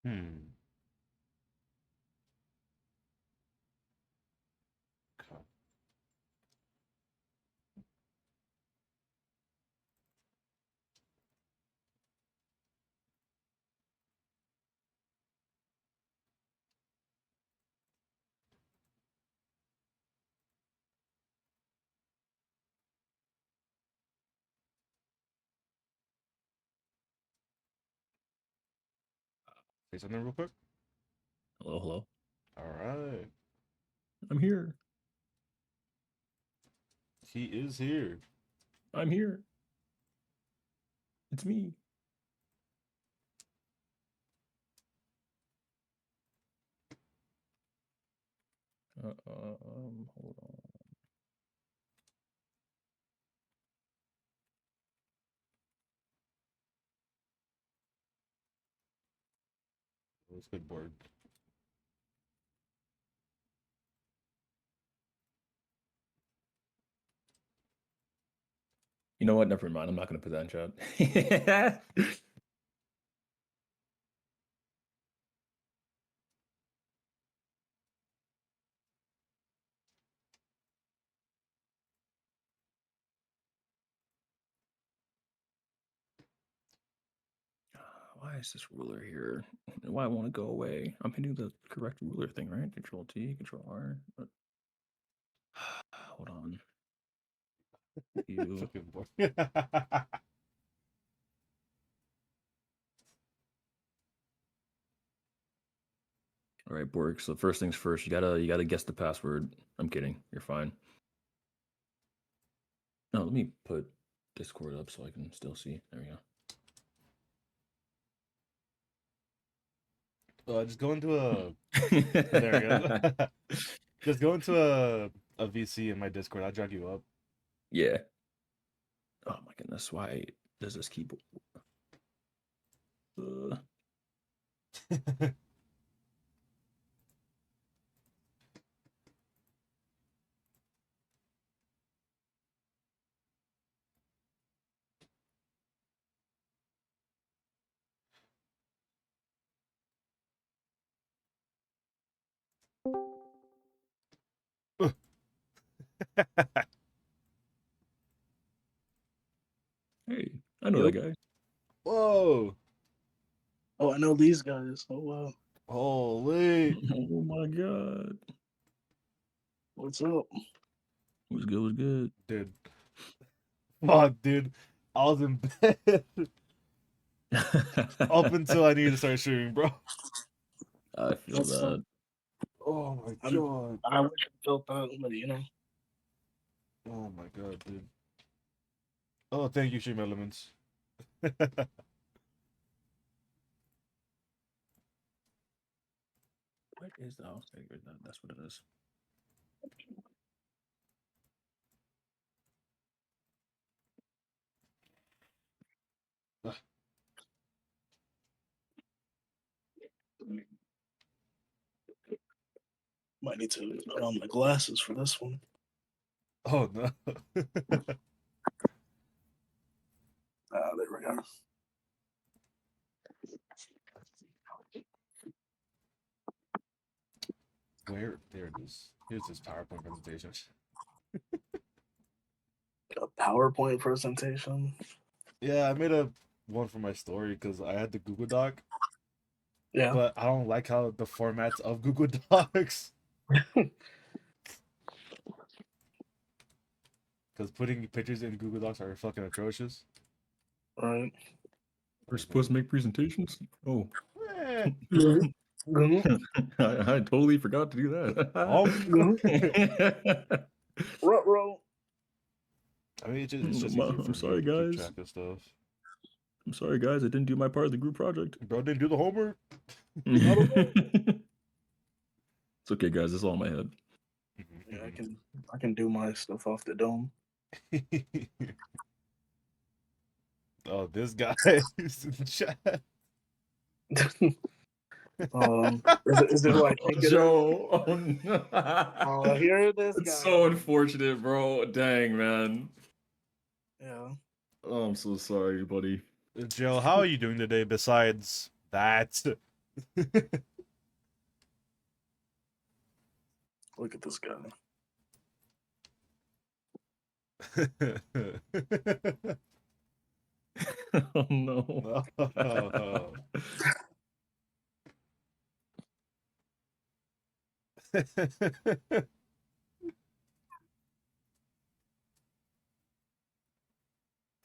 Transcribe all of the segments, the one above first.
Hmm. Okay. Say something real quick. Hello, hello. All right. I'm here. He is here. I'm here. It's me. Hold on. It's good board. You know what? Never mind. I'm not gonna put that in chat. Why is this ruler here? Why I want to go away? I'm hitting the correct ruler thing, right? Control T, Control R. Hold on. You. Fucking board. All right, Borg. So first things first, you gotta guess the password. I'm kidding. You're fine. No, let me put Discord up so I can still see. There we go. Just go into a. There we go. Just go into a VC in my Discord. I'll drag you up. Yeah. Oh my goodness, why does this keyboard? Hey, I know Yep. that guy. Whoa! Oh, I know these guys. Oh wow. Holy! Oh my god. What's up? Was good, was good. Dude. Fuck, dude. I was in bed up until I needed to start streaming, bro. I feel That's that. Oh my I'm, god. I wish I felt that, but you know. Oh my god, dude. Oh, thank you, Stream Elements. What is the house? That's what it is. Might need to put on my glasses for this one. Oh no. There we go. Where? There it is. Here's this PowerPoint presentation. A PowerPoint presentation. Yeah, I made a one for my story because I had the Google Doc, Yeah. but I don't like how the formats of Google Docs. Because putting pictures in Google Docs are fucking atrocious. Right. We're supposed to make presentations? Oh. Eh. I totally forgot to do that. Ruh-roh. I mean, it's just easier for I'm me sorry, to keep guys. track of stuff. I'm sorry, guys. I didn't do my part of the group project. Bro, didn't do the homework. It's okay, guys. It's all in my head. Yeah, I can do my stuff off the dome. Oh, this guy is in chat. Is it who I think it is? Joe, oh no. Oh, here this It's guy. so unfortunate, bro. Dang, man. Yeah. Oh, I'm so sorry, buddy. Joe, how are you doing today besides that? Look at this guy. Oh no. Oh.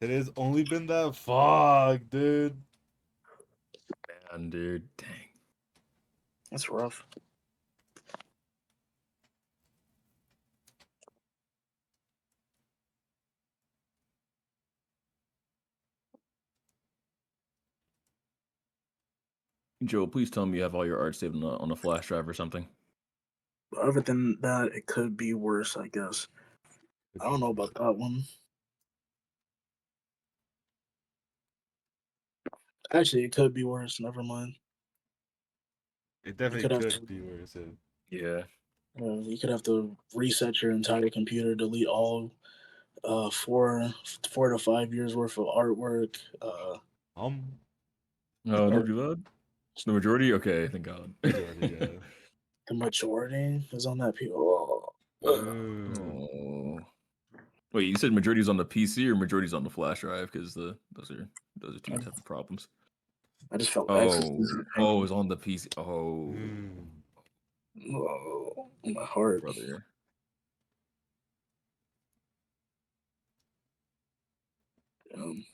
It has only been that fuck, dude. Man, dude. Dang. That's rough. Joe, please tell me you have all your art saved on a flash drive or something. But other than that, it could be worse, I guess. I don't know about that one. Actually, it could be worse. Never mind. It definitely could have could to- be worse. Yeah. You could have to reset your entire computer, delete all 4 to 5 years worth of artwork. No, don't do that. It's the majority? Okay, thank God. Majority, yeah. The majority is on that people. Oh. Wait, you said majority's on the PC or majority's on the flash drive? Because those are two different problems. I just felt Oh, it's on the PC. Oh, Oh, my heart. brother. Um,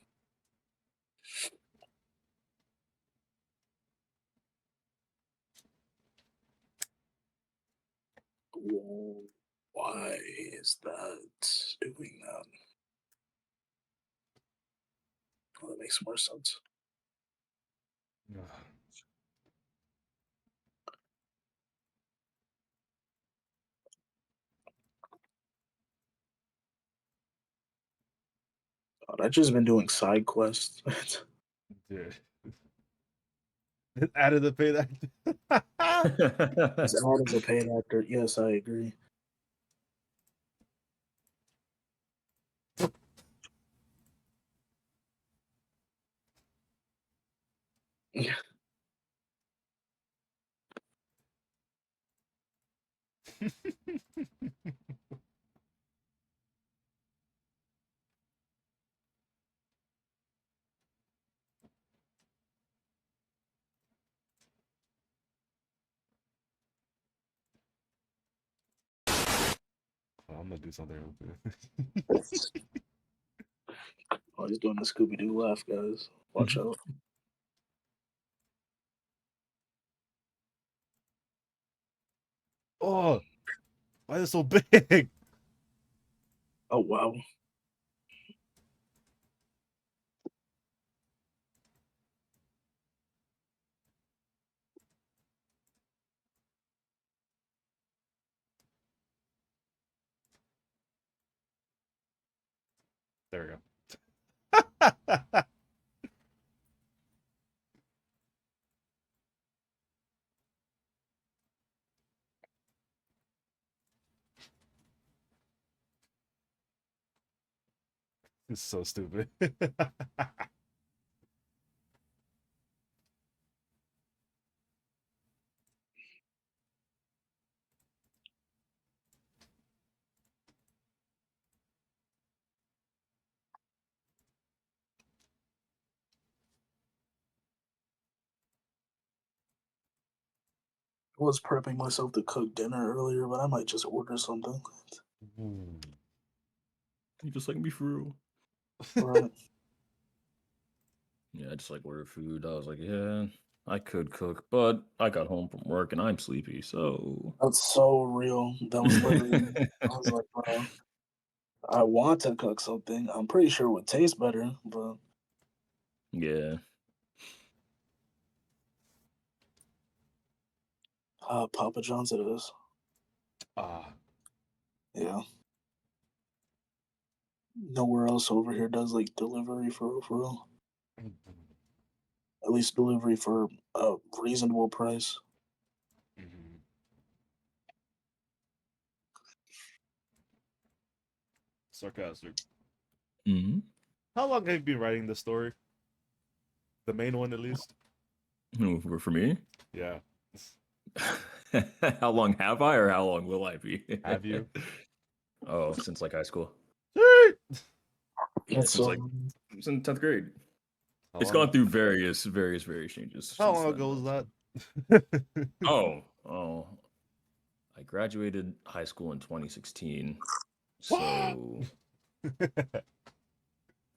why is that doing that? Oh, that makes more sense. God, I've just been doing side quests. Dude. Out of the pay that. As hard as a paid actor, yes, I agree. I'm gonna do something real quick. Oh, he's doing the Scooby Doo laugh, guys. Watch out. Oh, why is it so big? Oh, wow. There we go. It's so stupid. I was prepping myself to cook dinner earlier, but I might just order something. You just like me for real. Right. Yeah, I just like order food. I was like, yeah, I could cook, but I got home from work and I'm sleepy, so. That's so real. That was literally, I was like, bro, I want to cook something. I'm pretty sure it would taste better, but Yeah. Papa John's it is. Ah. Yeah. Nowhere else over here does like delivery for real. At least delivery for a reasonable price. Sarcastic. Mm-hmm. How long have you been writing this story? The main one, at least. For me? Yeah. How long have I, or how long will I be? Have you? Oh, since like high school. That's Since like since 10th grade. It's gone through various changes. How since long then, ago was though, that? so. Oh, I graduated high school in 2016. So,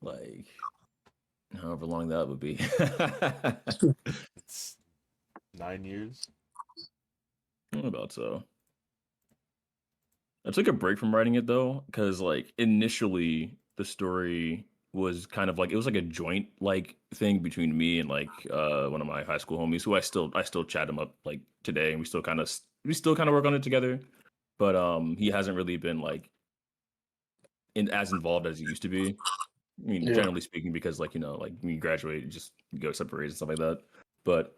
like, however long that would be. It's 9 years. About so. I took a break from writing it though, because like initially the story was kind of like it was like a joint like thing between me and like one of my high school homies who I still chat him up like today, and we still kind of work on it together. But he hasn't really been like as involved as he used to be. I mean, yeah. generally speaking, because like like when you graduate, you just go separate ways and stuff like that. But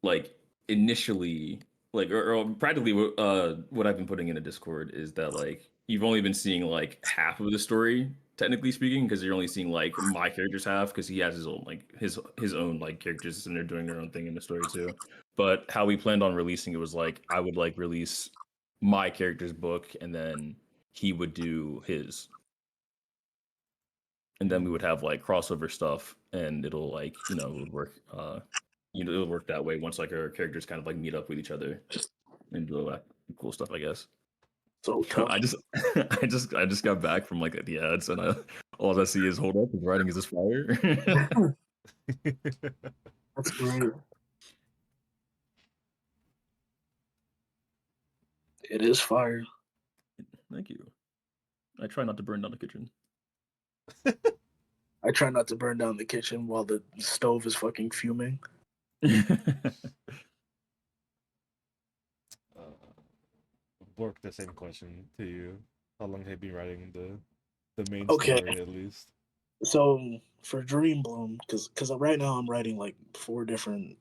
like initially or practically what I've been putting in a Discord is that like you've only been seeing like half of the story, technically speaking, because you're only seeing like my character's half, because he has his own like his own like characters and they're doing their own thing in the story too. But how we planned on releasing it was like I would like release my character's book, and then he would do his, and then we would have like crossover stuff, and it'll like it would work it'll work that way once like our characters kind of like meet up with each other and do all that cool stuff, I guess. So tough. I just I just got back from like the ads, and all I see is hold up, his writing is this fire. That's great. It is fire. Thank you. I try not to burn down the kitchen. I try not to burn down the kitchen while the stove is fucking fuming. Bork, the same question to you. How long have you been writing the main Okay. story at least? So for Dream Bloom, because right now I'm writing like 4 different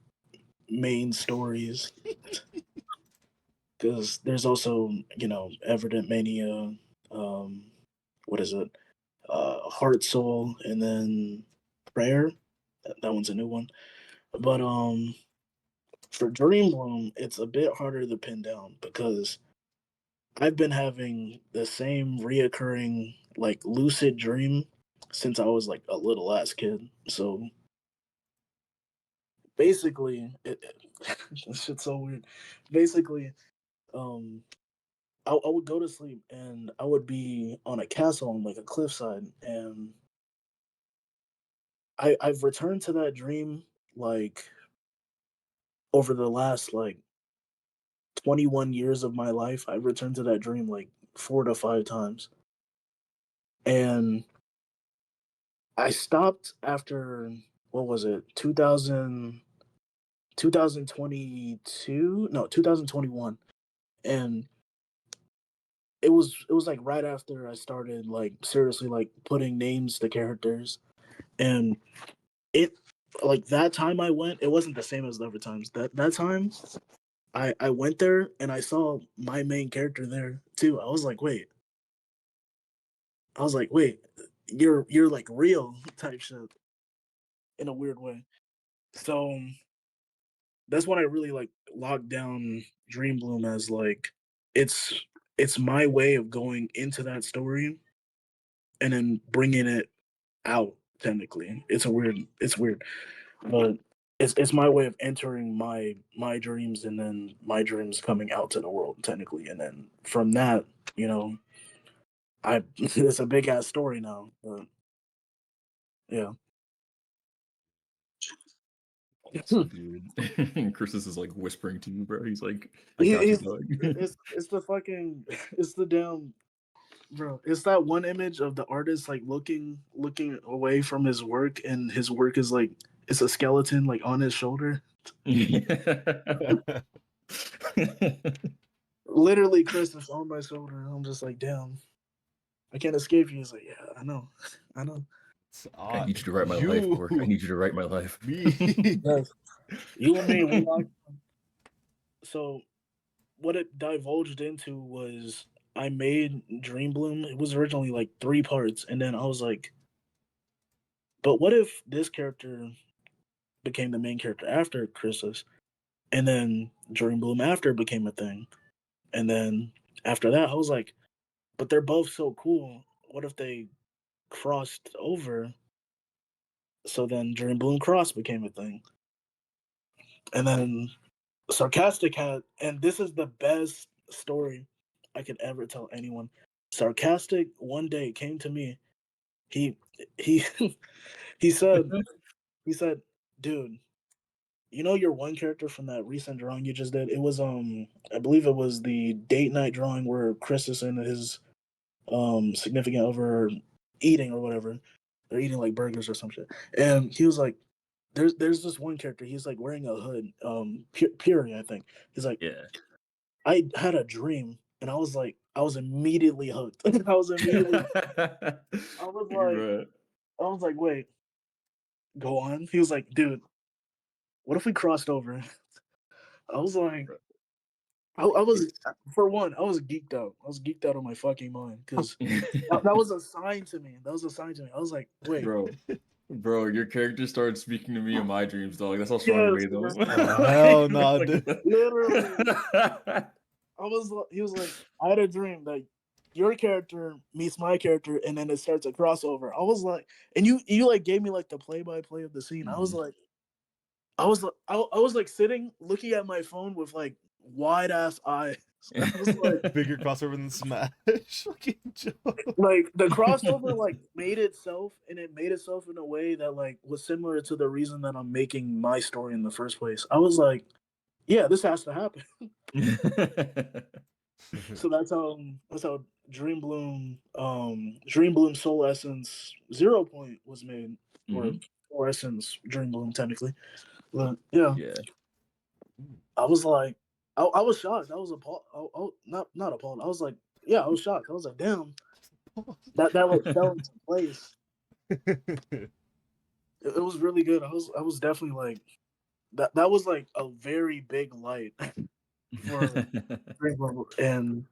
main stories. Because there's also Evident Mania, what is it? Heart Soul, and then Prayer. That one's a new one. But for Dream Bloom, it's a bit harder to pin down because I've been having the same reoccurring like lucid dream since I was like a little ass kid. So basically, this shit's so weird. Basically, um, I would go to sleep and I would be on a castle on like a cliffside, and I've returned to that dream like over the last like 21 years of my life. I've returned to that dream like 4 to 5 times, and I stopped after what was it 2022, no 2021, and it was like right after I started like seriously like putting names to characters, and it like that time I went, it wasn't the same as the other times. That time I went there and I saw my main character there too. I was like, wait, you're like real type shit in a weird way. So that's when I really like locked down Dream Bloom as like it's it's my way of going into that story and then bringing it out. Technically, it's weird, but it's my way of entering my dreams and then my dreams coming out to the world technically, and then from that, you know, I it's a big ass story now, but yeah. Dude, Chris is like whispering to you, bro. He's like, I got you, It's dog. it's the fucking it's the damn bro. It's that one image of the artist like looking away from his work, and his work is like it's a skeleton like on his shoulder. Literally, Chris is on my shoulder. I'm just like, damn, I can't escape you. He's like, yeah, I know, I know. It's I odd. need you to write my life, You, Bork. I need you to write my life. me. Yes. You and me, we locked. So what it divulged into was I made Dream Bloom. It was originally like 3 parts, and then I was like, but what if this character became the main character after Chrysis, and then Dream Bloom after became a thing, and then after that, I was like, but they're both so cool. What if they crossed over? So then Dream Bloom Cross became a thing, and then Sarcastic had, and this is the best story I could ever tell anyone. Sarcastic one day came to me. He he he said he said, dude, you know your one character from that recent drawing you just did? It was I believe it was the date night drawing where Chris is and his significant other eating or whatever. They're eating like burgers or some shit. And he was like, there's this one character, he's like wearing a hood, Puri, I think. He's like, Yeah. I had a dream and I was like, I was immediately hooked. I was immediately I was like Bruh. I was like, wait, go on. He was like, dude, what if we crossed over? I was like, I was, for one, I was geeked out. I was geeked out on my fucking mind because that was a sign to me. That was a sign to me. I was like, wait, Bro, your character started speaking to me in my dreams, dog. That's how strong it yes, made them. Hell no, dude. literally. He was like, I had a dream that your character meets my character, and then it starts a crossover. I was like, and you like gave me like the play by play of the scene. I was like, I was like sitting looking at my phone with like wide ass eyes. I was like, Bigger crossover than Smash. Fucking joke. like the crossover like made itself, and it made itself in a way that like was similar to the reason that I'm making my story in the first place. I was like, yeah, this has to happen. So that's how Dream Bloom Soul Essence 0 Point was made, or Mhm. Soul Essence Dream Bloom technically. But yeah, Yeah. I was like, I was shocked. I was appalled. Not appalled. I was like, yeah, I was shocked. I was like, damn, that like fell into place. It was really good. I was definitely like that. That was like a very big light for Dream Bloom, and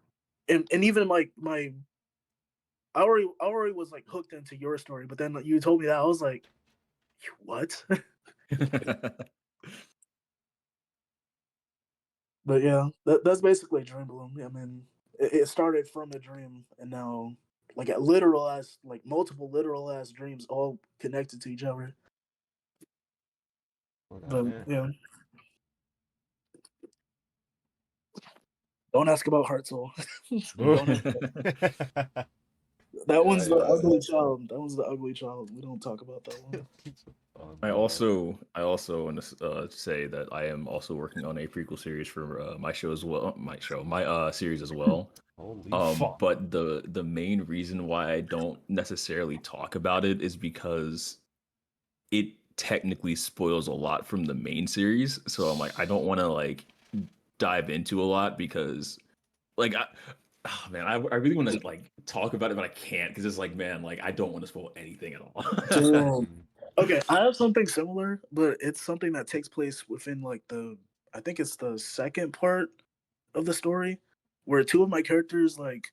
even like my I already was like hooked into your story, but then like, you told me that I was like, what? But yeah, that's basically Dream Bloom. I mean, it started from a dream, and now like a literal ass, like multiple literal ass dreams, all connected to each other. But Yeah. yeah, don't ask about Heart Soul. Don't ask. That one's the I ugly child. That one's the ugly child. We don't talk about that one. Oh, I no. also want to say that I am also working on a prequel series for my show as well. My series as well. Holy fuck. But the main reason why I don't necessarily talk about it is because it technically spoils a lot from the main series. So I'm like, I don't want to like dive into a lot because like oh man, I really want to like talk about it, but I can't because it's like, man, like I don't want to spoil anything at all. Damn. Okay, I have something similar, but it's something that takes place within like I think it's the second part of the story, where two of my characters like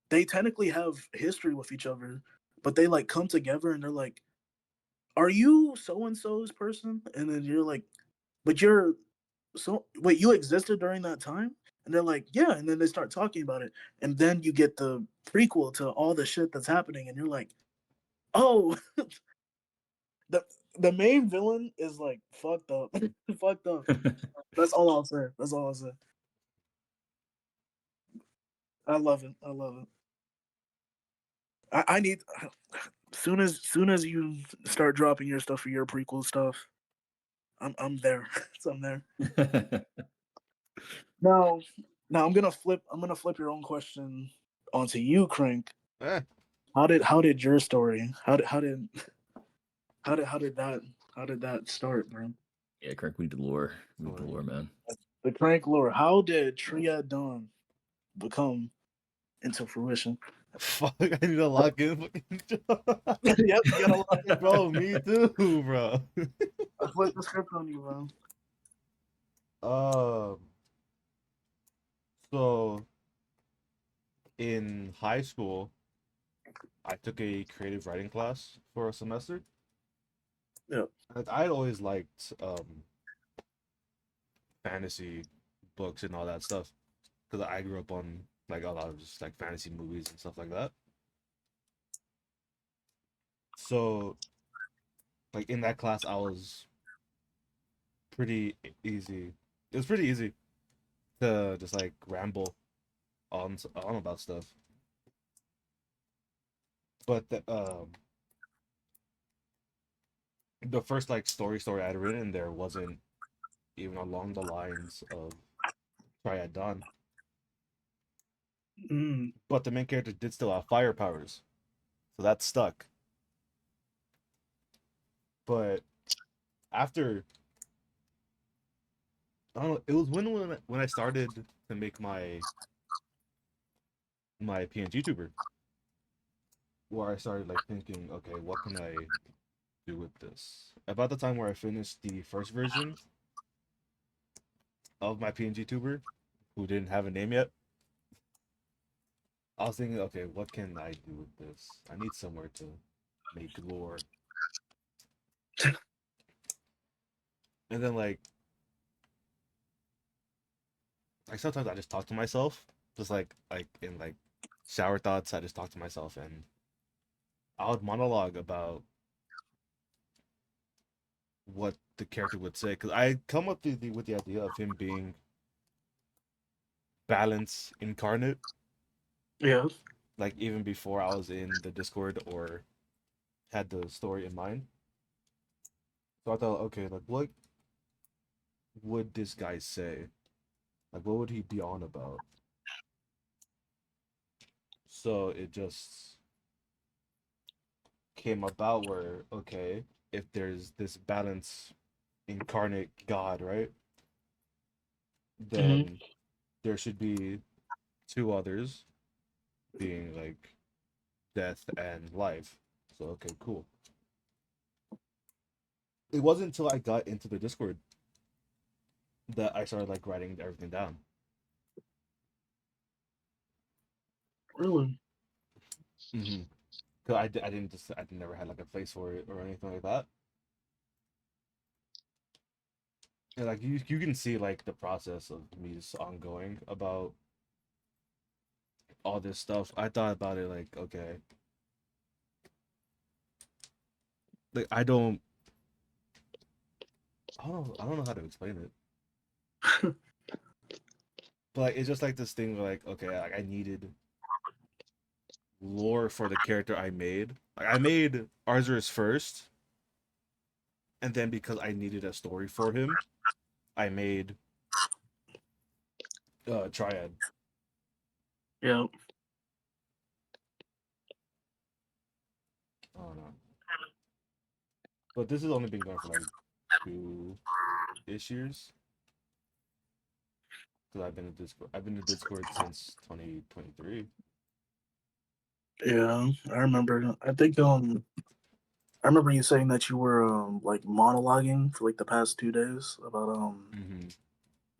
they technically have history with each other, but they like come together and they're like, "Are you so and so's person?" And then you're like, "But you're so wait, you existed during that time?" And they're like, "Yeah." And then they start talking about it, and then you get the prequel to all the shit that's happening, and you're like, "Oh." the the main villain is like fucked up, fucked up. That's all I'll say. That's all I'll say. I love it. I love it. I need soon as you start dropping your stuff for your prequel stuff, I'm there. So I'm there. Now now I'm gonna flip your own question onto you, Crank. Eh, How did your story? How did that start, bro? Yeah, Kirk, we need the lore. We need the sorry. lore, man. The Crank lore. How did Triad Dawn become into fruition? Fuck, I need to lock in fucking job. Yep, you gotta lock in. Bro, me too, bro. I flipped the script on you, bro. Um, so in high school, I took a creative writing class for a semester. Yeah. Like, I always liked fantasy books and all that stuff because I grew up on like a lot of just like fantasy movies and stuff like that. So like in that class, I was pretty easy. It was pretty easy to just like ramble on about stuff. But the first like story I'd written in there wasn't even along the lines of Triad Dawn. Mm. But the main character did still have fire powers, so that stuck. But after I don't know, it was when I started to make my PNG tuber, where I started like thinking, okay, what can I do with this? About the time where I finished the first version of my PNG tuber, who didn't have a name yet, I was thinking, okay, what can I do with this? I need somewhere to make lore. And then like sometimes I just talk to myself, just like in like shower thoughts. I just talk to myself, and I would monologue about what the character would say because I come up with the idea of him being balance incarnate, Yeah. like even before I was in the Discord or had the story in mind. So I thought, okay, like what would this guy say? Like what would he be on about? So it just came about where, okay, if there's this balance incarnate God, right? Hmm. Then there should be two others being like death and life. So okay, cool. It wasn't until I got into the Discord that I started like writing everything down. Really? Mm-hmm. Cause I didn't just I never had like a place for it or anything like that. And like you can see like the process of me just ongoing about all this stuff. I thought about it like okay, like I don't know how to explain it. But like, it's just like this thing where like okay, like I needed lore for the character I made. Like I made Arzuris first, and then because I needed a story for him, I made Triad. Yeah. I don't know. But this has only been going for like 2-ish years. Because I've been in Discord. I've been in Discord since 2023. Yeah. I remember. I think I remember you saying that you were like monologuing for like the past 2 days about Mm-hmm.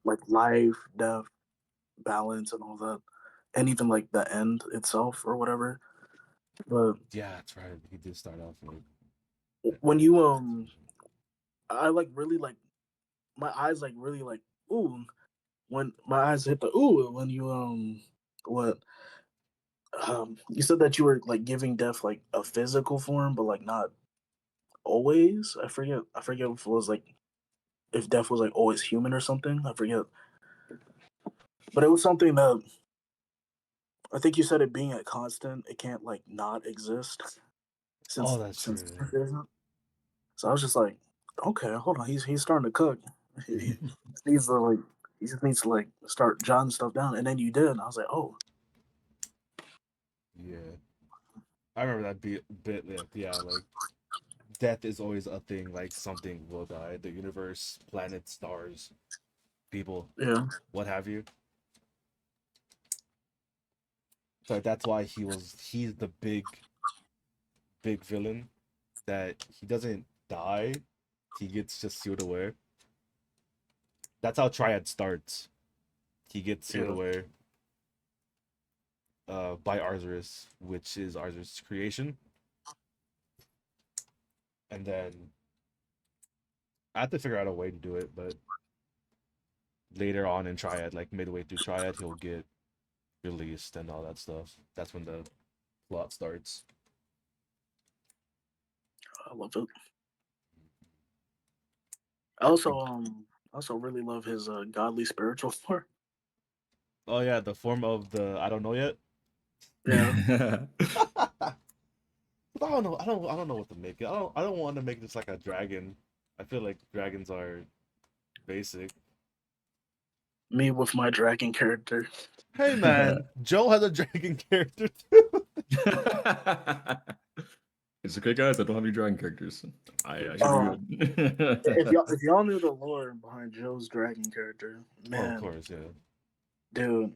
like life, death, balance, and all that, and even like the end itself or whatever. But Yeah, that's right. He did start off like when you decision. I like really like my eyes like really like ooh when my eyes hit the ooh when you what you said that you were like giving death like a physical form, but like not always. I forget if it was like if death was like always human or something. I forget, but it was something that I think you said it being a constant. It can't like not exist Oh, that's since true. it isn't. So I was just like, okay, hold on, he's starting to cook. He needs to like he just needs to like start jotting stuff down, and then you did. And I was like, oh Yeah, I remember that bit. Like, yeah, like death is always a thing. Like something will die. The universe, planets, stars, people, yeah, what have you. So like, that's why he's the big villain that he doesn't die. He gets just sealed away. That's how Triad starts. He gets sealed yeah, away by Arzuris, which is Arzuris' creation. And then I have to figure out a way to do it, but later on in Triad, like midway through Triad, he'll get released and all that stuff. That's when the plot starts. I love it. I also really love his godly spiritual form. Oh yeah, the form of the I don't know yet. Yeah. I don't know. I don't know what to make it. I don't want to make this like a dragon. I feel like dragons are basic. Me with my dragon character. Hey man, Joe has a dragon character too. It's okay, guys. I don't have any dragon characters. I should Uh, be good. if y'all knew the lore behind Joe's dragon character, Oh, of man, course, yeah. dude,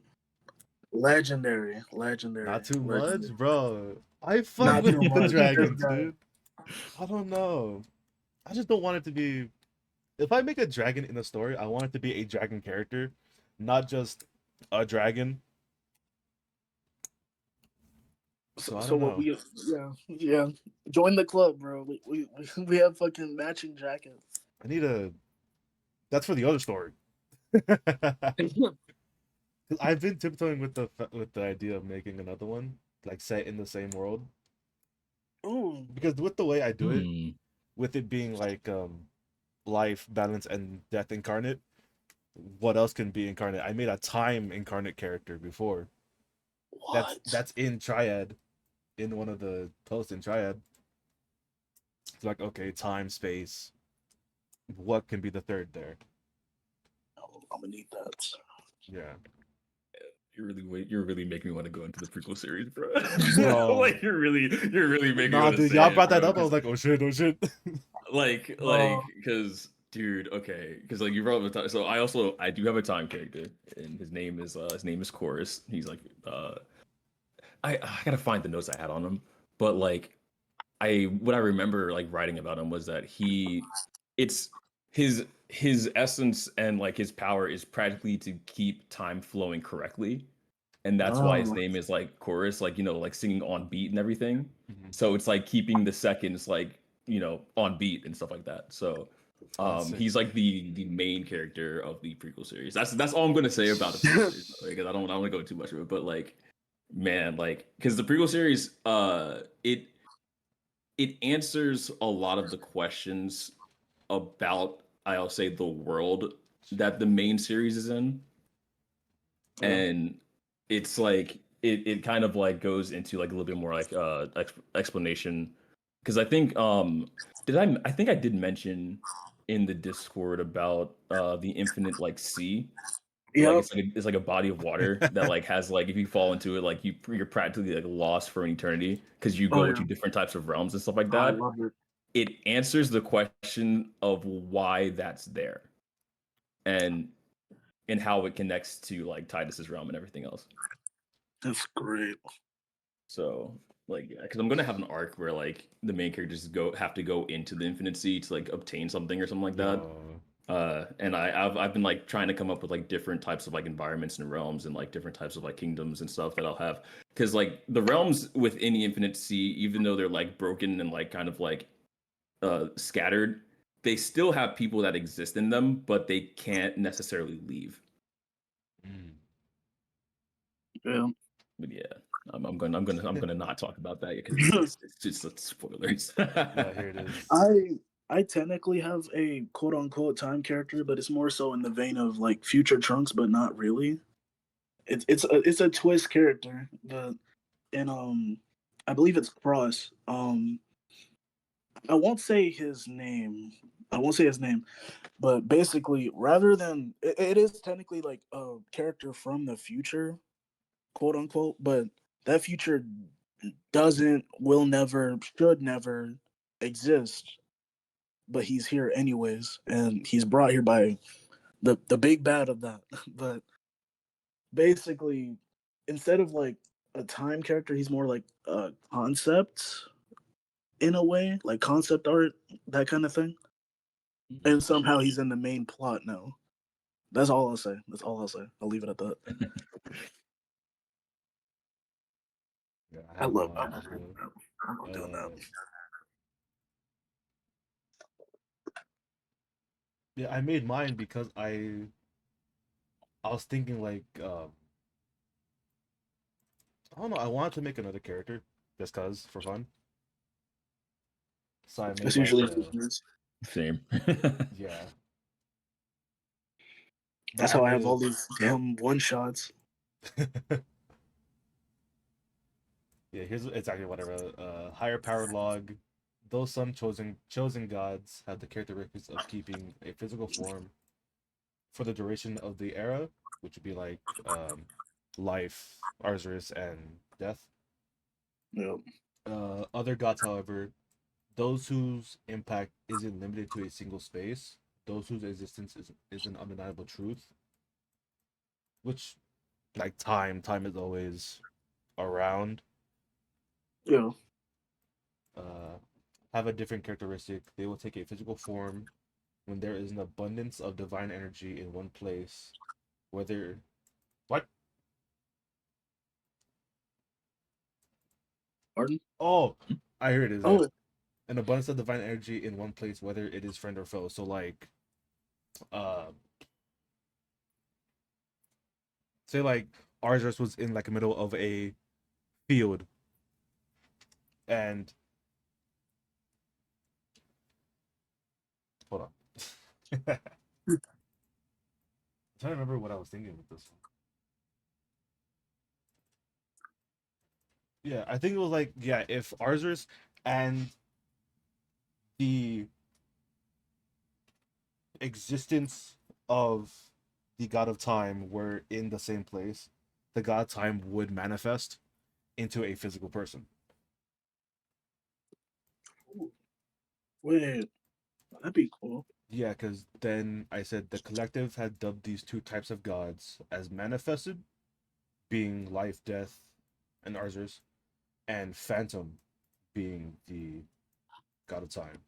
legendary, legendary, Not too much, legendary. bro. I fuck Not with too the much. This dragons, guy. dude. I don't know. I just don't want it to be. If I make a dragon in a story, I want it to be a dragon character, not just a dragon. So I So don't what know. we yeah join the club, bro. We have fucking matching jackets. I need a. That's for the other story. I've been tiptoeing with the idea of making another one, like set in the same world. Ooh, Because with the way I do it, Hmm. with it being like life, balance, and death incarnate, what else can be incarnate? I made a time incarnate character before. what? That's in Triad, in one of the posts in Triad. It's like okay, time, space. What can be the third there? I'm gonna need that. Yeah, You're really making me want to go into the prequel series, bro. bro. Like you're really making me Nah, want to dude, say y'all it, brought that bro. up. I was like, oh shit, oh shit. Uh, Because dude, okay, because like you brought up a time. So I do have a time character, and his name is Chorus. He's like I gotta find the notes I had on him, but like what I remember like writing about him was that it's his essence and like his power is practically to keep time flowing correctly, and that's why his no. name is like chorus, like like singing on beat and everything. Mhm. So it's like keeping the seconds like on beat and stuff like that. So That's sick. he's like the main character of the prequel series. That's all I'm gonna say about the prequel series because I don't want to go too much of it, but like man, like because the prequel series it answers a lot of the questions about I'll say the world that the main series is in, Yeah. and it's like it kind of like goes into like a little bit more like explanation because I think I think I did mention in the Discord about the infinite like sea, like Yep. it's like a body of water that like has like if you fall into it like you're practically like lost for an eternity because you Oh go yeah. to different types of realms and stuff like I that. love it. It answers the question of why that's there and how it connects to like Titus's realm and everything else. That's great. So like yeah, because I'm gonna have an arc where like the main characters have to go into the Infinite Sea to like obtain something or something like that. Yo, And I've been like trying to come up with like different types of like environments and realms and like different types of like kingdoms and stuff that I'll have because like the realms within the Infinite Sea, even though they're like broken and like kind of like scattered, they still have people that exist in them, but they can't necessarily leave. mm. Yeah. But yeah, I'm gonna not talk about that because it's just like, spoilers. Yeah, here it is. I technically have a quote unquote time character, but it's more so in the vein of like future Trunks, but not really. It's a twist character, but and I believe it's Cross. I won't say his name. I won't say his name, but basically, rather than it is technically like a character from the future, quote unquote, but that future doesn't, will never, should never exist. But he's here anyways, and he's brought here by the big bad of that. But basically, instead of like a time character, he's more like a concept in a way, like concept art, that kind of thing. And somehow he's in the main plot now. That's all I'll say. That's all I'll say. I'll leave it at that. Yeah, I I have no love. idea. I'm not doing that. Yeah, I made mine because I was thinking like I don't know, I wanted to make another character just cause for fun. So I made That's like usually how it is. Same. yeah. But That's I how I made have all it these damn one shots. yeah, here's exactly what I wrote. Higher powered log. Those some chosen gods have the characteristics of keeping a physical form for the duration of the era, which would be like life, Arzuris, and death. Yep. Other gods, however, those whose impact isn't limited to a single space, those whose existence is an undeniable truth, which like time is always around. Yeah. Uh, have a different characteristic. They will take a physical form when there is an abundance of divine energy in one place. Whether what? Pardon? Oh, I hear it is Oh, an abundance of divine energy in one place, whether it is friend or foe. So like, uh, say like Arjus was in like the middle of a field, and hold on, I'm trying to remember what I was thinking with this one. Yeah, I think it was like yeah, if Arjus and the existence of the god of time were in the same place, the god of time would manifest into a physical person. wait. That'd be cool. Yeah, because then I said the collective had dubbed these two types of gods as manifested, being life, death, and Arzurs, and phantom being the god of time.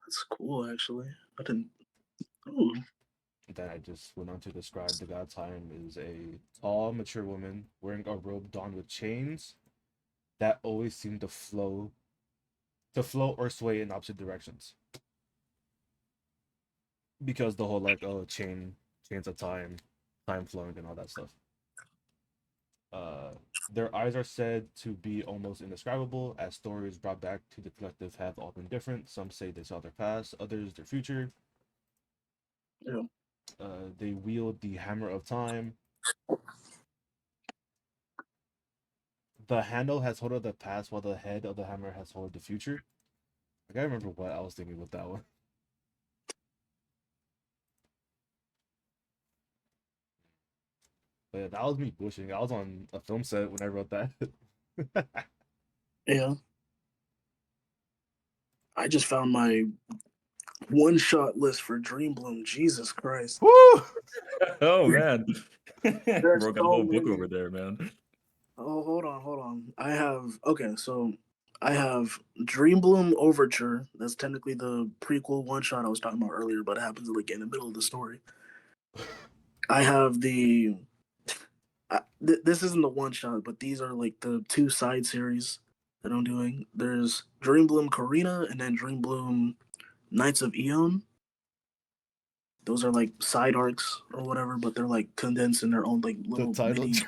That's cool, actually. I didn't. Ooh. Then I just went on to describe the god of time is a tall, mature woman wearing a robe donned with chains that always seem to flow or sway in opposite directions. Because the whole like chains of time, time flowing and all that stuff. Uh, their eyes are said to be almost indescribable, as stories brought back to the collective have all been different. Some say they saw their past, others their future. Yeah. They wield the hammer of time. The handle has hold of the past, while the head of the hammer has hold of the future. I gotta remember what I was thinking with that one. But yeah, that was me bushing. I was on a film set when I wrote that. Yeah. I just found my one shot list for Dream Bloom. Jesus Christ. Woo! Oh man. There's Bro got a so whole book many. over there, man. Oh, hold on. I have okay, so I have Dream Bloom Overture. That's technically the prequel one shot I was talking about earlier, but it happens like in the middle of the story. I have the this isn't the one shot, but these are like the two side series that I'm doing. There's Dream Bloom Karina and then Dream Bloom Knights of Eon. Those are like side arcs or whatever, but they're like condensed in their own like The little title, mini.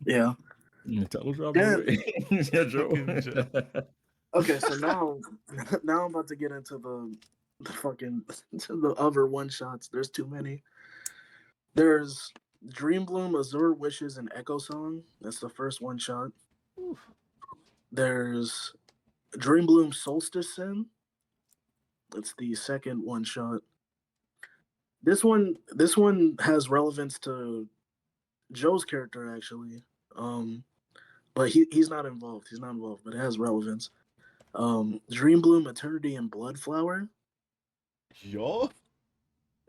Yeah. Title drop, Then boy. Yeah, Joe. fucking Joe. okay, so now now I'm about to get into the fucking to the other one shots. There's too many. There's Dream Bloom Azure Wishes and Echo Song. That's the first one shot. There's Dream Bloom Solstice Sin. That's the second one shot. This one has relevance to Joe's character actually. Um but he's not involved. He's not involved, but it has relevance. Dream Bloom Eternity and Bloodflower. Yo,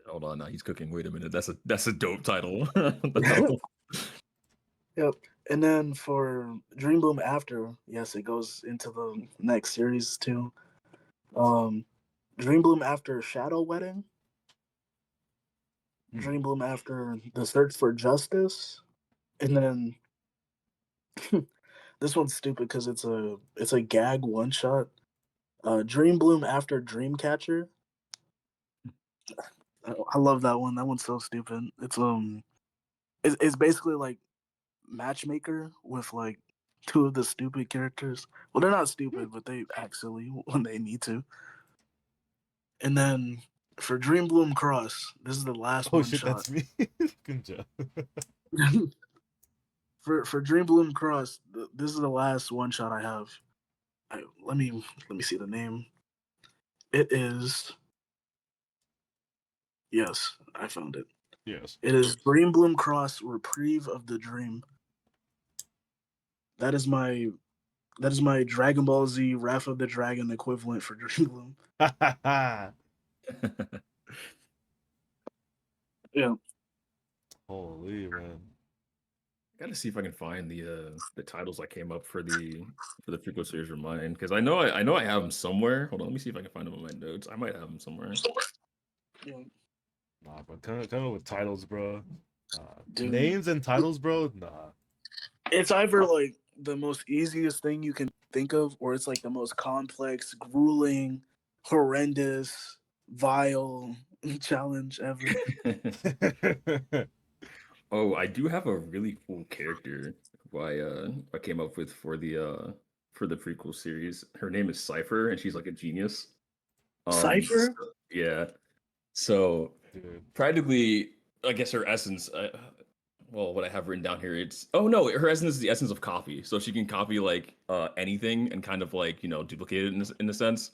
Hold on, now he's cooking. Wait a minute. That's a dope title. What the hell? Yep. And then for Dream Bloom After, yes, it goes into the next series too. Um, Dream Bloom After Shadow Wedding, Hmm. Dream Bloom After The Search for Justice, and then this one's stupid because it's a gag one shot. Dream Bloom after Dreamcatcher. I love that one. That one's so stupid. It's basically like Matchmaker with like two of the stupid characters. Well, they're not stupid, but they act silly when they need to. And then for Dream Bloom Cross, this is the last Oh one shit, shot. that's me. Good job. For Dream Bloom Cross, this is the last one shot I have. Let me see the name. It is, yes, I found it. Yes. It is Dream Bloom Cross Reprieve of the Dream. That is my Dragon Ball Z Wrath of the Dragon equivalent for Dream Bloom. Yeah. Holy man. Gotta see if I can find the titles I came up for the prequel series for mine, because I know I have them somewhere. Hold on, let me see if I can find them in my notes. I might have them somewhere. Yeah. Nah, but coming with titles, bro. Dude. Names and titles, bro. Nah. It's either like the most easiest thing you can think of, or it's like the most complex, grueling, horrendous, vile challenge ever. Oh, I do have a really cool character who I came up with for the prequel series. Her name is Cypher, and she's like a genius. Cypher? Yeah. So Dude. practically, I guess her essence. Well, what I have written down here, it's her essence is the essence of copy. So she can copy like anything and kind of like duplicate it in a sense,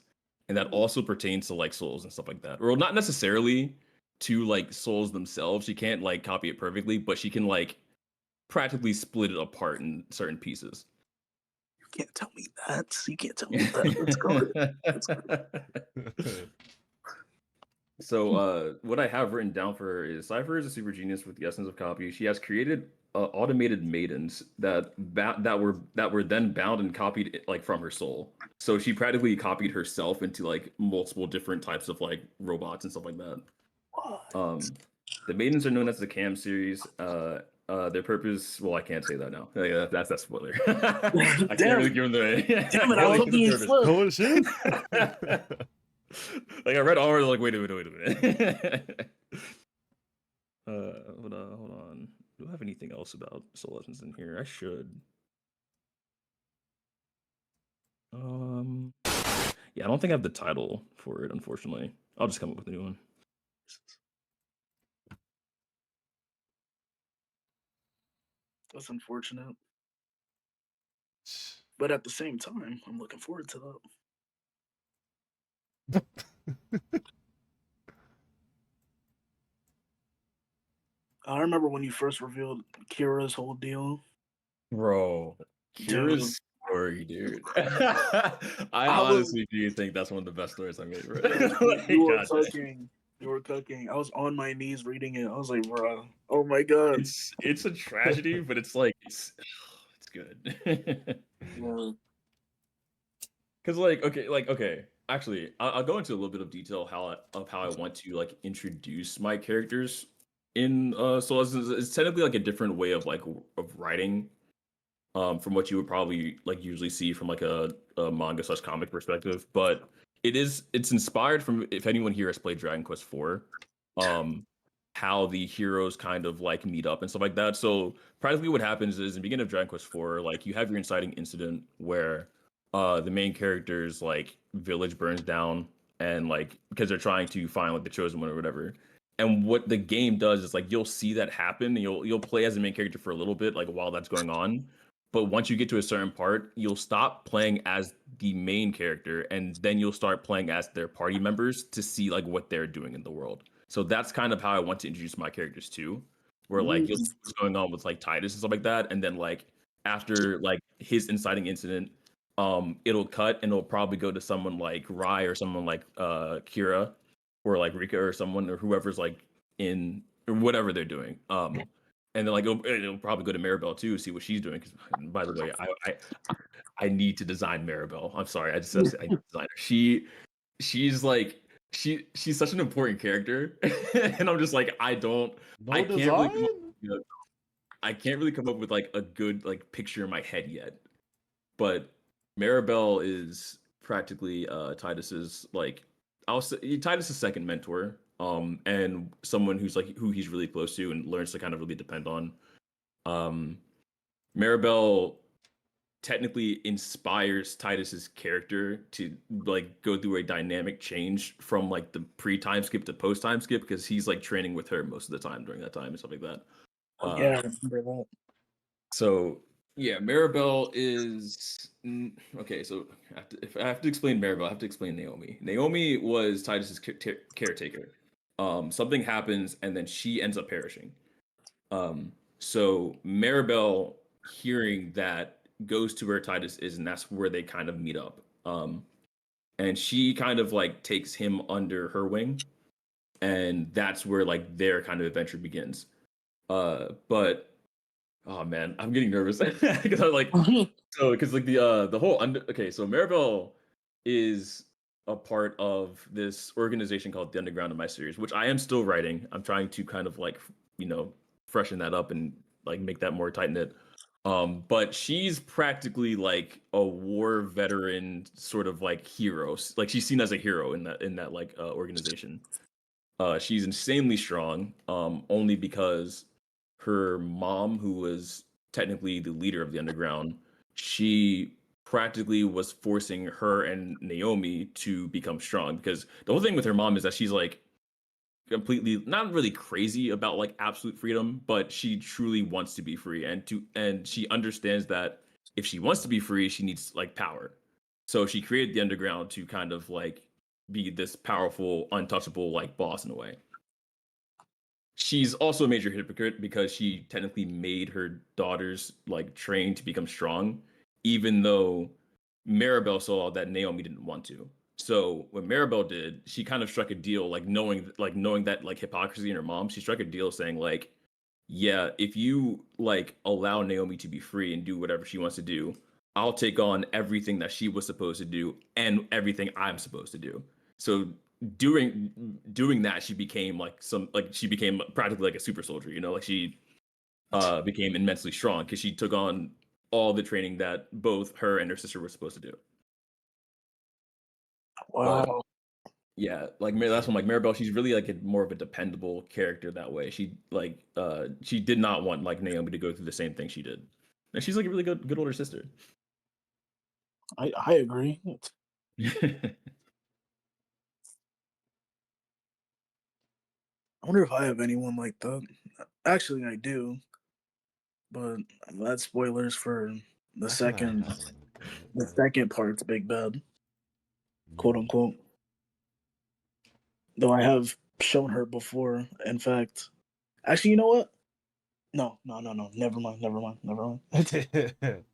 and that also pertains to like souls and stuff like that. Or not necessarily to like souls themselves. She can't like copy it perfectly, but she can like practically split it apart in certain pieces. You can't tell me that. You can't tell me that. Let's go. Let's go. So what I have written down for her is Cypher is a super genius with the essence of copy. She has created automated maidens that were then bound and copied like from her soul. So she practically copied herself into like multiple different types of like robots and stuff like that. What? The maidens are known as the Cam series. Their purpose, well, I can't say that now. Yeah, that's that spoiler. I can't really give them the. Damn it! I was hoping you slip. Oh shit. Like I read all, I was like, wait a minute. Hold on. Do I have anything else about Soul Legends in here? I should. Yeah, I don't think I have the title for it, unfortunately. I'll just come up with a new one. That's unfortunate. But at the same time, I'm looking forward to that. I remember when you first revealed Kira's whole deal. Bro, Kira's story, dude. I honestly do think that's one of the best stories I made, bro. You were cooking. You were cooking. I was on my knees reading it. I was like, bro, oh my god. It's a tragedy, but it's like it's good. Yeah. Cause like okay. Actually, I'll go into a little bit of detail how I want to like introduce my characters in so it's technically like a different way of like of writing from what you would probably like usually see from like a manga / comic perspective, but it's inspired from, if anyone here has played Dragon Quest IV, how the heroes kind of like meet up and stuff like that. So practically what happens is in the beginning of Dragon Quest IV, like you have your inciting incident where the main character's like village burns down, and like because they're trying to find like the chosen one or whatever. And what the game does is like you'll see that happen, and you'll play as the main character for a little bit, like while that's going on. But once you get to a certain part, you'll stop playing as the main character, and then you'll start playing as their party members to see like what they're doing in the world. So that's kind of how I want to introduce my characters too, where like you'll see what's going on with like Titus and stuff like that, and then like after like his inciting incident, it'll cut and it'll probably go to someone like Rai or someone like Kira or like Rika or someone or whoever's like in or whatever they're doing. And then like it'll probably go to Maribel too, see what she's doing. Because by the way, I need to design Maribel. I'm sorry, I just said I need to design her. She's like she's such an important character, and I'm just like I can't really come up with like a good like picture in my head yet. But Maribel is practically Titus's like I'll say Titus's second mentor, and someone who's like who he's really close to and learns to kind of really depend on. Um, Maribel technically inspires Titus's character to like go through a dynamic change from like the pre-time skip to post-time skip because he's like training with her most of the time during that time and stuff like that. Yeah, I remember that. So yeah, Maribel is okay. So if I have to explain Maribel, I have to explain Naomi. Naomi was Titus's caretaker. Something happens and then she ends up perishing. So Maribel, hearing that, goes to where Titus is, and that's where they kind of meet up. And she kind of like takes him under her wing, and that's where like their kind of adventure begins. But oh man, I'm getting nervous because I like so because like the whole okay, so Maribel is a part of this organization called the Underground in my series, which I am still writing. I'm trying to kind of like freshen that up and like make that more tight knit. But she's practically like a war veteran, sort of like hero. Like she's seen as a hero in that like organization. She's insanely strong, only because her mom, who was technically the leader of the underground, she practically was forcing her and Naomi to become strong. Because the whole thing with her mom is that she's like completely not really crazy about like absolute freedom, but she truly wants to be free, and she understands that if she wants to be free, she needs like power. So she created the underground to kind of like be this powerful, untouchable like boss in a way. She's also a major hypocrite because she technically made her daughters like train to become strong, even though Maribel saw that Naomi didn't want to. So what Maribel did, she kind of struck a deal, knowing that like hypocrisy in her mom, she struck a deal saying like, yeah, if you like allow Naomi to be free and do whatever she wants to do, I'll take on everything that she was supposed to do and everything I'm supposed to do. So doing that, she became practically like a super soldier. Like she became immensely strong because she took on all the training that both her and her sister were supposed to do. But Wow. yeah, like that's when like Maribel, she's really like more of a dependable character that way. She did not want like Naomi to go through the same thing she did, and she's like a really good older sister. I agree. I wonder if I have anyone like that. Actually, I do, but that's spoilers for the I feel like I second have one like that, the but second part's Big Bad, quote mm, unquote. Though I have shown her before. In fact, actually, you know what? No, no, no, no. Never mind. Never mind. Never mind.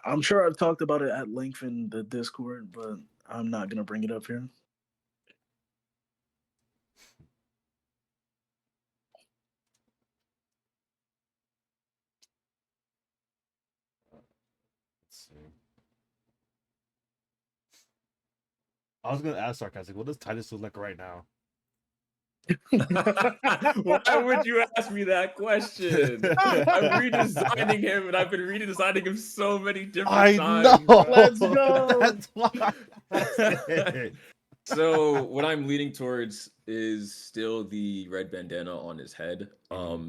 I'm sure I've talked about it at length in the Discord, but I'm not gonna bring it up here. Let's see. I was gonna ask sarcastic. What does Titus look like right now? Why would you ask me that question? I'm redesigning him, and I've been redesigning him so many different I times. know. Let's go. That's why I said it. So what I'm leaning towards is still the red bandana on his head,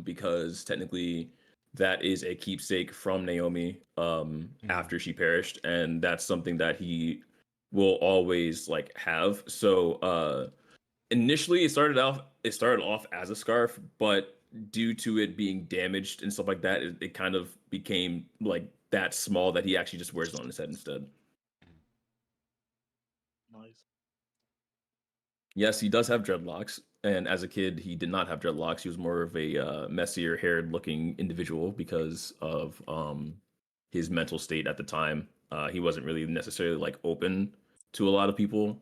because technically that is a keepsake from Naomi after she perished, and that's something that he will always like have. So initially it started off as a scarf, but due to it being damaged and stuff like that, it kind of became like that small that he actually just wears it on his head instead. Nice. Yes, he does have dreadlocks, and as a kid, he did not have dreadlocks. He was more of a messier haired looking individual because of his mental state at the time. He wasn't really necessarily like open to a lot of people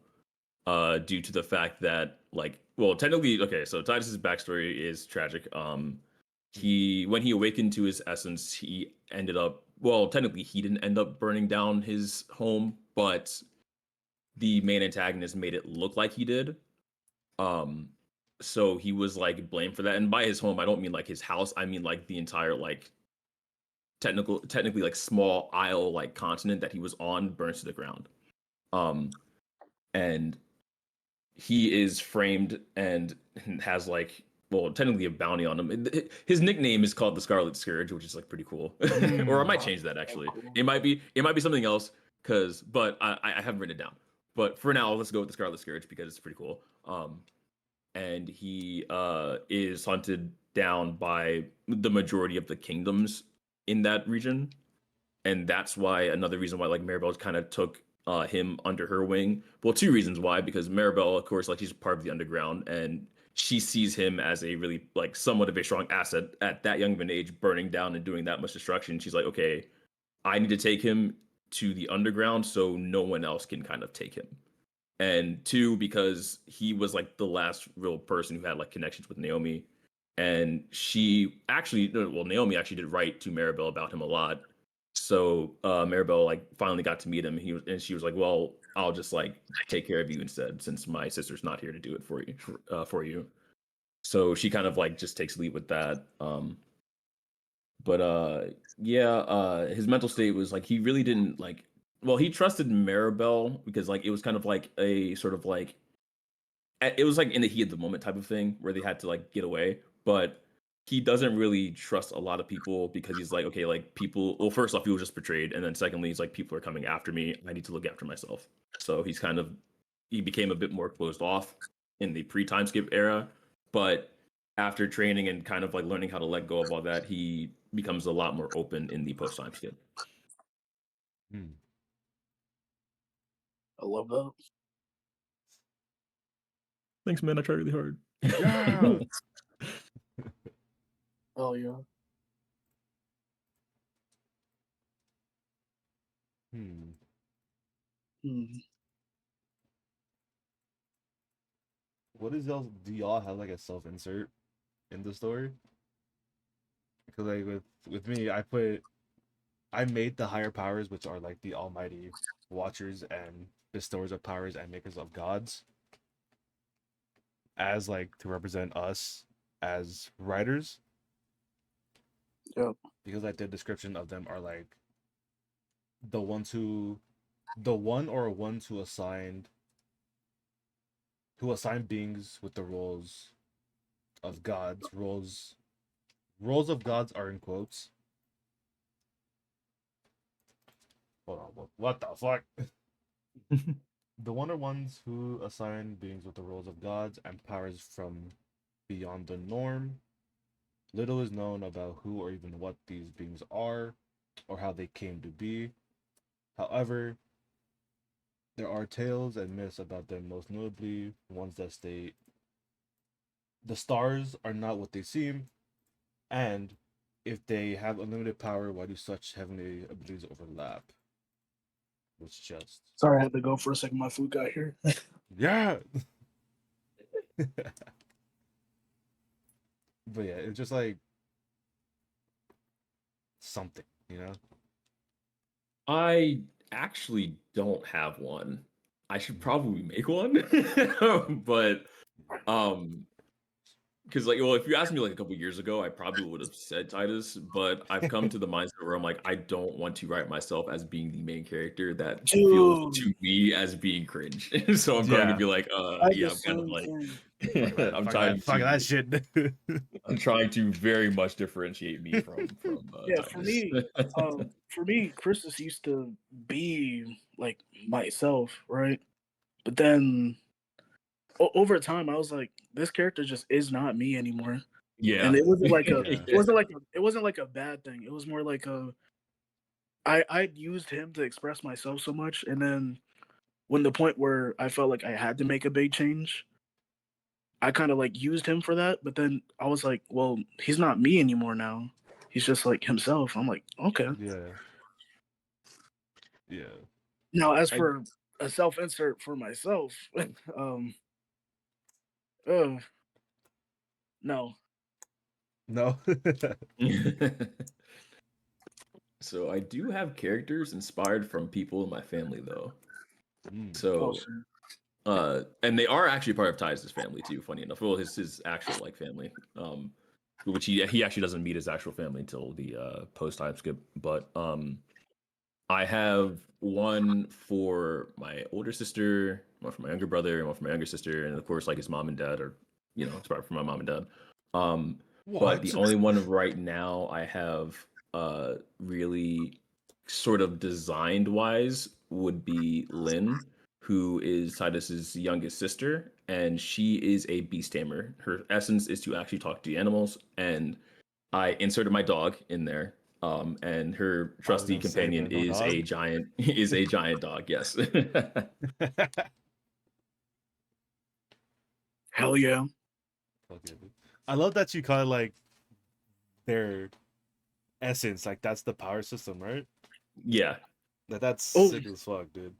due to the fact that like well technically okay, so Titus's backstory is tragic. He when he awakened to his essence, he ended up well technically he didn't end up burning down his home, but the main antagonist made it look like he did. Um, so he was like blamed for that. And by his home, I don't mean like his house. I mean like the entire like technically like small isle like continent that he was on burns to the ground. And he is framed and has like, well, technically a bounty on him. His nickname is called the Scarlet Scourge, which is like pretty cool. Or I might change that actually. Cool. It might be something else but I haven't written it down. But for now, let's go with the Scarlet Scourge because it's pretty cool. And he is hunted down by the majority of the kingdoms in that region, and that's why another reason why like Maribel kind of took him under her wing. Well, two reasons why, because Maribel, of course, like she's part of the underground, and she sees him as a really like somewhat of a strong asset at that young of an age, burning down and doing that much destruction. She's like, okay, I need to take him to the underground so no one else can kind of take him. And two, because he was like the last real person who had like connections with Naomi, and she actually, well, Naomi actually did write to Maribel about him a lot. So Maribel like finally got to meet him. And she was like, "Well, I'll just like take care of you instead, since my sister's not here to do it for you." For you. So she kind of like just takes lead with that. But yeah, his mental state was like he really didn't like. Well, he trusted Maribel because like it was kind of like a sort of like it was like in the heat of the moment type of thing where they had to like get away, but he doesn't really trust a lot of people because he's like, okay, like people, well, first off, he was just betrayed, and then secondly, he's like, people are coming after me, I need to look after myself. So he became a bit more closed off in the pre-time skip era, but after training and kind of like learning how to let go of all that, he becomes a lot more open in the post-time skip. I love that. Thanks, man. I tried really hard. Yeah. Oh yeah. Hmm. Hmm. What is y'all? Do y'all have like a self insert in the story? Because like with me, I made the higher powers, which are like the almighty watchers and bestowers of powers and makers of gods, as like to represent us as writers. Yep. Because like the description of them are like the ones who, the one or ones who assign beings with the roles of gods. Roles of gods are in quotes. Hold on, what the fuck? The one or ones who assign beings with the roles of gods and powers from beyond the norm. Little is known about who or even what these beings are, or how they came to be. However, there are tales and myths about them, most notably ones that state the stars are not what they seem, and if they have unlimited power, why do such heavenly abilities overlap? Which just Sorry, I had to go for a second. My food got here. yeah. But yeah, it's just like something, you know? I actually don't have one. I should probably make one. But because like, well, if you asked me like a couple years ago, I probably would have said Titus, but I've come to the mindset where I'm like, I don't want to write myself as being the main character. That feels Dude, to me as being cringe. So I'm going to Yeah. be like, I yeah, the I'm kind of same like thing. I'm Fuck that shit. I'm trying to very much differentiate me from Yeah, Titus. for me, Christus used to be like myself, right? But then over time, I was like, this character just is not me anymore. And Yeah. it wasn't like Yeah. it wasn't like a bad thing. It was more like I used him to express myself so much, and then when the point where I felt like I had to make a big change, I kind of like used him for that. But then I was like, well, he's not me anymore now. He's just like himself. I'm like, okay. Yeah. Yeah. Now, as I for a self insert for myself, uh, no. No. So I do have characters inspired from people in my family though. Mm. Oh, So shit. and they are actually part of Ty's family too, funny enough. Well, his actual like family. which he actually doesn't meet his actual family until the post time skip. But I have one for my older sister, one for my younger brother, and one for my younger sister, and of course, like his mom and dad, or it's probably for my mom and dad. But the What? only one right now I have really sort of designed wise would be Lynn, who is Titus's youngest sister, and she is a beast tamer. Her essence is to actually talk to the animals, and I inserted my dog in there. And her I was trusty gonna say, companion man, no is dog. a giant is a giant dog. Yes. Hell yeah. Okay. I love that you call it like their essence, like that's the power system, right? Yeah. That's Oh, sick as fuck, dude.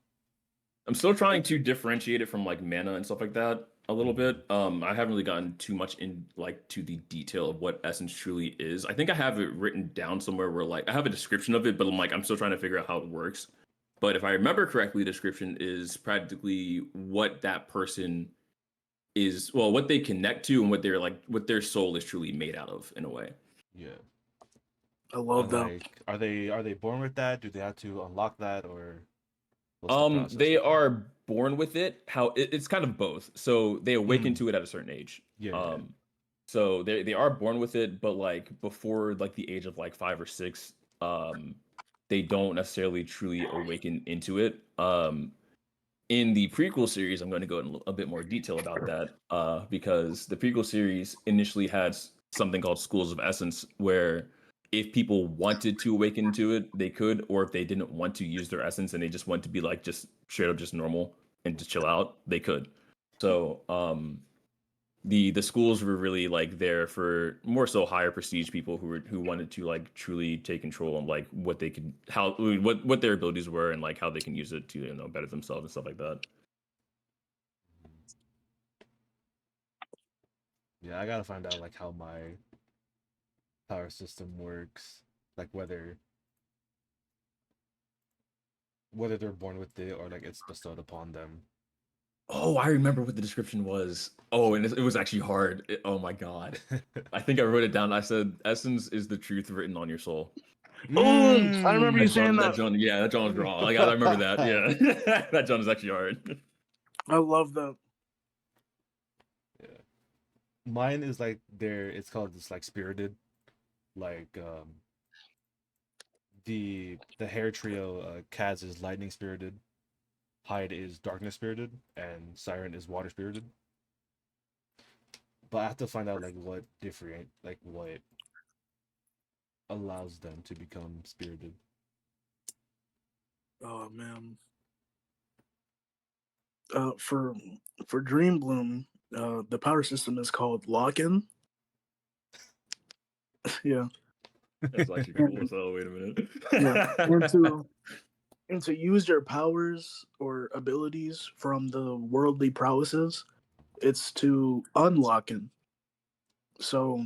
I'm still trying to differentiate it from like mana and stuff like that a little Mhm. bit. I haven't really gotten too much in like to the detail of what essence truly is. I think I have it written down somewhere where like I have a description of it, but I'm still trying to figure out how it works. But if I remember correctly, the description is practically what that person is, well, what they connect to and what their soul is truly made out of in a way. Yeah. I love And that. like, are they born with that? Do they have to unlock that, or what's the process They with that? are born with it. It's kind of both. So they awaken Mm. to it at a certain age. Yeah, yeah. So they are born with it, but like before like the age of like 5 or 6, they don't necessarily truly awaken into it. In the prequel series, I'm going to go in a bit more detail about that, because the prequel series initially had something called Schools of Essence, where if people wanted to awaken to it, they could, or if they didn't want to use their essence and they just want to be like just straight up just normal and just chill out, they could. So the schools were really like there for more so higher prestige people who wanted to like truly take control on like what they could how what their abilities were and like how they can use it to better themselves and stuff like that. Yeah, I gotta find out like how my power system works, like whether they're born with it or like it's bestowed upon them. Oh, I remember what the description was. Oh, and it was actually hard. Oh my god. I think I wrote it down. I said, "Essence is the truth written on your soul." Oh, I remember you That saying John, that. yeah, that John was wrong. Like I remember that. Yeah, that John is actually hard. I love that. Yeah. Mine is like it's called this like spirited, like the hair trio, Kaz is lightning spirited, Hyde is darkness spirited, and Siren is water spirited. But I have to find out like what different, like what allows them to become spirited. Oh man. For Dream Bloom, the power system is called Lock-in. Yeah. That's actually cool. And, So wait a yeah. And minute. to use your powers or abilities from the worldly prowesses, it's to unlocking. So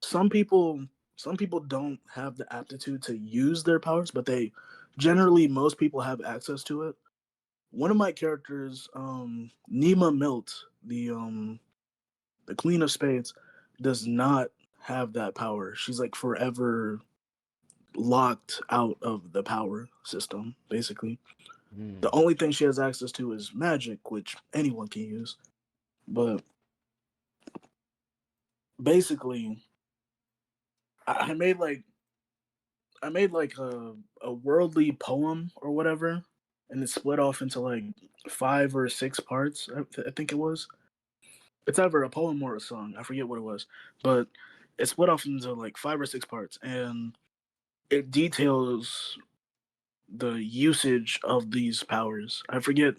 some people don't have the aptitude to use their powers, but they generally most people have access to it. One of my characters, Nima Milt, the Queen of Spades, does not have that power. She's like forever locked out of the power system, basically. Hmm. The only thing she has access to is magic, which anyone can use. But basically, I made like a worldly poem or whatever, and it split off into like 5 or 6 parts. I think it was. It's either a poem or a song. I forget what it was, but it split off into like 5 or 6 parts, and it details the usage of these powers. I forget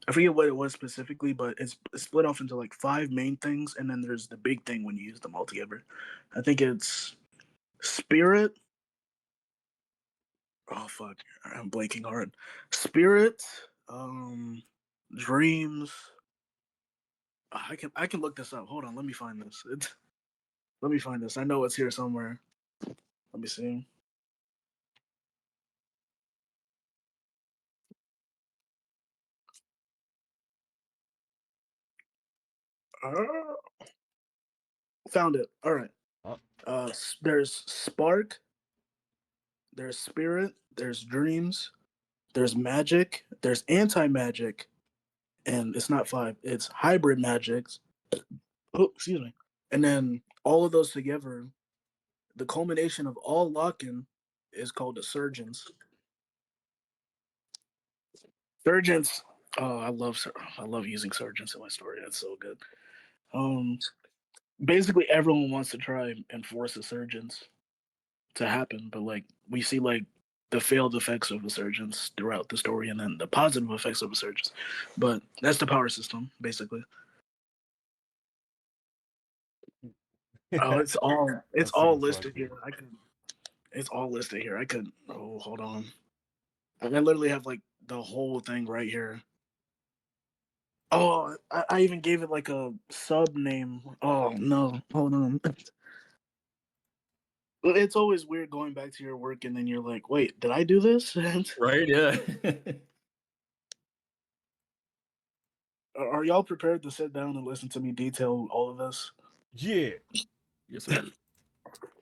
what it was specifically, but it's split off into like 5 main things, and then there's the big thing when you use them all together. I think it's spirit. Oh fuck, I'm blanking hard. Spirit, um, dreams. I can look this up. Hold on, let me find this. Let me find this. I know it's here somewhere. Let me see. Uh, Found it. All right. Huh? There's spark, there's spirit, there's dreams, there's magic, there's anti-magic, and it's not five. It's hybrid magics. Oh, excuse me. And then all of those together, the culmination of all lock-in is called a surgeons. Surgeons. Oh, I love using surgeons in my story. That's so good. Um, Basically everyone wants to try and force the surgeons to happen, but like we see like the failed effects of the surgeons throughout the story, and then the positive effects of the surgeons. But that's the power system, basically. Oh, it's That all seems listed funny. here. I could It's all listed here. I could Oh, hold on. I literally have like the whole thing right here. Oh, I even gave it like a sub name. Oh no, hold on. It's always weird going back to your work and then you're like, wait, did I do this? Right? Yeah. Are y'all prepared to sit down and listen to me detail all of this? Yeah. Yes, sir.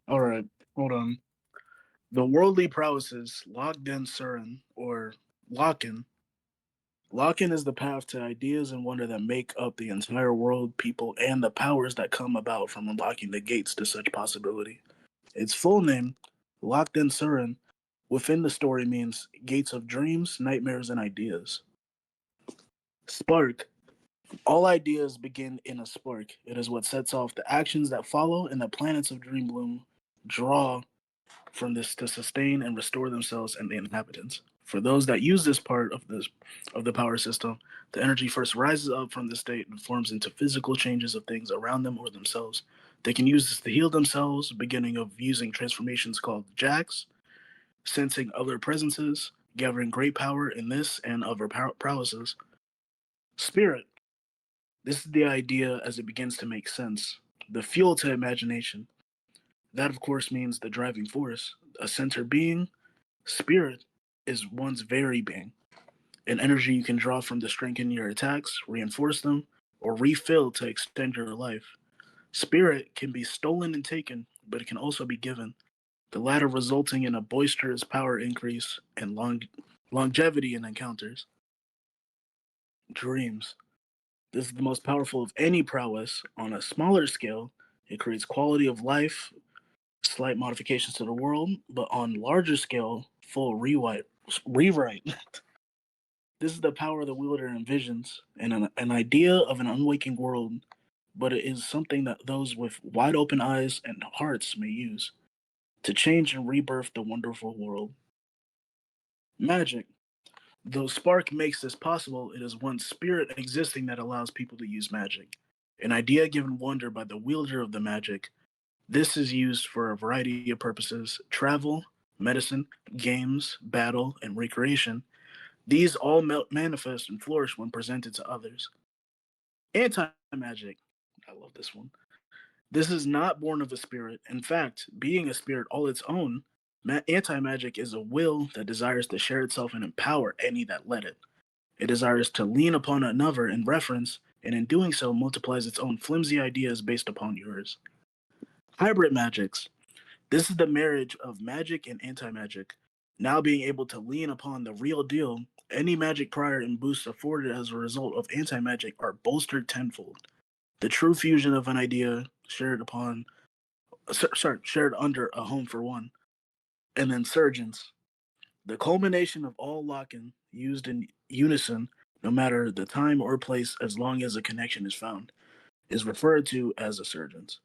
All right, hold on. The worldly prowesses, Logden Surin, or Lock-in. Lock-in is the path to ideas and wonder that make up the entire world, people, and the powers that come about from unlocking the gates to such possibility. Its full name, Lockden Surin, within the story means gates of dreams, nightmares, and ideas. Spark. All ideas begin in a spark. It is what sets off the actions that follow, and the planets of Dreambloom draw from this to sustain and restore themselves and the inhabitants. For those that use this part of the power system, the energy first rises up from this state and forms into physical changes of things around them or themselves. They can use this to heal themselves, beginning of using transformations called jacks, sensing other presences, gathering great power in this and other prowesses. Spirit. This is the idea as it begins to make sense. The fuel to imagination. That, of course, means the driving force, a center being. Spirit is one's very being, an energy you can draw from to strengthen your attacks, reinforce them, or refill to extend your life. Spirit can be stolen and taken, but it can also be given, the latter resulting in a boisterous power increase and longevity in encounters. Dreams. This is the most powerful of any prowess. On a smaller scale, it creates quality of life, slight modifications to the world, but on larger scale, full rewrite. This is the power the wielder envisions, and an idea of an unwaking world, but it is something that those with wide open eyes and hearts may use to change and rebirth the wonderful world. Magic. Though spark makes this possible, it is one spirit existing that allows people to use magic. An idea given wonder by the wielder of the magic. This is used for a variety of purposes: travel, medicine, games, battle, and recreation. These all manifest and flourish when presented to others. Anti magic. I love this one. This is not born of a spirit. In fact, being a spirit all its own, anti magic is a will that desires to share itself and empower any that let it. It desires to lean upon another in reference, and in doing so multiplies its own flimsy ideas based upon yours. Hybrid magics. This is the marriage of magic and anti magic. Now being able to lean upon the real deal, any magic prior and boosts afforded as a result of anti magic are bolstered tenfold. The true fusion of an idea shared upon, shared under a home for one. And then surgeons. The culmination of all lock-in used in unison, no matter the time or place, as long as a connection is found, is referred to as a surgeons.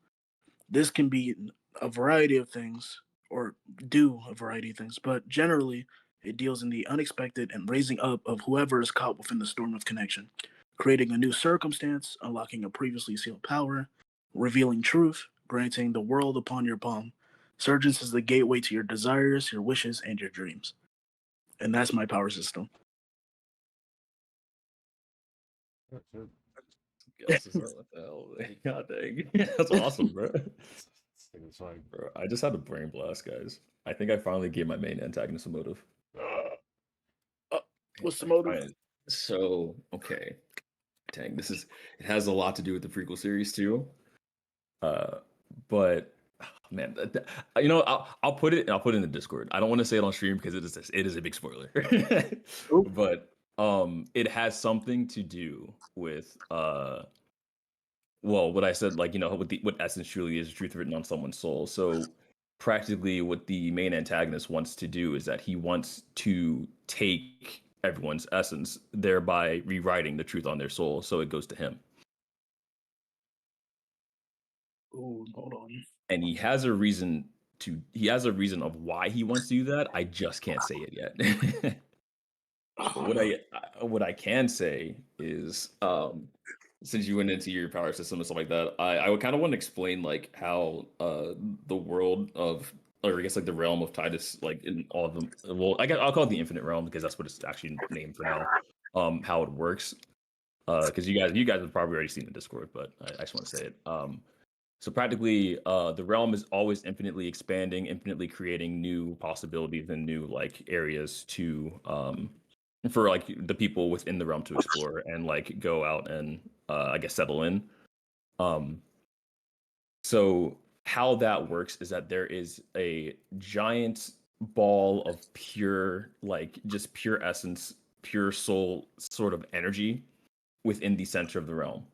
This can be a variety of things or do a variety of things, but generally it deals in the unexpected and raising up of whoever is caught within the storm of connection, creating a new circumstance, unlocking a previously sealed power, revealing truth, granting the world upon your palm. Surgeons is the gateway to your desires, your wishes, and your dreams. And that's my power system. Oh, shit. Guess is what the hell? God dang. That's awesome, bro. This thing is fine. Bro, I just had a brain blast, guys. I think I finally gave my main antagonist a motive. Uh, what's the I motive? find so okay. Dang, it has a lot to do with the prequel series too. But man, you know, I'll put it in the Discord. I don't want to say it on stream because it is a big spoiler. Oop. But it has something to do with well, what I said, like, you know, what essence truly is, truth written on someone's soul. So practically what the main antagonist wants to do is that he wants to take everyone's essence, thereby rewriting the truth on their soul, so it goes to him. Ooh, hold on. And he has a reason of why he wants to do that. I just can't say it yet. What I can say is, since you went into your power system and stuff like that, I would kind of want to explain like how the world of, or I guess like the realm of Titus, like in all of them. Well, I'll call it the Infinite Realm because that's what it's actually named for now. How it works, because you guys have probably already seen the Discord, but I just want to say it. So practically, the realm is always infinitely expanding, infinitely creating new possibilities and new like areas to for like the people within the realm to explore and like go out and I guess settle in. Um, so how that works is that there is a giant ball of pure, like just pure essence, pure soul sort of energy within the center of the realm.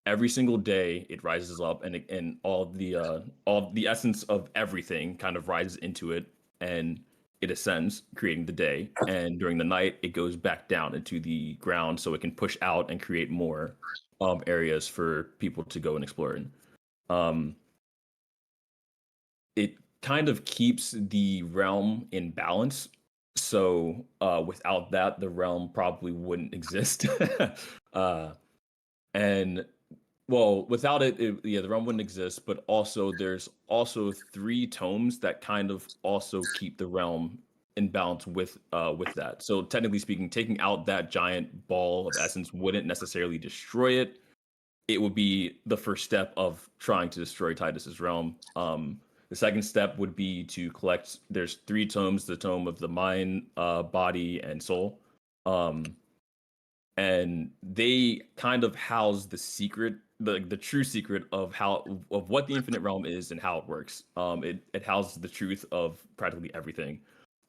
Every single day it rises up and all the essence of everything kind of rises into it and it ascends, creating the day. And during the night, it goes back down into the ground so it can push out and create more areas for people to go and explore in. Um, it kind of keeps the realm in balance. So without that, the realm probably wouldn't exist. uh, and well, without yeah, the realm wouldn't exist. But also, there's also three tomes that kind of also keep the realm in balance with that. So technically speaking, taking out that giant ball of essence wouldn't necessarily destroy it. It would be the first step of trying to destroy Titus's realm. The second step would be to collect. There's three tomes: the tome of the mind, body, and soul. Um, and they kind of house the secret, the true secret of how of what the infinite realm is and how it works. It houses the truth of practically everything.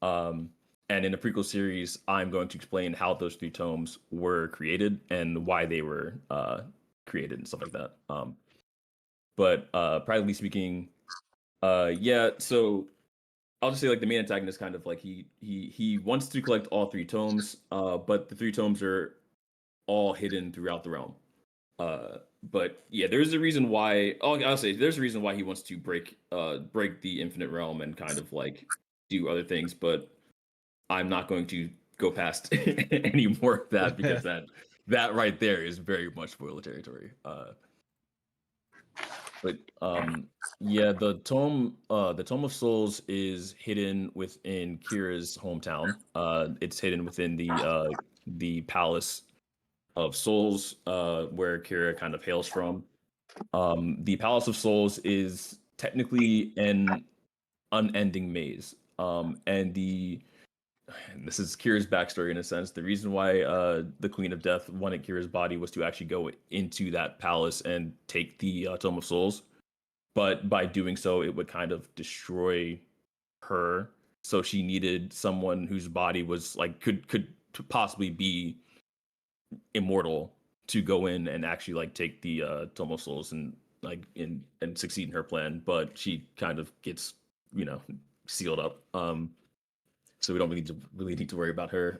um and in the prequel series, I'm going to explain how those three tomes were created and why they were created and stuff like that. But practically speaking, yeah, so I'll just say like the main antagonist kind of like he wants to collect all three tomes, but the three tomes are all hidden throughout the realm. But yeah, there's a reason why. Oh, I'll say there's a reason why he wants to break the infinite realm and kind of like do other things. But I'm not going to go past any more of that because that right there is very much spoiler territory. But yeah, the Tome of Souls is hidden within Kira's hometown. It's hidden within the palace of Souls, where Kira kind of hails from. The Palace of Souls is technically an unending maze. And this is Kira's backstory in a sense. The reason why the Queen of Death wanted Kira's body was to actually go into that palace and take the Tome of Souls. But by doing so, it would kind of destroy her. So she needed someone whose body was like could possibly be immortal to go in and actually like take the Tome of Souls and like in and succeed in her plan, but she kind of gets, you know, sealed up. So we don't really need to worry about her.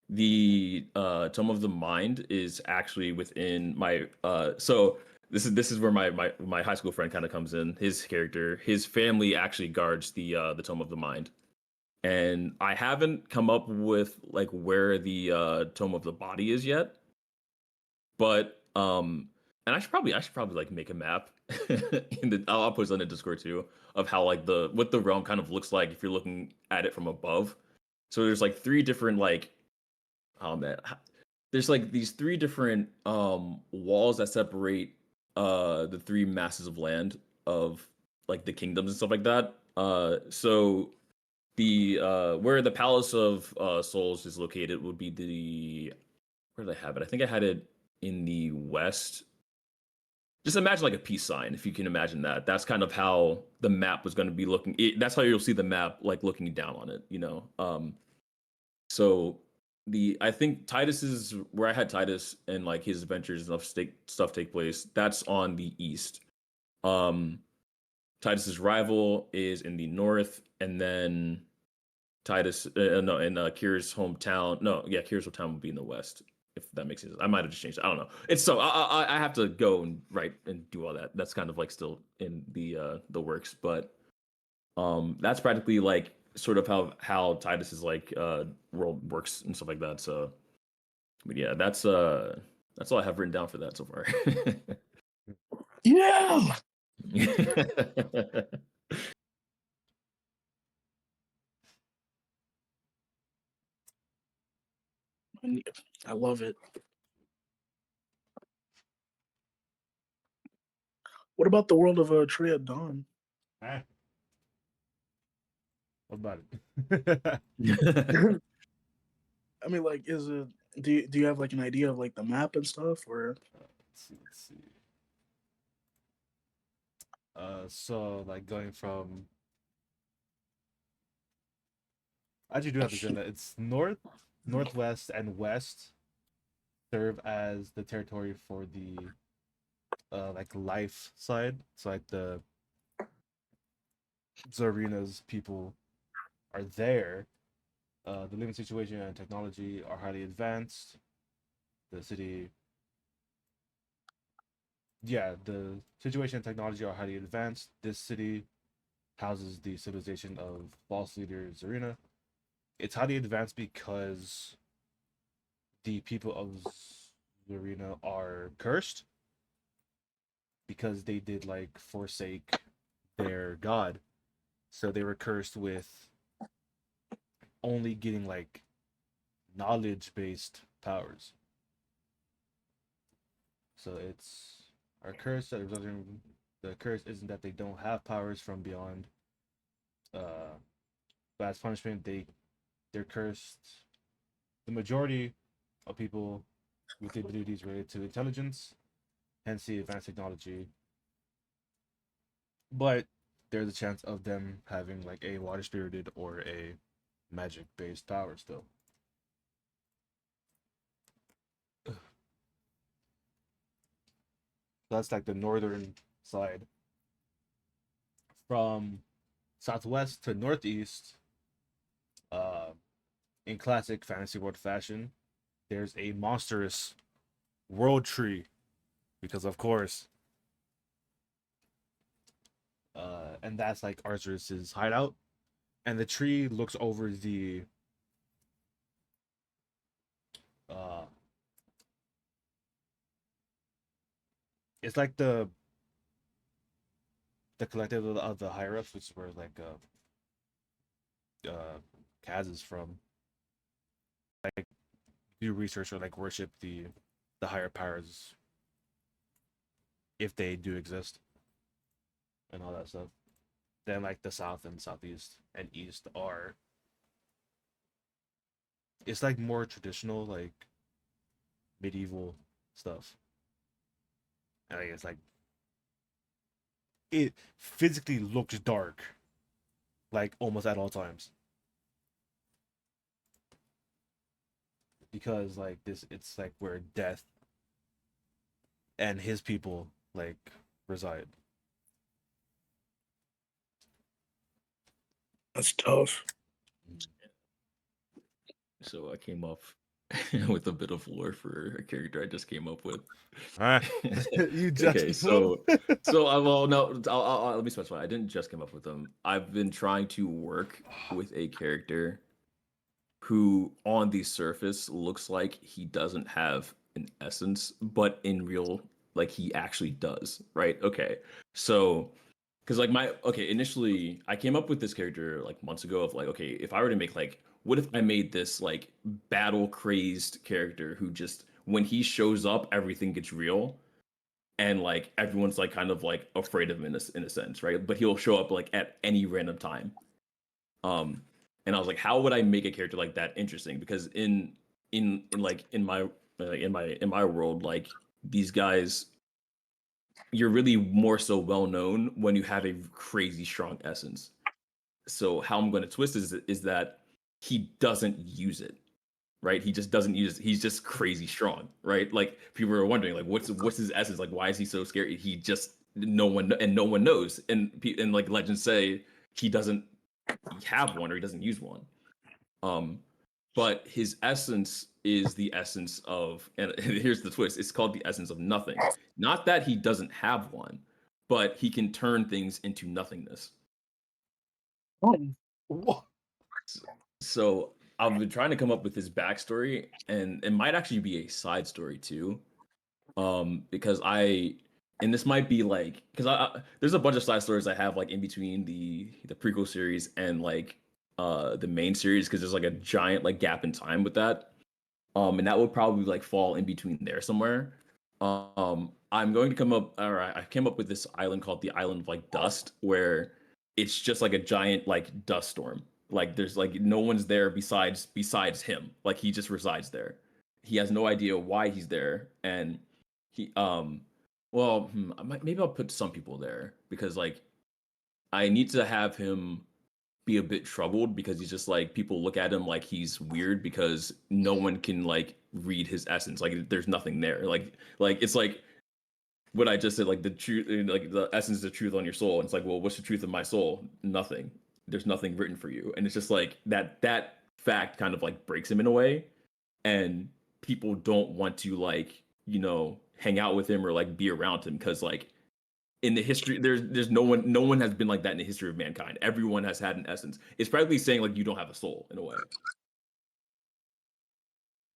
The Tome of the Mind is actually within my so this is where my high school friend kind of comes in. His character, his family actually guards the Tome of the Mind. And I haven't come up with like where the Tome of the Body is yet, but and I should probably like make a map in the I'll post on the Discord too of how like the what the realm kind of looks like if you're looking at it from above. So there's like three different like oh man, there's like these three different walls that separate the three masses of land of like the kingdoms and stuff like that. So the where the Palace of Souls is located would be the where did I have it? I think I had it in the west. just imagine like a peace sign, if you can imagine that. That's kind of how the map was going to be looking. That's how you'll see the map like looking down on it, you know. So I think Titus is where I had Titus and like his adventures and stuff take place. That's on the east. Um, Titus's rival is in the north, and then Titus, no, and Kira's hometown. No, yeah, Kira's hometown would be in the west. If that makes sense, I might have just changed it. I don't know. It's so I have to go and write and do all that. That's kind of like still in the works, but that's practically like sort of how Titus's like world works and stuff like that. So, but yeah, that's all I have written down for that so far. Yeah. I love it. What about the world of Trey Dawn? Ah. What about it? I mean, like, is it? Do you have like an idea of like the map and stuff, or? Let's see. So like going from. I actually do have this in that it's north, northwest, and west serve as the territory for the like life side. So like the Zarina's people are there. The living situation and technology are highly advanced. The city, yeah, the situation and technology are highly advanced. This city houses the civilization of boss leader Zarina. It's highly advanced because the people of Zarina are cursed because they did like forsake their god. So they were cursed with only getting like knowledge based powers. So it's our curse that resulting the curse isn't that they don't have powers from beyond. But as punishment they're cursed. The majority of people with the abilities related to intelligence, hence the advanced technology. But there's a chance of them having like a water spirited or a magic based power still. That's like the northern side. From southwest to northeast, uh, in classic fantasy world fashion, there's a monstrous world tree because, of course, and that's like Arthur's hideout. And the tree looks over the uh, it's like the collective of the higher ups, which is where like Kaz is from. Like do research or like worship the higher powers if they do exist and all that stuff. Then like the south and southeast and east are it's like more traditional like medieval stuff. And like, it's like it physically looks dark like almost at all times because like this it's like where death and his people like reside. That's tough. So I came up with a bit of lore for a character I just came up with. Ah, you just Okay, so I well no, let me specify. I didn't just come up with them. I've been trying to work with a character who, on the surface, looks like he doesn't have an essence, but in real, like he actually does. Right? Okay, so because like initially I came up with this character like months ago of like, okay, if I were to make like, what if I made this like battle crazed character who just when he shows up everything gets real and like everyone's like kind of like afraid of him in a sense, right? But he'll show up like at any random time. um and I was like, how would I make a character like that interesting? Because in like in my world, like these guys you're really more so well known when you have a crazy strong essence. So how I'm going to twist is that he doesn't use it, right? He just doesn't use it. He's just crazy strong, right? Like people are wondering, like what's his essence? Like why is he so scary? He just no one knows, and like legends say he doesn't have one or he doesn't use one. But his essence is the essence of, and here's the twist: it's called the essence of nothing. Not that he doesn't have one, but he can turn things into nothingness. What? So I've been trying to come up with his backstory, and it might actually be a side story too. Because and this might be like, because there's a bunch of side stories I have like in between the prequel series and like the main series, because there's like a giant like gap in time with that. And that would probably like fall in between there somewhere. I'm going to come up, or I came up with this island called the Island of like Dust, where it's just like a giant like dust storm. Like there's like no one's there besides him. Like he just resides there. He has no idea why he's there, and he well, maybe I'll put some people there because like I need to have him be a bit troubled because he's just like people look at him like he's weird because no one can like read his essence. Like there's nothing there. Like it's like what I just said, like the truth, like the essence of the truth on your soul. And it's like, well, what's the truth of my soul? Nothing. There's nothing written for you. And it's just like that fact kind of like breaks him in a way. And people don't want to like, hang out with him or like be around him because like in the history there's no one has been like that in the history of mankind. Everyone has had an essence. It's practically saying like you don't have a soul in a way.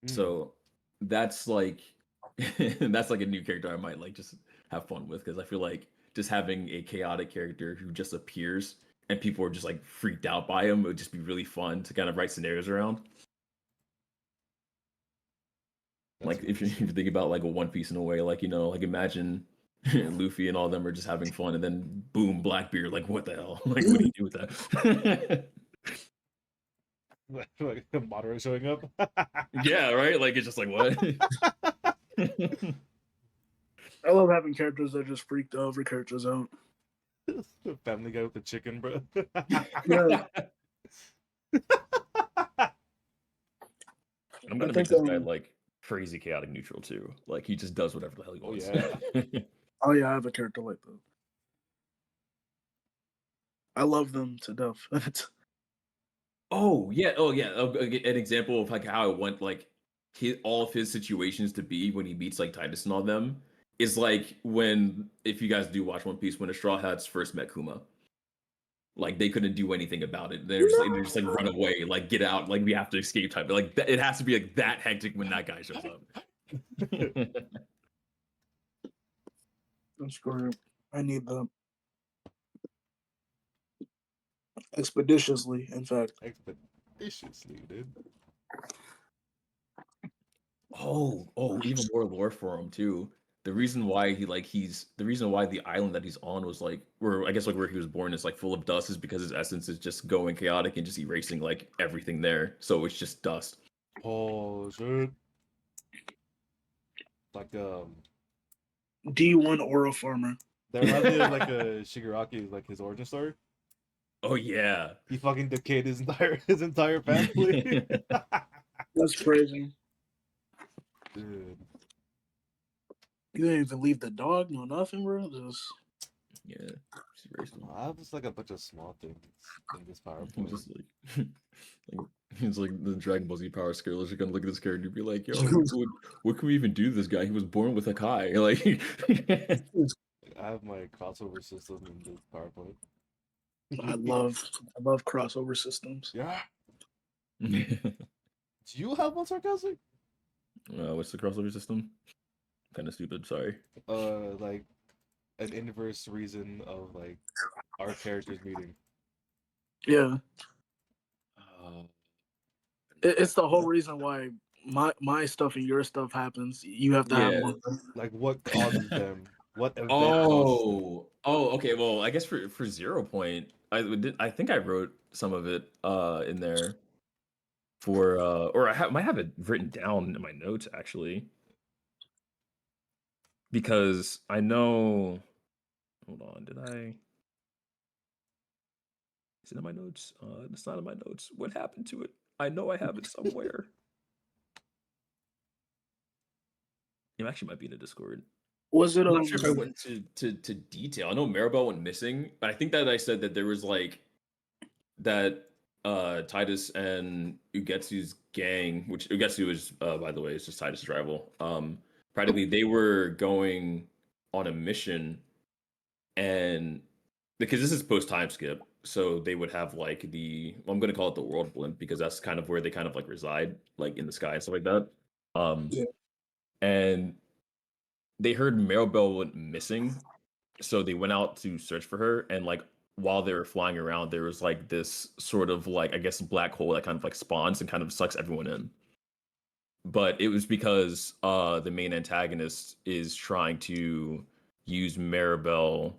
So that's like that's like a new character I might like just have fun with because I feel like just having a chaotic character who just appears and people are just like freaked out by him would just be really fun to kind of write scenarios around. That's Like if you really think about like a One Piece in a way, like like imagine Luffy and all of them are just having fun, and then boom, Blackbeard, like what the hell? Like what do you do with that? like the moderator showing up. Yeah, right. Like it's just like what? I love having characters that just freak the other characters out. Family Guy with the chicken, bro. Yeah, I'm I gonna make think this guy like crazy chaotic neutral too. Like he just does whatever the hell he Oh wants. yeah. oh yeah, I have a character like that. I love them to death. Oh yeah. Oh yeah. An example of like how I want like all of his situations to be when he meets like Titus and all them is like when, if you guys do watch One Piece, when the Straw Hats first met Kuma. Like they couldn't do anything about it. They're just like run away, like get out, like we have to escape type. Like it has to be like that hectic when that guy shows up. That's great. I need them expeditiously. In fact, Expeditiously, dude. Even more lore for him too. The reason why the reason why the island that he's on was like where I guess like where he was born is like full of dust is because his essence is just going chaotic and just erasing like everything there. So it's just dust. Oh shit. Like D1 Aura Farmer. that reminds me of like a Shigaraki, like his origin story. Oh yeah. He fucking decayed his entire family. That's crazy. Dude. You didn't even leave the dog, no nothing, bro. Just Yeah. Just erased him. I have just like a bunch of small things in this I'm PowerPoint. just like it's like the Dragon Ball Z power scalers are gonna look at this character and be like, yo, what can we even do to this guy? He was born with a Kai. Like I have my crossover system in this PowerPoint. I love crossover systems. Yeah. Do you have one, Sarcastic? what's the crossover system? Kind of stupid, sorry. Like an inverse reason of like our characters meeting. Yeah, Uh, it's the whole reason why my stuff and your stuff happens. You have to have Yeah. one. Like what causes them? What event causes them? Okay. Well, I guess for 0 Point, I think I wrote some of it in there for or might have it written down in my notes actually. because I know. Hold on, did I? Is it in my notes? It's not in my notes. What happened to it? I know I have it somewhere. It actually might be in the Discord. Was it I'm not sure if I went to detail. I know Maribel went missing, but I think that I said that there was like that Titus and Ugetsu's gang, which Ugetsu is by the way, is just Titus's rival. Practically they were going on a mission, and because this is post time skip, so they would have like I'm gonna call it the world blimp because that's kind of where they kind of like reside, like in the sky and stuff like that. Um Yeah. and they heard Maribel went missing, so they went out to search for her, and like while they were flying around there was like this sort of like I guess black hole that kind of like spawns and kind of sucks everyone in. But it was because the main antagonist is trying to use Maribel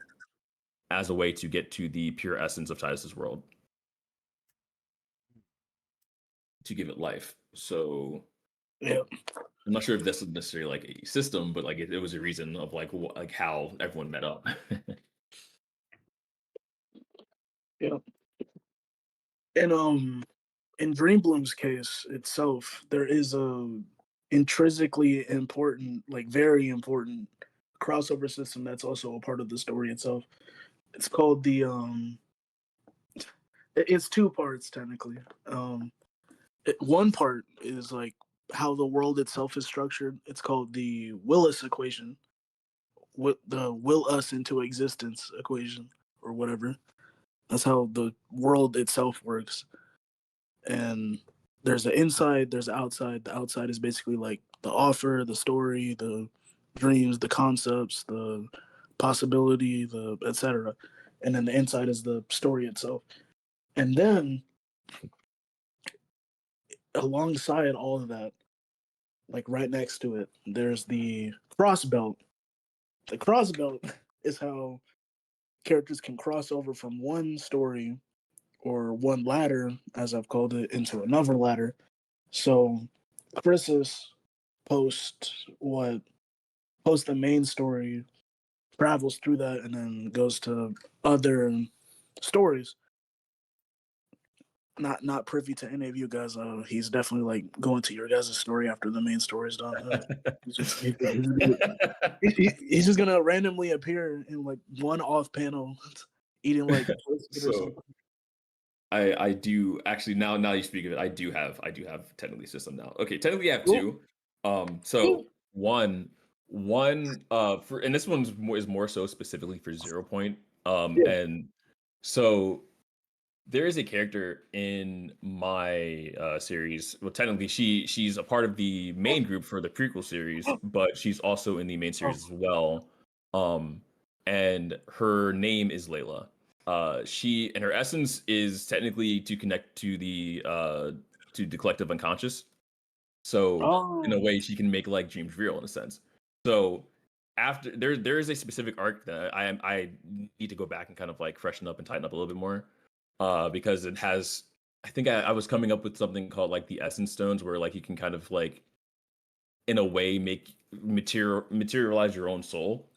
as a way to get to the pure essence of Titus's world, to give it life. So Yeah. I'm not sure if this is necessarily like a system, but like it was a reason of like how everyone met up. Yeah. And in Dream Bloom's case itself, there is a intrinsically important, like very important crossover system that's also a part of the story itself. It's called the it's two parts technically. One part is like how the world itself is structured. It's called the Willis equation, the will us into existence equation or whatever. That's how the world itself works. And there's the inside, there's the outside. The outside is basically like the offer, the story, the dreams, the concepts, the possibility, the etc. And then the inside is the story itself. And then alongside all of that, like right next to it, there's the cross belt. The cross belt is how characters can cross over from one story or one ladder, as I've called it, into another ladder. So Chrysis post what post the main story, travels through that, and then goes to other stories. Not privy to any of you guys. He's definitely like going to your guys' story after the main story's done. He's just gonna randomly appear in like one off panel, eating like brisket or So something. I do actually, now you speak of it, I do have technically system now. Okay, technically I have Cool. two. So Cool. one for, and this one's more so specifically for 0 point. Yeah. And so there is a character in my series. Well, technically she's a part of the main group for the prequel series, but she's also in the main series as well. Um, and her name is Layla. She and her essence is technically to connect to the collective unconscious. So in a Oh. way, she can make like dreams real in a sense. So after there is a specific arc that I need to go back and kind of like freshen up and tighten up a little bit more, because it has. I think I was coming up with something called like the essence stones, where like you can kind of like in a way make materialize your own soul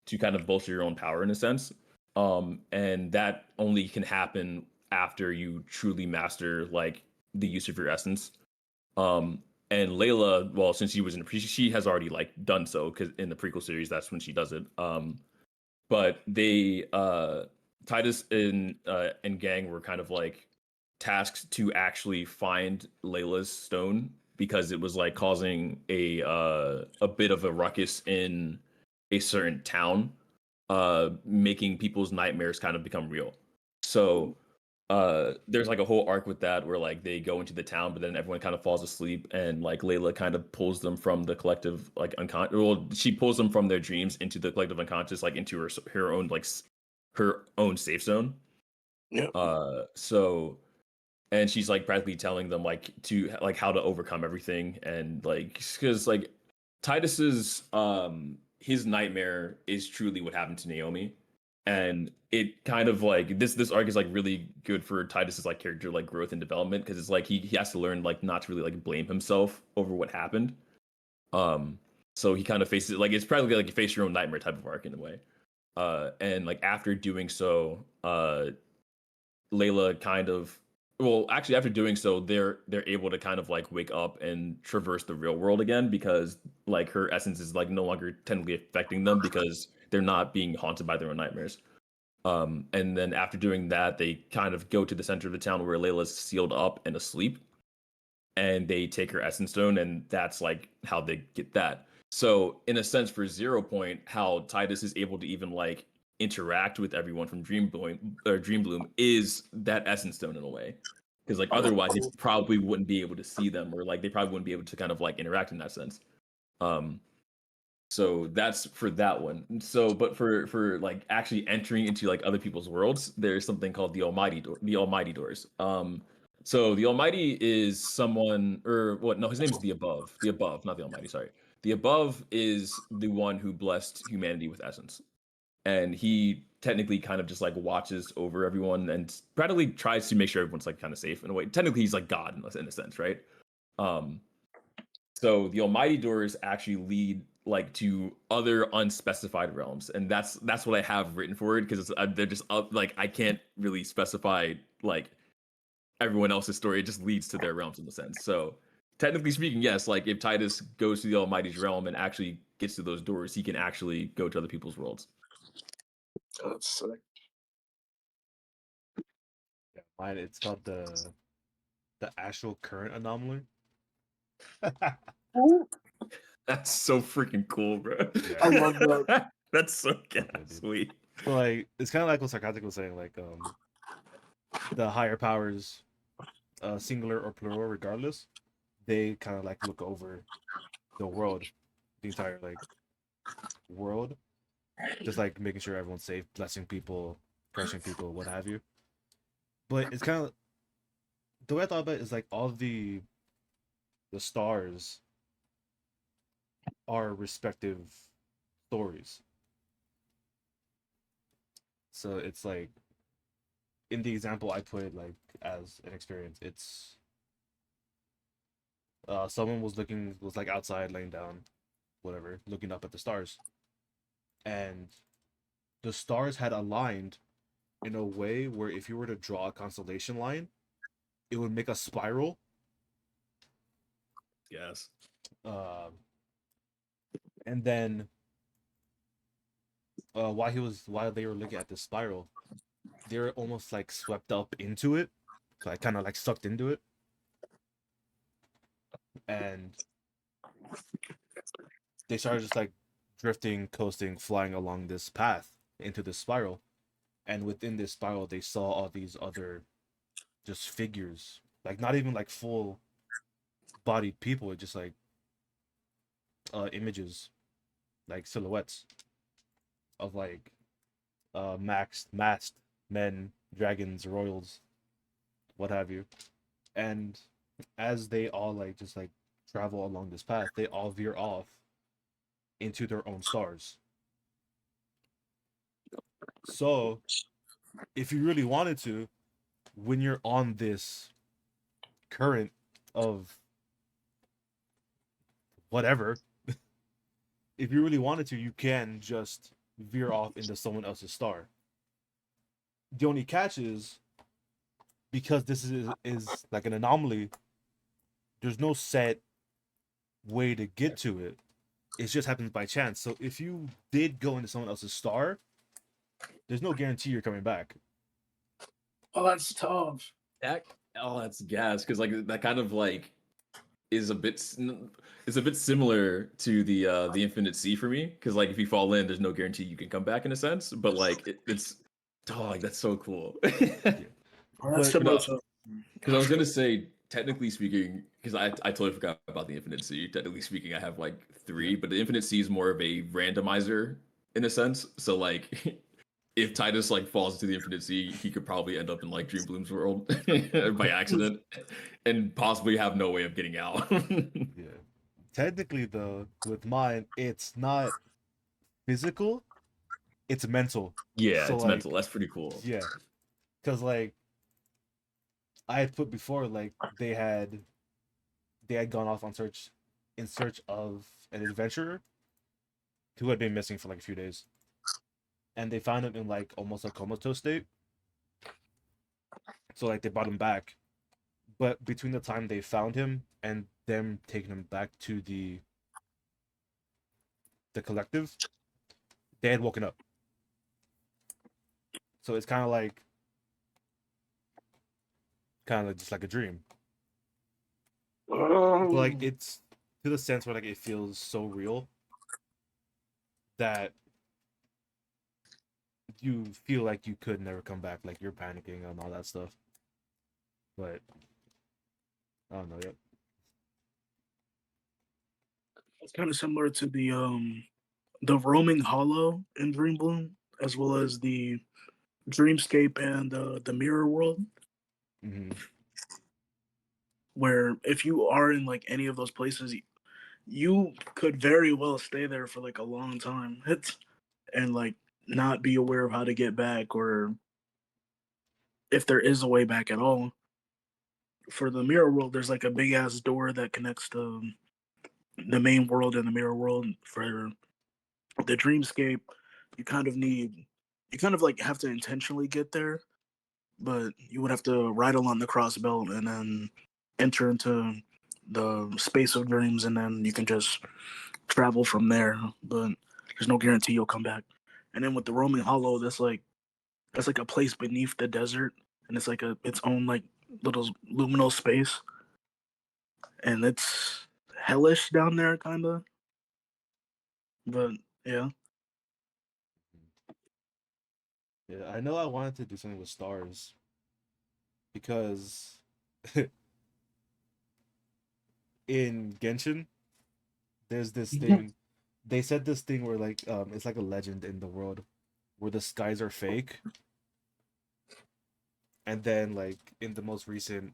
to kind of bolster your own power in a sense. And that only can happen after you truly master like the use of your essence. um and Layla, well, since she was in she has already like done so, because in the prequel series that's when she does it. But they Titus and gang were kind of like tasked to actually find Layla's stone, because it was like causing a bit of a ruckus in a certain town, making people's nightmares kind of become real. So there's like a whole arc with that where like they go into the town, but then everyone kind of falls asleep, and like Layla kind of pulls them from the collective like unconscious. Well, she pulls them from their dreams into the collective unconscious, like into her own like her own safe zone. Yeah. So and she's like practically telling them like to like how to overcome everything, and like because like Titus's his nightmare is truly what happened to Naomi. And it kind of like this arc is like really good for Titus's like character like growth and development, because it's like he has to learn like not to really like blame himself over what happened. um So he kind of faces like it's probably like you face your own nightmare type of arc in a way. And like after doing so, Layla kind of well, actually after doing so, they're able to kind of like wake up and traverse the real world again because like her essence is like no longer technically affecting them because they're not being haunted by their own nightmares. And then after doing that, they kind of go to the center of the town where Layla's sealed up and asleep, and they take her essence stone, and that's like how they get that. So in a sense, for 0 Point, how Titus is able to even like interact with everyone from Dream Bloom is that essence stone in a way. Because like Oh, that's otherwise, they cool. probably wouldn't be able to see them, or like they probably wouldn't be able to kind of like interact in that sense. Um, so that's for that one. So, but for like actually entering into like other people's worlds, there's something called the Almighty doors. So the Almighty is someone, or what? No, his name is the Above. The Above, not the Almighty. Sorry, the Above is the one who blessed humanity with essence, and he technically kind of just like watches over everyone and practically tries to make sure everyone's like kind of safe in a way. Technically, he's like God in a sense, right? Um, so the Almighty doors actually lead like to other unspecified realms, and that's what I have written for it because they're just up like I can't really specify like everyone else's story. It just leads to their realms in a sense. So technically speaking, yes, like if Titus goes to the Almighty's realm and actually gets to those doors, he can actually go to other people's worlds. Oh, that's sick. Yeah, mine. It's called the actual current anomaly. That's so freaking cool, bro. Yeah. I love that. That's so Yeah, gas, dude. sweet. So like it's kind of like what Sarcastic was saying, like the higher powers, singular or plural, regardless, they kind of like look over the world, the entire like world, just like making sure everyone's safe, blessing people, crushing people, what have you. But it's kind of the way I thought about it is like all the stars are respective stories. So it's like in the example I put like as an experience, it's someone was like outside laying down, whatever, looking up at the stars, and the stars had aligned in a way where if you were to draw a constellation line, it would make a spiral. Yes. Um, and then while they were looking at this spiral, they were almost like swept up into it, like kind of like sucked into it, and they started just like drifting, coasting, flying along this path into this spiral. And within this spiral, they saw all these other just figures, like not even like full bodied people, just like images, like silhouettes of like masked men, dragons, royals, what have you. And as they all like just like travel along this path, they all veer off into their own stars. So if you really wanted to, when you're on this current of whatever, if you really wanted to, you can just veer off into someone else's star. The only catch is because this is like an anomaly, there's no set way to get to it. It just happens by chance. So if you did go into someone else's star, there's no guarantee you're coming back. Oh, that's tough. That that's gas because like that kind of like is a bit is a bit similar to the Infinite Sea for me because like if you fall in, there's no guarantee you can come back in a sense. But like it's dog, that's so cool. Oh, that's But similar No, to. because I was gonna say, technically speaking, because I totally forgot about the Infinite Sea. Technically speaking, I have like yeah, three, but the Infinite Sea is more of a randomizer in a sense. So like, if Titus like falls into the Infinite Sea, he could probably end up in like Dream Bloom's world by accident, and possibly have no way of getting out. yeah. Technically, though, with mine, it's not physical; it's mental. Yeah, So, it's mental. like, That's pretty cool. yeah, because like I had put before, like they had gone off on search in search of an adventurer who had been missing for like a few days, and they found him in like almost a comatose state. So like they brought him back, but between the time they found him and them taking him back to the collective, they had woken up. So it's kind of just like a dream. But like it's to the sense where like it feels so real that you feel like you could never come back, like you're panicking and all that stuff. But I don't know yet. It's kind of similar to the roaming hollow in Dream Bloom, as well as the dreamscape and the mirror world, Mm-hmm. where if you are in like any of those places, you could very well stay there for like a long time. And like not be aware of how to get back, or if there is a way back at all. For the mirror world, there's like a big ass door that connects to the main world and the mirror world. For the dreamscape, you kind of need, you kind of like have to intentionally get there, but you would have to ride along the cross belt and then enter into the space of dreams, and then you can just travel from there. But there's no guarantee you'll come back. And then with the roaming hollow, that's like a place beneath the desert, and it's like its own like little liminal space, and it's hellish down there, kind of. But yeah, Yeah, I know I wanted to do something with stars because in Genshin, there's this thing. They said this thing where like it's like a legend in the world where the skies are fake, and then like in the most recent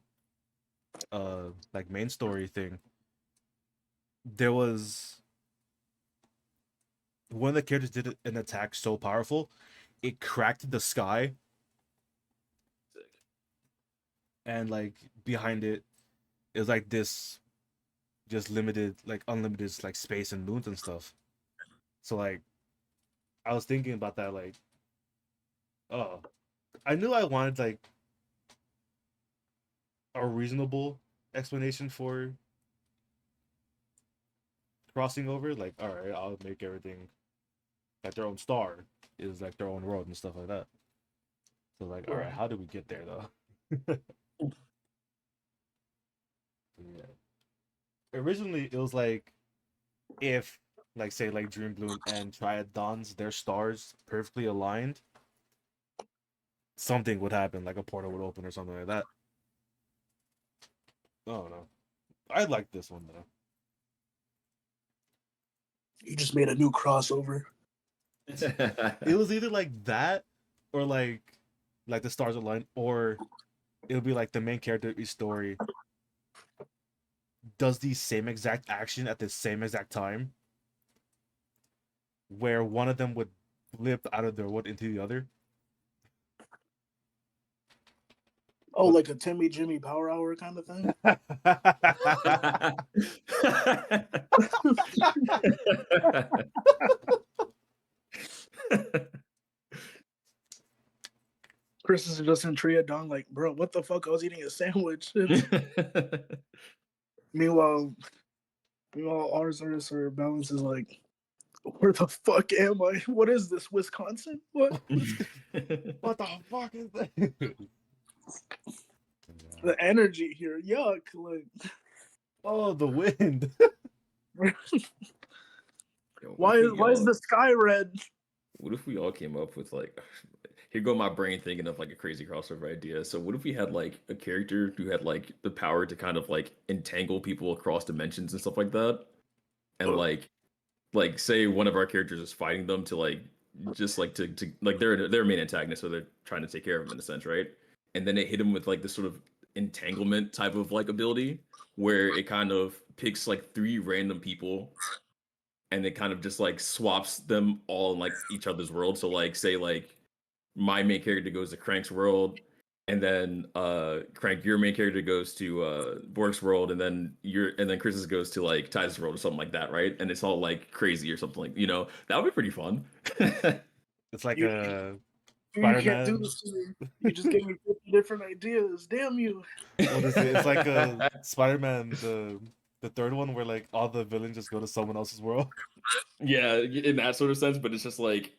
like main story thing, there was one of the characters did an attack so powerful, it cracked the sky, Sick. and like behind it is like this just limited like unlimited like space and moons and stuff. So like I was thinking about that like, oh, I knew I wanted like a reasonable explanation for crossing over. Like, all right, I'll make everything like their own star is like their own world and stuff like that. So like, all right, how do we get there though? Yeah. Originally, it was like if like say like Dream Bloom and Triad Dawns, their stars perfectly aligned, something would happen, like a portal would open or something like that. I don't know. I like this one though. you just made a new crossover. It was either like that or like the stars align, or it would be like the main character of each story does the same exact action at the same exact time, where one of them would flip out of their wood into the other. Oh, But like a Timmy Jimmy Power Hour kind of thing. Chris is just in Triadon, like, bro, what the fuck? I was eating a sandwich. meanwhile, meanwhile, ours or balance is like, where the fuck am I? What is this, Wisconsin? What? What the fuck is that? The energy here, yuck! Like, Oh, the wind. Yo, why is the sky red? what if we all came up with like here go my brain thinking of like a crazy crossover idea. So what if we had like a character who had like the power to kind of like entangle people across dimensions and stuff like that? And like say one of our characters is fighting them to like just like to like they're a main antagonist, so they're trying to take care of him in a sense, right? And then they hit him with like this sort of entanglement type of like ability where it kind of picks like three random people and it kind of just like swaps them all in like each other's world. So like say like my main character goes to Crank's world and then Crank, your main character goes to Bork's world, and then Chris's goes to like Ty's world or something like that, right? And it's all like crazy or something like that would be pretty fun. It's like You, a you can't do Spider-Man. this to me. You just gave me 50 different ideas. Damn you. What is it? It's like a Spider-Man, the third one where like all the villains just go to someone else's world. Yeah, in that sort of sense, but it's just like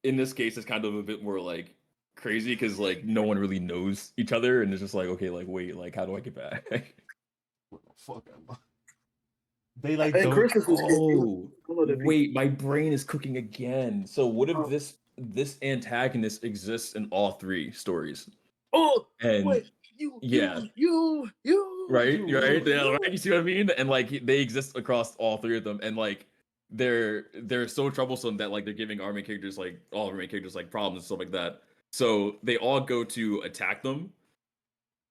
in this case, it's kind of a bit more like crazy because like no one really knows each other, and it's just like okay, like wait, like how do I get back? What the fuck am I? They like And don't. Christmas is Oh, wait, my brain is cooking again. So what if this antagonist exists in all three stories? Oh, And wait. You, yeah, right, right, yeah, right. You see what I mean? And like they exist across all three of them, and like they're so troublesome that like they're giving our main characters like all of our main characters like problems and stuff like that. So they all go to attack them,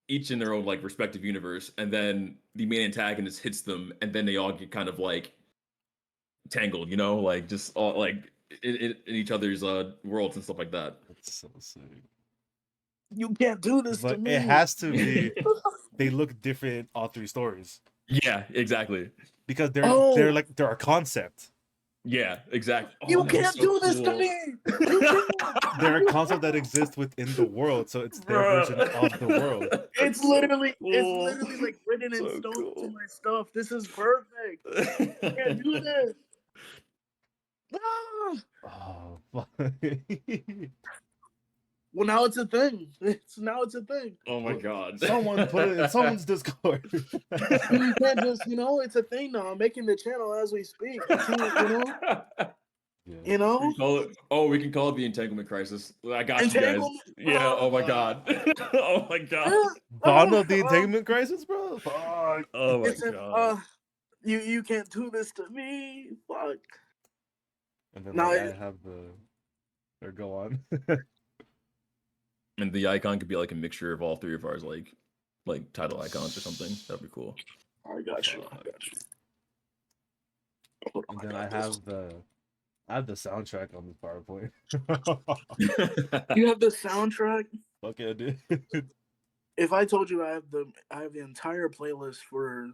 each in their own like respective universe, and then the main antagonist hits them, and then they all get kind of like tangled, like just all like in each other's worlds and stuff like that. That's so sick. You can't do this to But me. it has to be. They look different in all three stories Yeah, exactly. because they're Oh. like they're a concept. Yeah, exactly. You Oh, that was can't so do this to cool. me. You can't. They're a concept that exists within the world, so it's their version of the world. It's literally like written in So stone to cool. my stuff. This is perfect. You can't do this. Ah! Oh, Well, now it's a thing. It's a thing. Oh my god. someone put it in someone's Discord. You can't just, it's a thing now. I'm making the channel as we speak. I can't, Yeah. We can call it the entanglement crisis. I got you guys. Entanglement. Yeah. Oh my god. Oh my god. Dawn of the entanglement crisis, bro. Fuck. Oh my It's god. you can't do this to me. Fuck. And then Now like, I have the or go on. And the icon could be like a mixture of all three of ours, like title icons or something. That'd be cool. I got you. Hold on, And then I have the soundtrack on this PowerPoint. You have the soundtrack. Fuck yeah, dude. If I told you I have the entire playlist for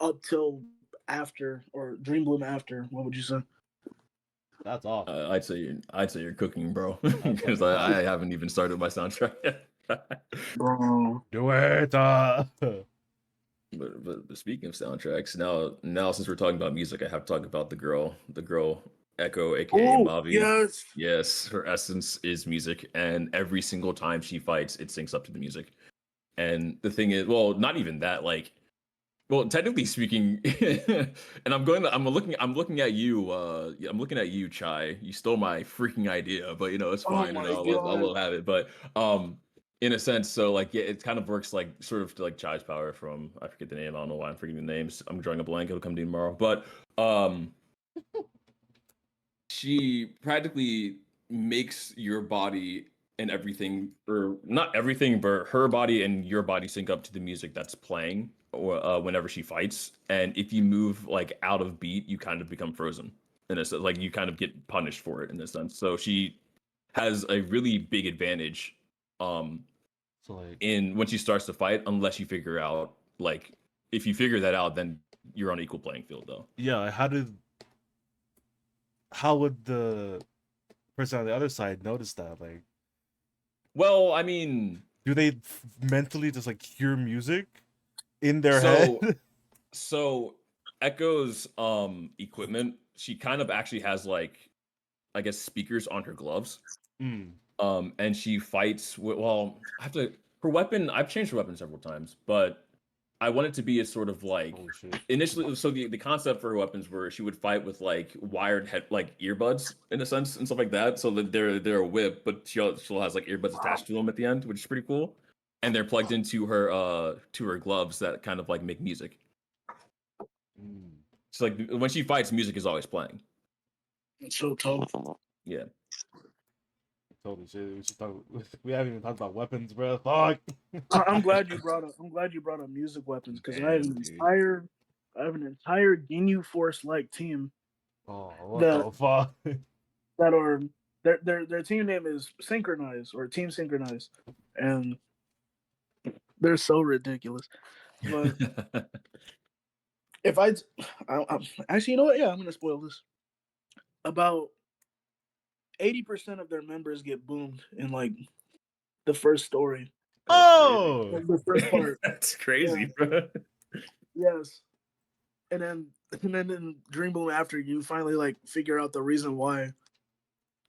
up till after or Dream Bloom after, what would you say? That's awesome. I'd say you're cooking, bro, because I haven't even started my soundtrack yet. Bro. Do it. But speaking of soundtracks, now since we're talking about music, I have to talk about the girl Echo, aka Mavi. Yes. Yes, her essence is music, and every single time she fights, it syncs up to the music. And the thing is, well, not even that, like, well, technically speaking, and I'm looking at you, I'm looking at you, Chai. You stole my freaking idea, but it's Oh fine, my I'll God. let have it. But in a sense, so like yeah, it kind of works like sort of like Chai's power from I forget the name. I don't know why I'm forgetting the names. I'm drawing a blank. It'll come to me tomorrow. But she practically makes your body and everything, or not everything, but her body and your body sync up to the music that's playing whenever she fights. And if you move like out of beat, you kind of become frozen. In a sense, like you kind of get punished for it in a sense. So she has a really big advantage So like, in when she starts to fight, unless you figure out like if you figure that out, then you're on equal playing field though. yeah, how would the person on the other side notice that? Like, Well, I mean, do they mentally just like hear music in their head? So Echo's equipment, she kind of actually has like I guess speakers on her gloves. Mm. And she fights with, well, I have to her weapon, I've changed her weapon several times, but I want it to be a sort of like Holy shit. initially, so the concept for her weapons were she would fight with like wired head like earbuds in a sense and stuff like that. So that they're a whip, but she'll has like earbuds attached to them at the end, which is pretty cool. And they're plugged into her gloves that kind of like make music. Mm. So like when she fights, music is always playing. It's so tough. Yeah. Totally shit. We haven't even talked about weapons, bro. Fuck. I'm glad you brought up music weapons because I have an entire Ginyu Force like team Oh, what that the fuck? that are their team name is Synchronize or Team Synchronize, and They're so ridiculous. But if actually, you know what? Yeah, I'm gonna spoil this. About 80% of their members get boomed in like the first story, That's crazy. Oh, like the first part. That's Yeah. crazy, bro. Yes. And then in Dream Boom after you finally like figure out the reason why,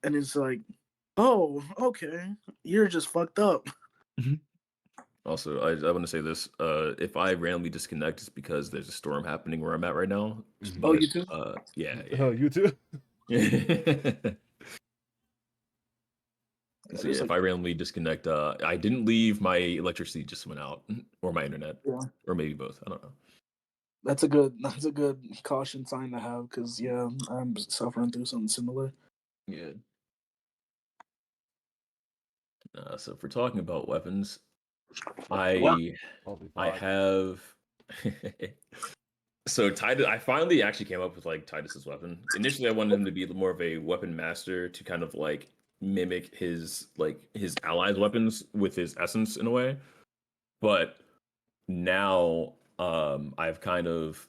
and it's like, oh, okay, you're just fucked up. Also, I want to say this. If I randomly disconnect, it's because there's a storm happening where I'm at right now. Mhm. Oh, But you too? yeah, You too. yeah. So yeah, There's if like, I randomly disconnect, I didn't leave, my electricity just went out, or my internet, yeah, or maybe both. I don't know. that's a good caution sign to have because yeah, I'm suffering through something similar. Yeah. So if we're talking about weapons, Wow. I Holy I fuck. have. So Titus, I finally actually came up with like Titus's weapon. Initially, I wanted him to be more of a weapon master to kind of like mimic his allies' weapons with his essence in a way. But now, I've kind of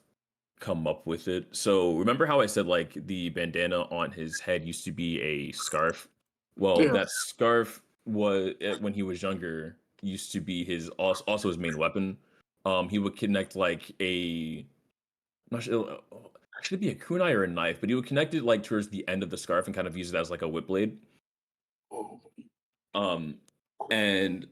come up with it. So remember how I said like the bandana on his head used to be a scarf? Well, Yeah. that scarf was when he was younger used to be his also his main weapon. He would connect like a not sure, should it be a kunai or a knife? But he would connect it like towards the end of the scarf and kind of use it as like a whip blade. Oh, Um, and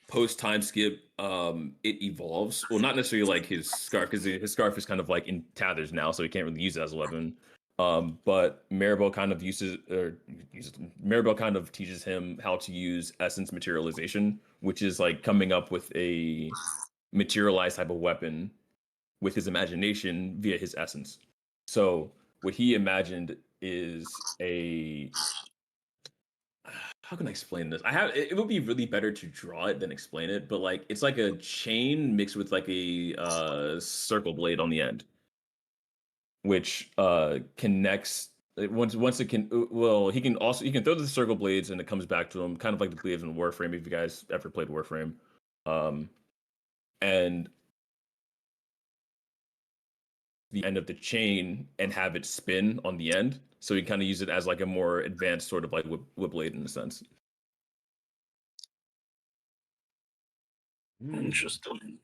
post time skip, it evolves. Well, not necessarily like his scarf, because his scarf is kind of like in tatters now, so he can't really use it as a weapon. But Maribel kind of Maribel kind of teaches him how to use essence materialization, which is like coming up with a materialized type of weapon with his imagination via his essence. So what he imagined is a how can I explain this? It would be really better to draw it than explain it, but like it's like a chain mixed with like a circle blade on the end, which connects once it can well he can throw the circle blades and it comes back to him, kind of like the blades in Warframe if you guys ever played Warframe. Um and the end of the chain and have it spin on the end. So you kind of use it as like a more advanced sort of like whip blade in a sense. Mm. interesting.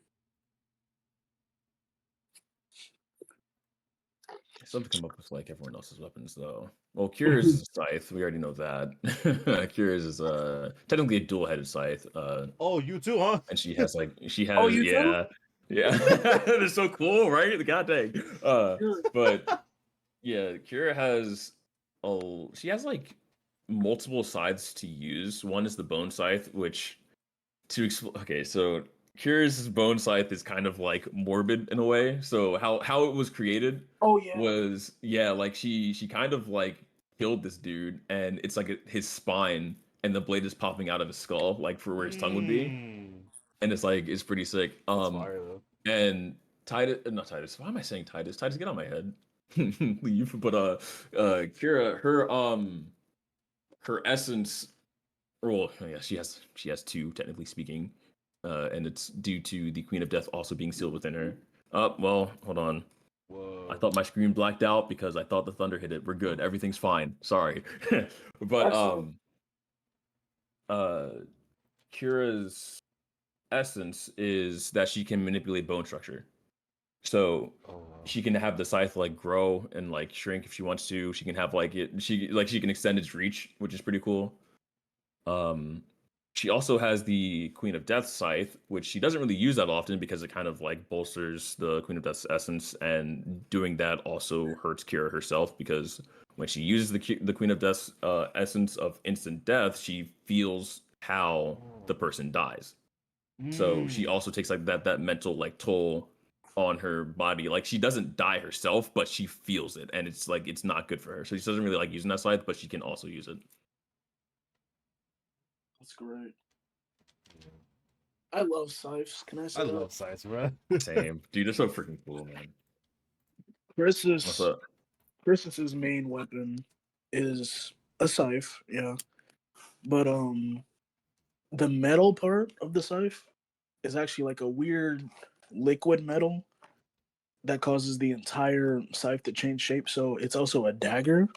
I still have to come up with like everyone else's weapons though. Well, Kira's is a scythe. We already know that. Kira's is technically a dual-headed scythe. Oh, you too, huh? And she Oh, has you too? yeah. Yeah. They're so cool, right? God dang. But yeah, Kira has she has like multiple scythes to use. One is the bone scythe, which okay, so Kira's bone scythe is kind of like morbid in a way. So how it was created Oh yeah. was like she kind of like killed this dude, and it's like his spine, and the blade is popping out of his skull, like for where his tongue would be, Mm. and it's like it's pretty sick. That's fire though. And Titus, not Titus. Why am I saying Titus? Titus, get on my head. Leave. But Kira, her essence. Well, yeah, she has two, technically speaking, and it's due to the Queen of Death also being sealed within her. Well, hold on. I Whoa. thought my screen blacked out because I thought the thunder hit it. We're good. Everything's fine. Sorry. But Excellent. uh Kira's essence is that she can manipulate bone structure. So Oh wow. she can have the scythe like grow and like shrink if she wants to. She can have like she can extend its reach, which is pretty cool. Um, she also has the Queen of Death scythe, which she doesn't really use that often because it kind of like bolsters the Queen of Death's essence, and doing that also hurts Kira herself because when she uses the Queen of Death's essence of instant death, she feels how the person dies. So she Mm. also takes like that mental like toll on her body. Like she doesn't die herself, but she feels it, and it's like it's not good for her. So she doesn't really like using that scythe, but she can also use it. That's great. I love scythes. Can I say I that? love science, bro. Same, dude. They're so freaking cool, man. What's Chris's up? Chris's main weapon is a scythe, yeah. But the metal part of the scythe is actually like a weird liquid metal that causes the entire scythe to change shape. So it's also a dagger.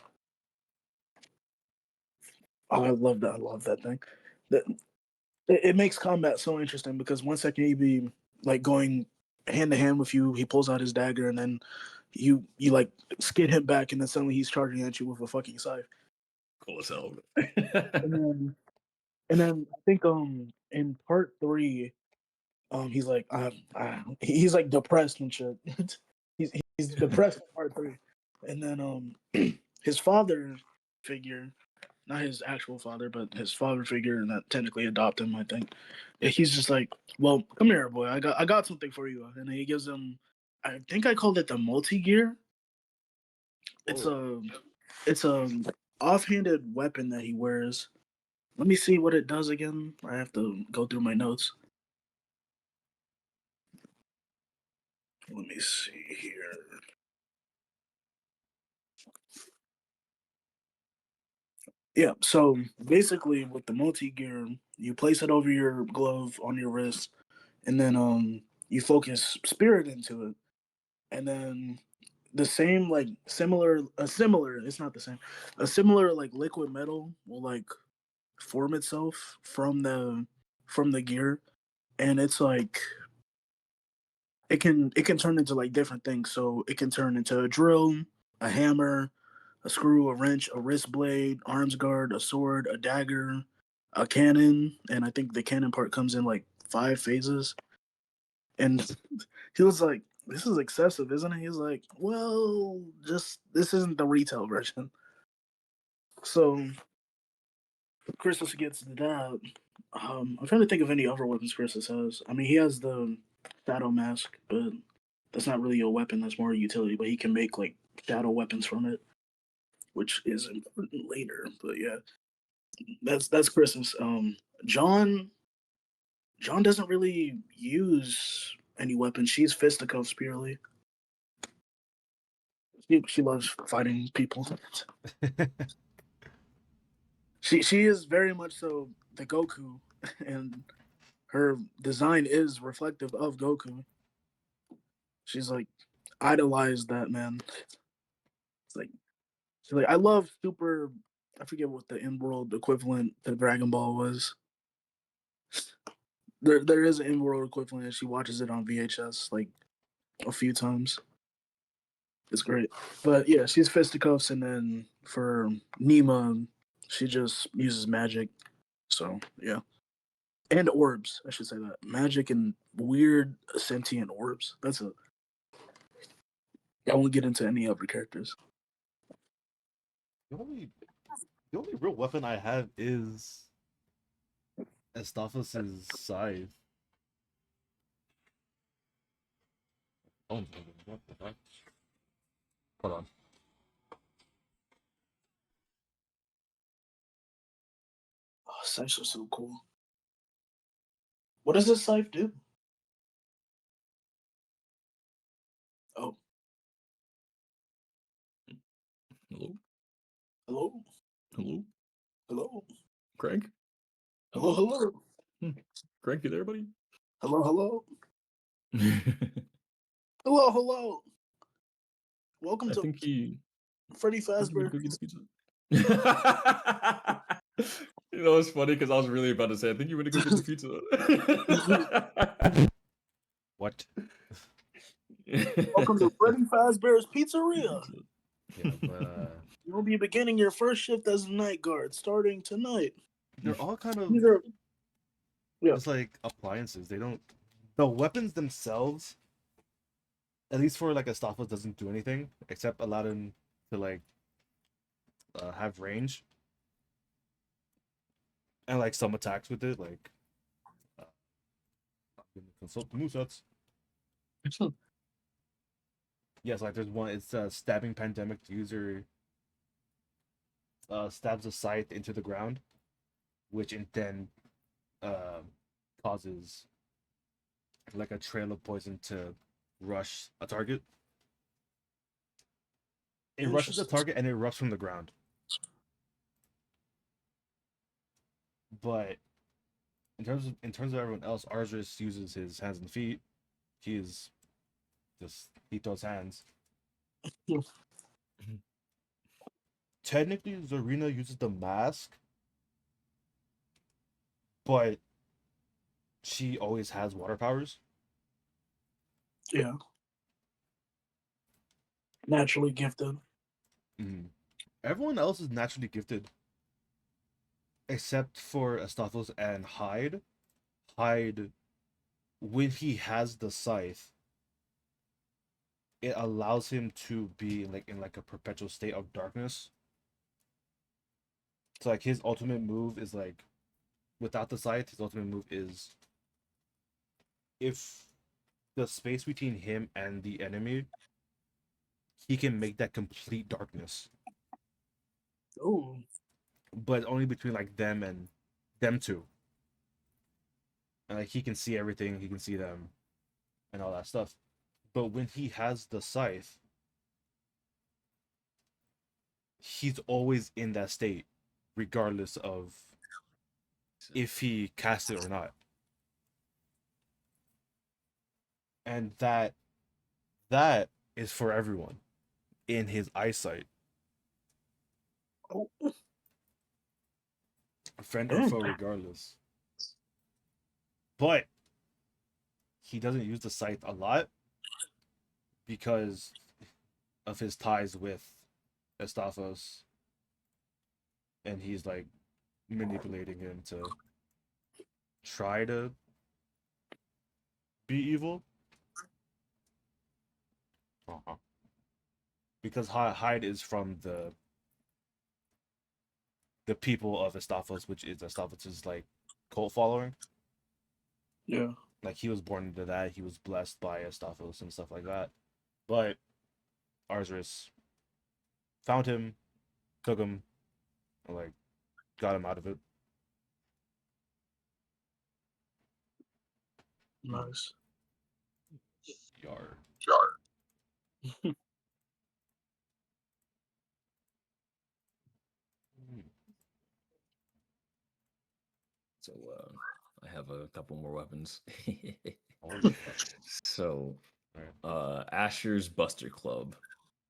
Oh, I love that. I love that thing. That it makes combat so interesting because one second he'd be like going hand to hand with you, he pulls out his dagger, and then you like skid him back, and then suddenly he's charging at you with a fucking scythe. Cool as hell. And then and then I think in part three, he's like he's like depressed and shit. he's depressed in part three, and then his father figure, not his actual father, but his father figure, and that technically adopted him, I think. He's just like, well, come here, boy. I got something for you, and he gives him. I think I called it the multi gear. It's Oh. a offhanded weapon that he wears. Let me see what it does again. I have to go through my notes. Let me see here. Yeah, so basically with the multi gear, you place it over your glove on your wrist, and then you focus spirit into it, and then the same like similar it's not the same, a similar like liquid metal will like form itself from the gear, and it's like it can turn into like different things. So it can turn into a drill, a hammer, a screw, a wrench, a wrist blade, arms guard, a sword, a dagger, a cannon, and I think the cannon part comes in like 5 phases. And he was like, "This is excessive, isn't it?" He's like, "Well, just this isn't the retail version." So Christus gets that. I'm trying to think of any other weapons Christus has. I mean, he has the shadow mask, but that's not really a weapon. That's more a utility. But he can make like shadow weapons from it, which is important later. But yeah, that's Christmas. John John doesn't really use any weapons. She's fisticuffs purely. She loves fighting people. She is very much so the Goku, and her design is reflective of Goku. She's like idolized that man. It's like she's like I love Super. I forget what the in world equivalent to Dragon Ball was. There is an in world equivalent, and she watches it on VHS like a few times. It's great. But yeah, she's fisticuffs, and then for Nima, she just uses magic. So yeah, and orbs. I should say that magic and weird sentient orbs. That's a. I won't get into any other characters. The only the only real weapon I have is Estafos's scythe. Oh, what the fuck? Hold on. Oh, scythes are so cool. What does this scythe do? Oh, Hello? hello, Hello? hello, Craig? hello, hello, Craig, you there, buddy? hello, hello, I hello, hello. Welcome to think he Freddy went to Fazbear. go get the pizza. You know, it's funny because I was really about to say, I think you went to go get the pizza. What? Welcome to Freddy Fazbear's Pizzeria. Yeah, but You'll be beginning your first shift as a night guard starting tonight. they're all kind of These are yeah. just like appliances. They don't. The weapons themselves, at least for like Astafos, doesn't do anything except allow them to like have range and like some attacks with it. Like uh, I'm gonna consult the movesets. Excellent. Yes, like there's one. It's stabbing pandemic. The user stabs a scythe into the ground, which then uh, causes like a trail of poison to rush a target. It rushes the target and it erupts from the ground. But in terms of everyone else, Arzuris uses his hands and feet. He is just he throws hands. Technically, Zarina uses the mask, but she always has water powers. Yeah, naturally gifted. Mhm. Everyone else is naturally gifted, except for Astafos and Hyde. Hyde, when he has the scythe, it allows him to be like in like a perpetual state of darkness. So like his ultimate move is like without the scythe, his ultimate move is if the space between him and the enemy, he can make that complete darkness. Oh, But only between like them and them two. And like he can see everything, he can see them and all that stuff. But when he has the scythe, he's always in that state, regardless of if he casts it or not. And that is for everyone in his eyesight, oh, friend or dang. foe, regardless. But he doesn't use the scythe a lot because of his ties with Estafos, and he's like manipulating him to try to be evil. Uh-huh. Because Hyde is from the people of Estafos, which is Estafos' like cult following. Yeah, Like he was born into that. He was blessed by Estafos and stuff like that. But Arzuris found him, took him, and like got him out of it. nice. Yar. So I have a couple more weapons. Holy fuck. So Right. Asher's Buster Club.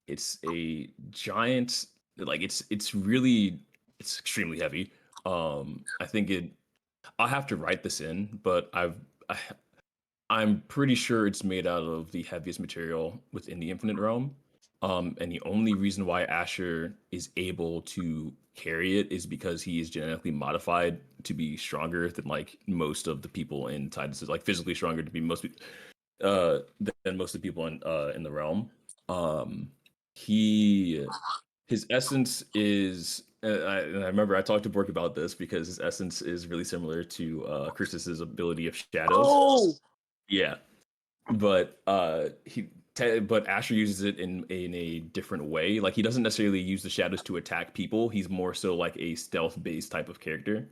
It's a giant, like it's extremely heavy. I think I'll have to write this in, but I'm pretty sure it's made out of the heaviest material within the Infinite Realm. And the only reason why Asher is able to carry it is because he is genetically modified to be stronger than like most of the people in Titus, like physically stronger to be uh than most of the people in the realm. Um, he his essence is and I remember I talked to Bork about this because his essence is really similar to Christus's ability of shadows. Oh, Yeah, but but Asher uses it in a different way. Like he doesn't necessarily use the shadows to attack people. He's more so like a stealth based type of character,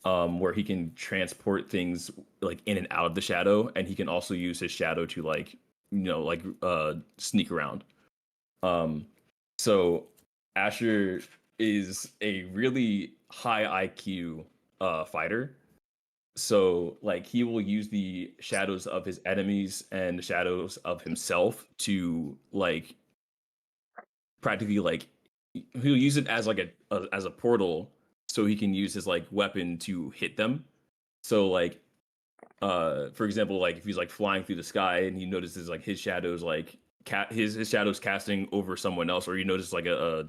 where he can transport things like in and out of the shadow, and he can also use his shadow to like sneak around. Um, so Asher is a really high IQ fighter, so like he will use the shadows of his enemies and the shadows of himself to like practically like he'll use it as like as a portal so he can use his like weapon to hit them. So like for example, like if he's like flying through the sky and he notices like his shadows like his shadows casting over someone else, or you notice like a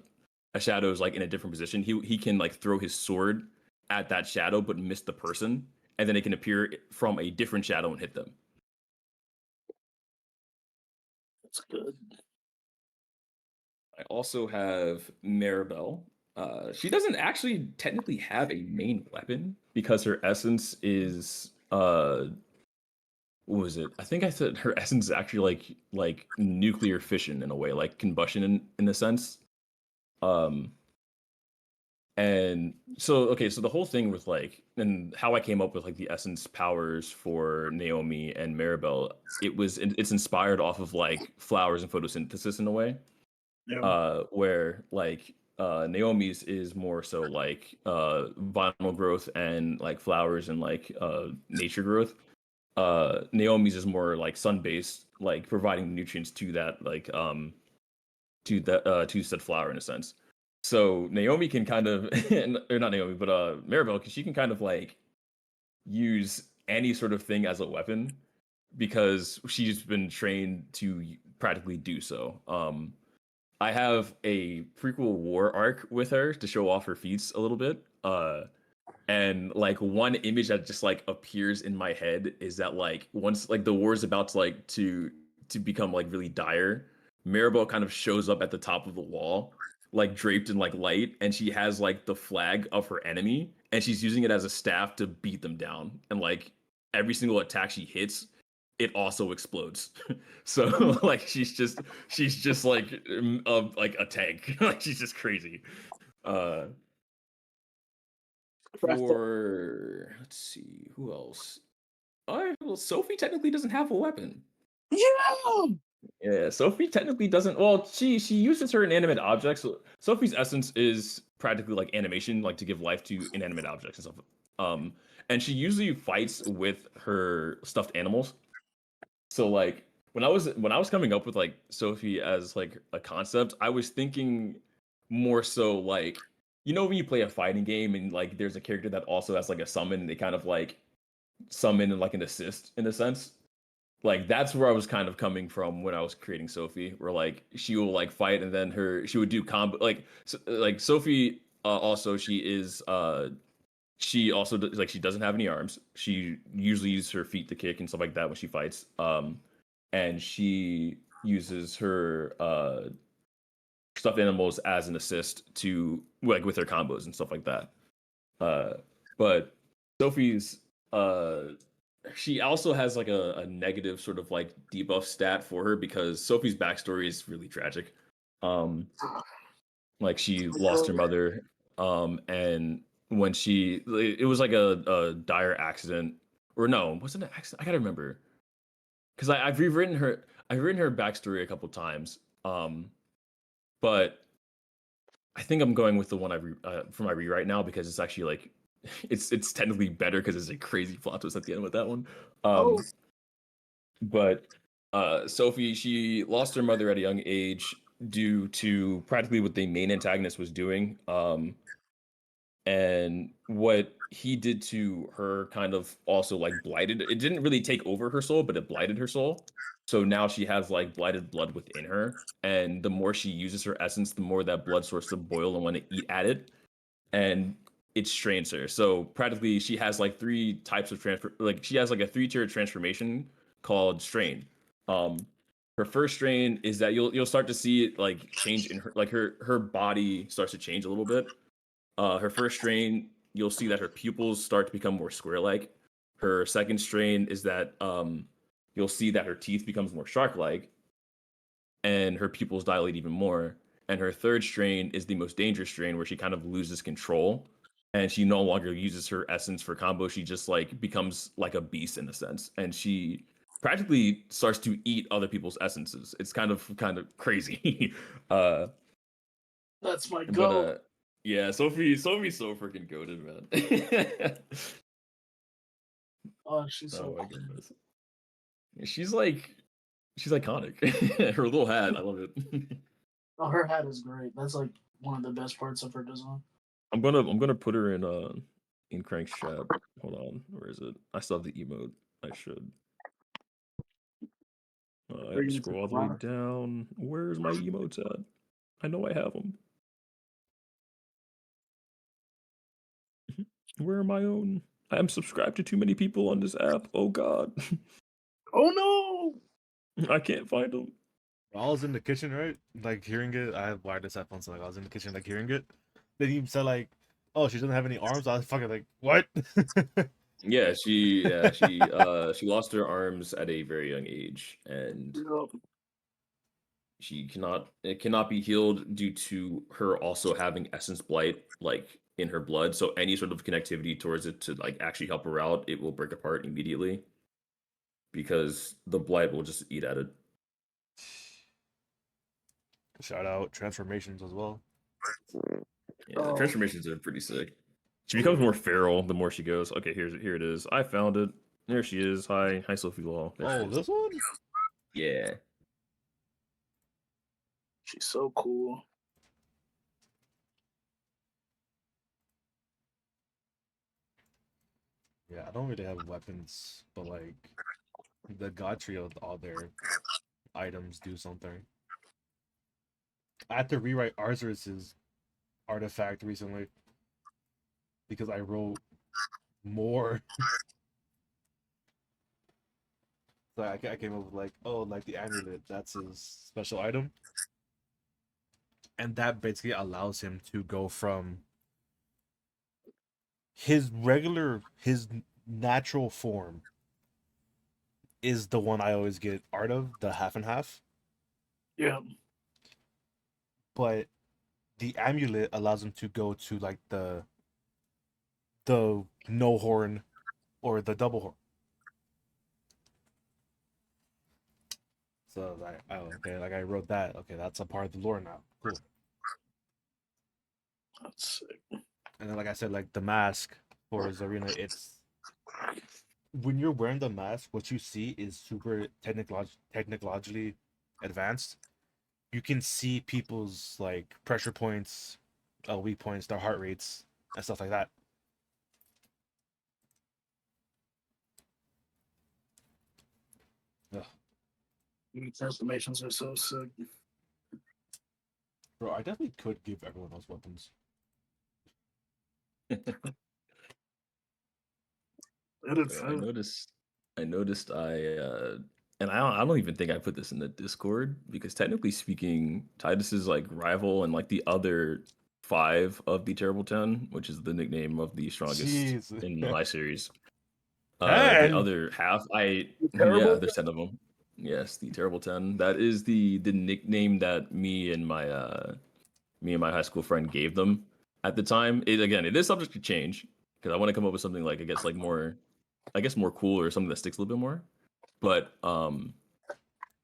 shadow is like in a different position, he can like throw his sword at that shadow but miss the person, and then it can appear from a different shadow and hit them. that's good. I also have Maribel. She doesn't actually technically have a main weapon because her essence is what was it? I think I said her essence is actually like nuclear fission in a way, like combustion in a sense. Um, And so, okay, so the whole thing with like, and how I came up with like the essence powers for Naomi and Maribel, it's inspired off of like flowers and photosynthesis in a way, Yeah, where like Naomi's is more so like vinyl growth and like flowers and like nature growth. Naomi's is more like sun based, like providing nutrients to that like to said flower in a sense. So Naomi can kind of or not Naomi, but Maribel, because she can kind of like use any sort of thing as a weapon because she's been trained to practically do so. I have a prequel war arc with her to show off her feats a little bit. And like one image that just like appears in my head is that like once like the war is about to like to become like really dire, Maribel kind of shows up at the top of the wall, like draped in like light, and she has like the flag of her enemy, and she's using it as a staff to beat them down. And like every single attack she hits, it also explodes. So like she's just like a tank. Like she's just crazy. Uh for let's see who else. All right, well, Sophie technically doesn't have a weapon. Yeah. Yeah, Sophie technically doesn't. Well, she uses her inanimate objects. So Sophie's essence is practically like animation, like to give life to inanimate objects and stuff. Um, and she usually fights with her stuffed animals. So like when I was coming up with like Sophie as like a concept, I was thinking more so like when you play a fighting game and like there's a character that also has like a summon and they kind of like summon and like an assist in a sense. Like that's where I was kind of coming from when I was creating Sophie, where like she will like fight and then she would do combo like Sophie also she also like she doesn't have any arms. She usually uses her feet to kick and stuff like that when she fights. And she uses her stuffed animals as an assist to like with her combos and stuff like that. Uh, but Sophie's she also has like a negative sort of like debuff stat for her because Sophie's backstory is really tragic. Um, like she lost her mother, and when it was like a dire accident, or no, wasn't it an accident? I gotta remember because I've written her backstory a couple times, but I think I'm going with the one for my rewrite now because it's actually like it's technically better because it's a crazy plot twist at the end with that one. Oh, But Sophie, she lost her mother at a young age due to practically what the main antagonist was doing. And what he did to her kind of also like blighted. It didn't really take over her soul, but it blighted her soul. So now she has like blighted blood within her, and the more she uses her essence, the more that blood starts to boil and want to eat at it, and it strains her. So practically, she has like three types of transfer. Like she has like a three-tier transformation called strain. Um, her first strain is that you'll start to see it like change in her like her body starts to change a little bit. Her first strain, you'll see that her pupils start to become more square-like. Her second strain is that you'll see that her teeth becomes more shark-like, and her pupils dilate even more. And her third strain is the most dangerous strain, where she kind of loses control, and she no longer uses her essence for combo. She just like becomes like a beast in a sense, and she practically starts to eat other people's essences. It's kind of crazy. uh, that's my but goat. yeah, Sophie's so freaking goated, man. Oh, she's Oh so my goodness. She's iconic. Her little hat, I love it. Oh, her hat is great. That's like one of the best parts of her design. I'm gonna put her in Crank's chat. Hold on, where is it? I still have the emote. I should. I have Bring to it to scroll all the the way bottom. down. Where's my emotes at? I know I have them. Where are my own? I am subscribed to too many people on this app. Oh God, Oh I can't find them. I was in the kitchen, right? Like hearing it. I have wireless headphones, so like I was in the kitchen, like hearing it. Then he said like, "Oh, she doesn't have any arms." I was fucking like, "What?" She lost her arms at a very young age, and no! it cannot be healed due to her also having essence blight like in her blood. So any sort of connectivity towards it to like actually help her out, it will break apart immediately because the blight will just eat at it. Shout out transformations as well. Yeah, the Oh, transformations are pretty sick. She becomes more feral the more she goes. Okay, here it is. I found it. There she is. Hi, Sophie Law. There she Oh, is. this one? Yeah. she's so cool. Yeah, I don't really have weapons, but like the god trio, all their items do something. I had to rewrite Arceus's artifact recently because I wrote more. So I came up with like, oh, like the amulet, that's his special item, and that basically allows him to go from his natural form is the one I always get art of, the half and half, Yeah, but the amulet allows him to go to like the no horn or the double horn. So like, oh, okay, like I wrote that. Okay, that's a part of the lore now. Cool. that's sick. And then, like I said, like the mask for Zarina, it's when you're wearing the mask, what you see is super technologically advanced. You can see people's like pressure points, weak points, their heart rates, and stuff like that. Ugh. Transformations are so sick. Bro, I definitely could give everyone those weapons. It is I noticed and I don't even think I put this in the Discord because technically speaking, Titus's like rival and like the other five of the Terrible Ten, which is the nickname of the strongest Jeez. in my series. The 10. other half, yeah, terrible. there's 10 of them. Yes, the Terrible Ten. That is the nickname that me and my high school friend gave them at the time. It is subject to change because I want to come up with something like I guess more cool or something that sticks a little bit more. But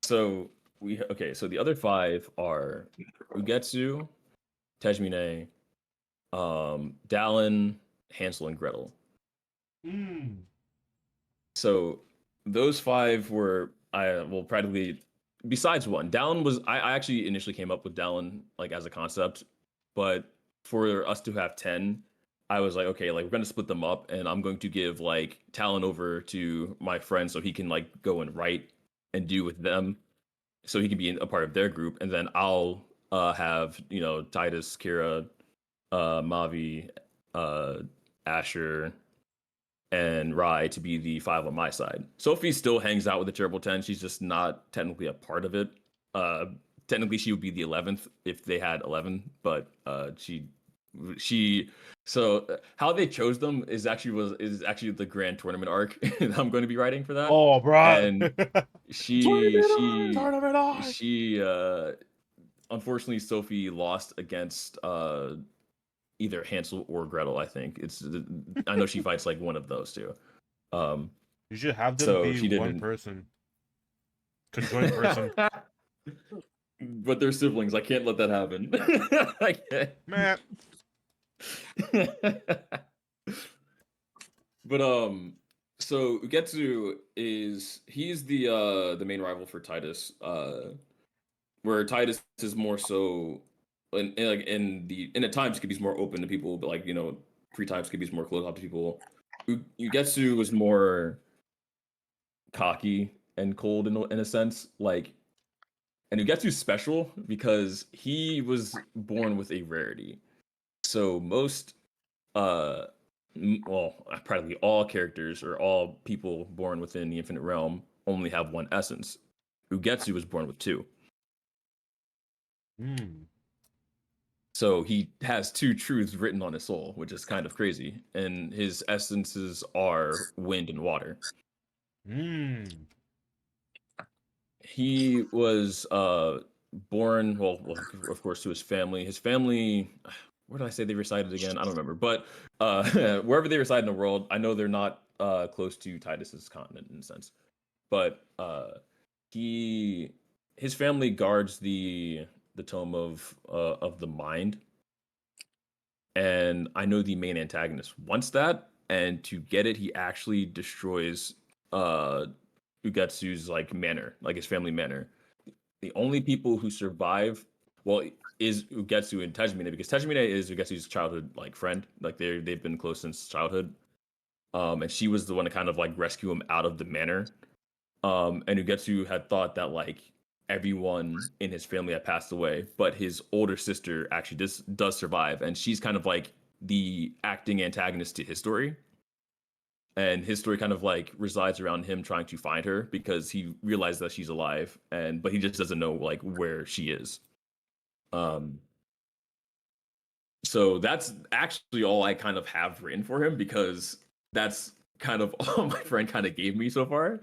so so the other five are Ugetsu, Tejmine, Dallin, Hansel, and Gretel. Mm. So those five were practically besides one. Dallin was I actually initially came up with Dallin like as a concept, but for us to have 10, I was like, okay, like we're gonna split them up and I'm going to give like Talon over to my friend so he can like go and write and do with them so he can be a part of their group, and then I'll have, Titus, Kira, Mavi, uh Asher, and Rai to be the five on my side. Sophie still hangs out with the Terrible Ten. She's just not technically a part of it. Uh, Technically, she would be the 11th if they had 11, but she. So how they chose them is actually the grand tournament arc that I'm going to be writing for that, Oh, bro. and she Tournament she Tournament arc. she unfortunately Sophie lost against either Hansel or Gretel. I think I know she fights like one of those two. Um, You should have them so be she one didn't. person, conjoined person. But they're siblings. I can't let that happen. I can't. Man, But so Ugetsu he's the main rival for Titus. Where Titus is more so, like in at times Skippy's more open to people, but like pre-time Skippy's more closed off to people. Ugetsu was more cocky and cold in a sense, like, and Ugetsu's special because he was born with a rarity. So most, uh, practically all characters or all people born within the Infinite Realm only have one essence. Ugetsu was born with two. mm. So he has two truths written on his soul, which is kind of crazy. And his essences are wind and water. Mm. He was born, of course, to his family. His family, where did I say they resided again? I don't remember. But wherever they reside in the world, I know they're not close to Titus's continent in a sense. But he his family guards the tome of the mind, and I know the main antagonist wants that, and to get it, he actually destroys Ugetsu's like manor, like his family manor. The only people who survive, well, is Ugetsu and Tejumine, because Tejumine is Ugetsu's childhood like friend. Like they've been close since childhood. And she was the one to kind of like rescue him out of the manor. And Ugetsu had thought that like everyone in his family had passed away, but his older sister actually does survive, and she's kind of like the acting antagonist to his story. And his story kind of like resides around him trying to find her because he realized that she's alive, and but he just doesn't know like where she is. Um, so that's actually all I kind of have written for him because that's kind of all my friend kind of gave me so far.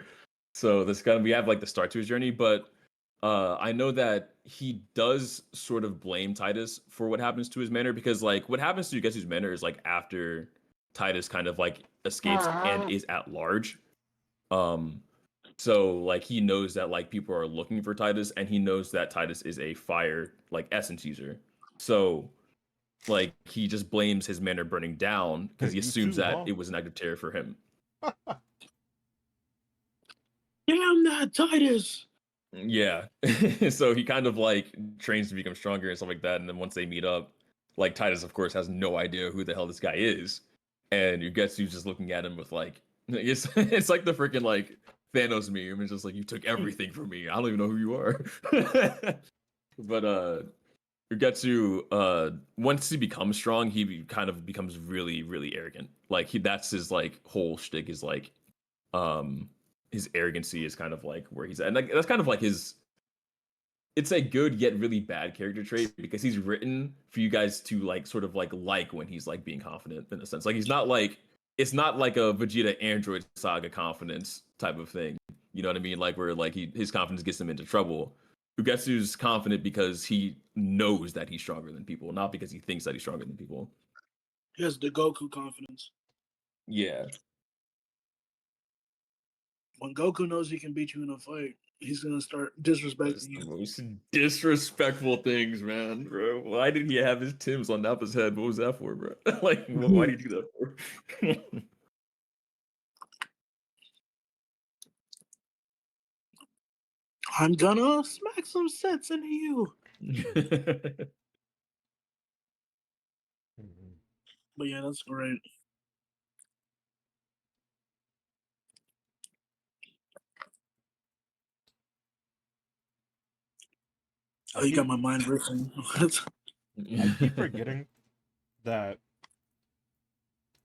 So this kind of we have like the start to his journey, but I know that he does sort of blame Titus for what happens to his manor because like what happens to Getsu's manor is like after Titus kind of like escapes and is at large. Um so like he knows that like people are looking for Titus and he knows that Titus is a fire like essence user. So like he just blames his manor burning down because he You assumes too, that huh? it was an act of terror for him. Damn that Titus! Yeah. So he kind of like trains to become stronger and stuff like that. And then once they meet up, like Titus, of course, has no idea who the hell this guy is. And Ugetsu's just looking at him with like it's like the freaking like Thanos meme. It's just like you took everything from me. I don't even know who you are. But Ugetsu, once he becomes strong, kind of becomes really, really arrogant. Like that's his like whole shtick is like um his arrogancy is kind of like where he's at. And like, that's kind of like his it's a good yet really bad character trait because he's written for you guys to like sort of like when he's like being confident in a sense. Like he's not like it's not like a Vegeta Android Saga confidence type of thing. You know what I mean? Like where like his confidence gets him into trouble. Ugetsu's confident because he knows that he's stronger than people, not because he thinks that he's stronger than people. He has the Goku confidence. Yeah. When Goku knows he can beat you in a fight, he's gonna start That's disrespecting the you. most disrespectful things, man, bro. Why did he have his Tims on Nappa's head? What was that for, bro? Like, why did he do that for? I'm gonna smack some sense into you. But yeah, that's great. Oh, you got my mind racing. I keep forgetting that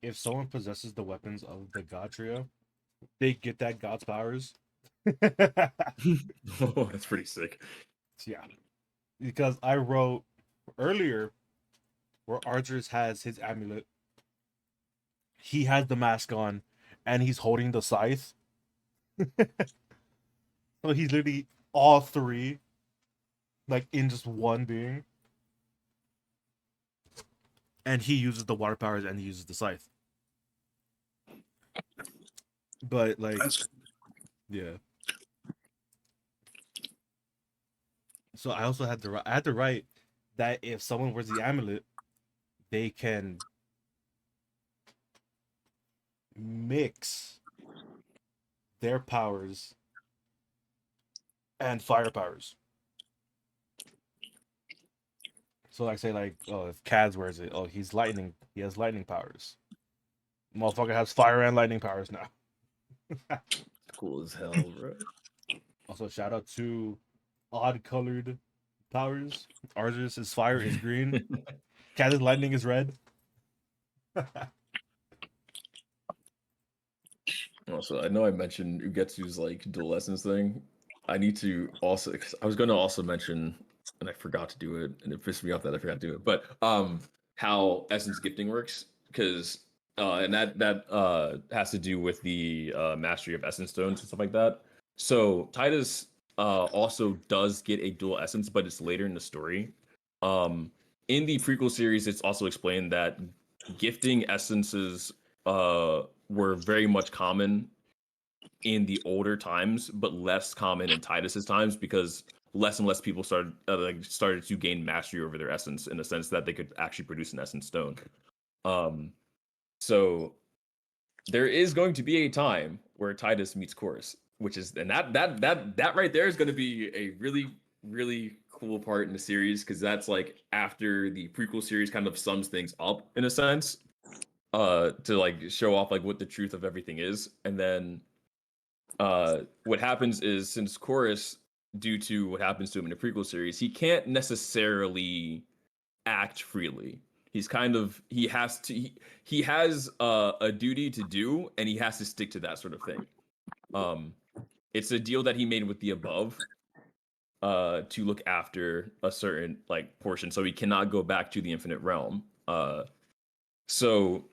if someone possesses the weapons of the God Trio, they get that God's powers. Oh, that's pretty sick. Yeah, because I wrote earlier where Archer's has his amulet, he has the mask on, and he's holding the scythe. So he's literally all three, like in just one being. And he uses the water powers and he uses the scythe. But like, That's yeah. So I also had to write that if someone wears the amulet, they can mix their powers and fire powers. So like say like oh if Kaz wears it, oh he has lightning powers. Motherfucker has fire and lightning powers now. Cool as hell, bro. Also shout out to odd colored powers. Arceus' fire is green. Kaz's lightning is red. Also, I know I mentioned Ugetsu's like dual essence thing. I need to also. I was going to also mention, and I forgot to do it, and it pissed me off that I forgot to do it. But how essence gifting works, because and that has to do with the mastery of essence stones and stuff like that. So Titus also does get a dual essence, but it's later in the story. Um, in the prequel series, it's also explained that gifting essences were very much common in the older times, but less common in Titus's times because less and less people started to gain mastery over their essence in the sense that they could actually produce an essence stone. So there is going to be a time where Titus meets Chorus, which is and that right there is going to be a really cool part in the series because that's like after the prequel series kind of sums things up in a sense, to like show off like what the truth of everything is, and then what happens is since Chorus, due to what happens to him in the prequel series, he can't necessarily act freely. He's kind of he has a duty to do, and he has to stick to that sort of thing. It's a deal that he made with the above to look after a certain like portion, so he cannot go back to the infinite realm. So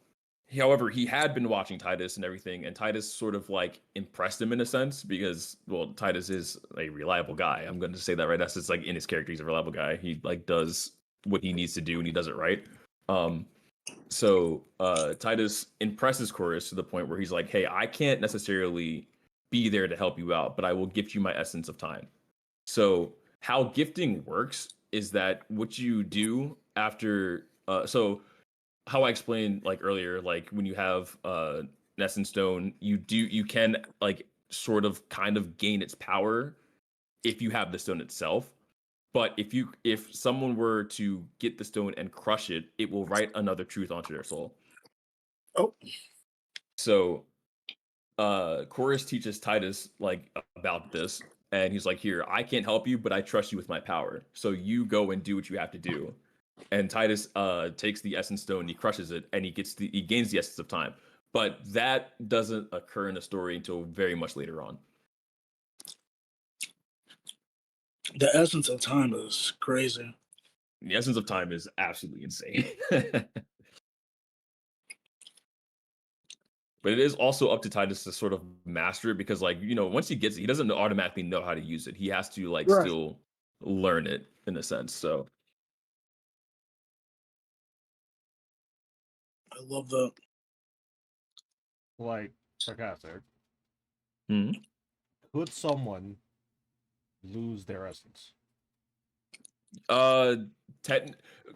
however, he had been watching Titus and everything, and Titus sort of like impressed him in a sense because, well, Titus is a reliable guy. I'm going to say that right. That's just like in his character, he's a reliable guy. He like does what he needs to do and he does it right. So Titus impresses Chorus to the point where he's like, "Hey, I can't necessarily be there to help you out, but I will gift you my essence of time." So how gifting works is that what you do after, so how I explained like earlier, like when you have an essence stone, you can like sort of kind of gain its power if you have the stone itself. But if someone were to get the stone and crush it, it will write another truth onto their soul. Oh, So Chorus teaches Titus like about this, and he's like, "Here, I can't help you, but I trust you with my power. So you go and do what you have to do." And Titus takes the essence stone, he crushes it, and he gains the essence of time. But that doesn't occur in the story until very much later on. the essence of time is crazy. The essence of time is absolutely insane. But it is also up to Titus to sort of master it because, like, once he gets it, he doesn't automatically know how to use it. He has to, like, Right. still learn it in a sense. So, I love that. Like sarcastic. hmm. Could someone lose their essence? uh,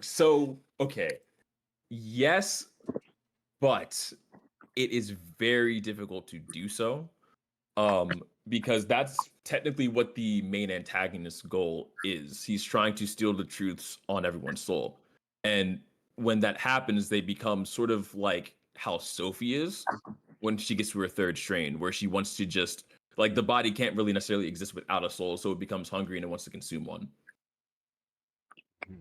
so okay, yes, but it is very difficult to do so. Because that's technically what the main antagonist's goal is. He's trying to steal the truths on everyone's soul. And when that happens, they become sort of like how Sophie is when she gets to her third strain, where she wants to just like the body can't really necessarily exist without a soul, so it becomes hungry and it wants to consume one. Hmm.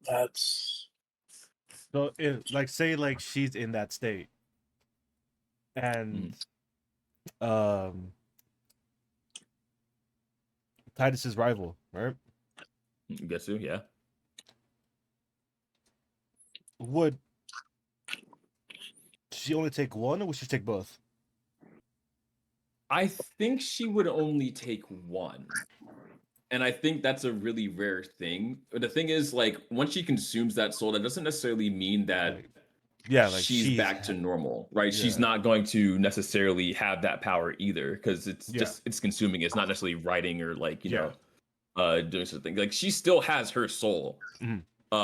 That's So if like say like she's in that state and um Titus's rival, right? You get to, yeah. Would she only take one or would she take both? I think she would only take one. And I think that's a really rare thing. But the thing is, like, once she consumes that soul, that doesn't necessarily mean that Like, yeah, like she's back to normal, right? She's yeah. not going to necessarily have that power either, because it's Yeah. just it's consuming. It's not necessarily writing or like Yeah. doing something. Like she still has her soul Mhm.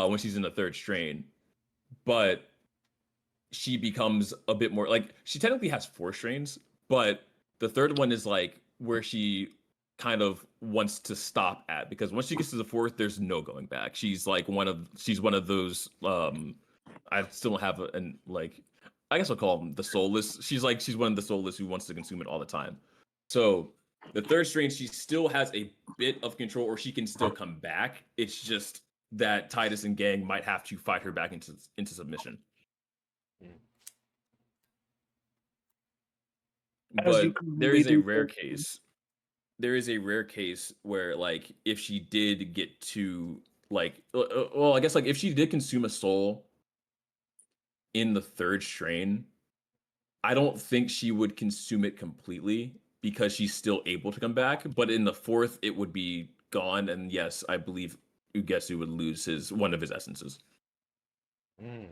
when she's in the third strain, but she becomes a bit more like she technically has four strains, but the third one is like where she kind of wants to stop at because once she gets to the fourth, there's no going back. She's one of those I still don't have an like I guess I'll call them the soulless. She's one of the soulless who wants to consume it all the time. So the third strain, she still has a bit of control, or she can still come back. It's just that Titus and gang might have to fight her back into submission. as you But can there is a read. rare case. There is a rare case where, like, if she did get to, like, well, I guess, like, if she did consume a soul in the third strain, I don't think she would consume it completely because she's still able to come back. But in the fourth, it would be gone. And yes, I believe Ugesu would lose one of his essences. Mm.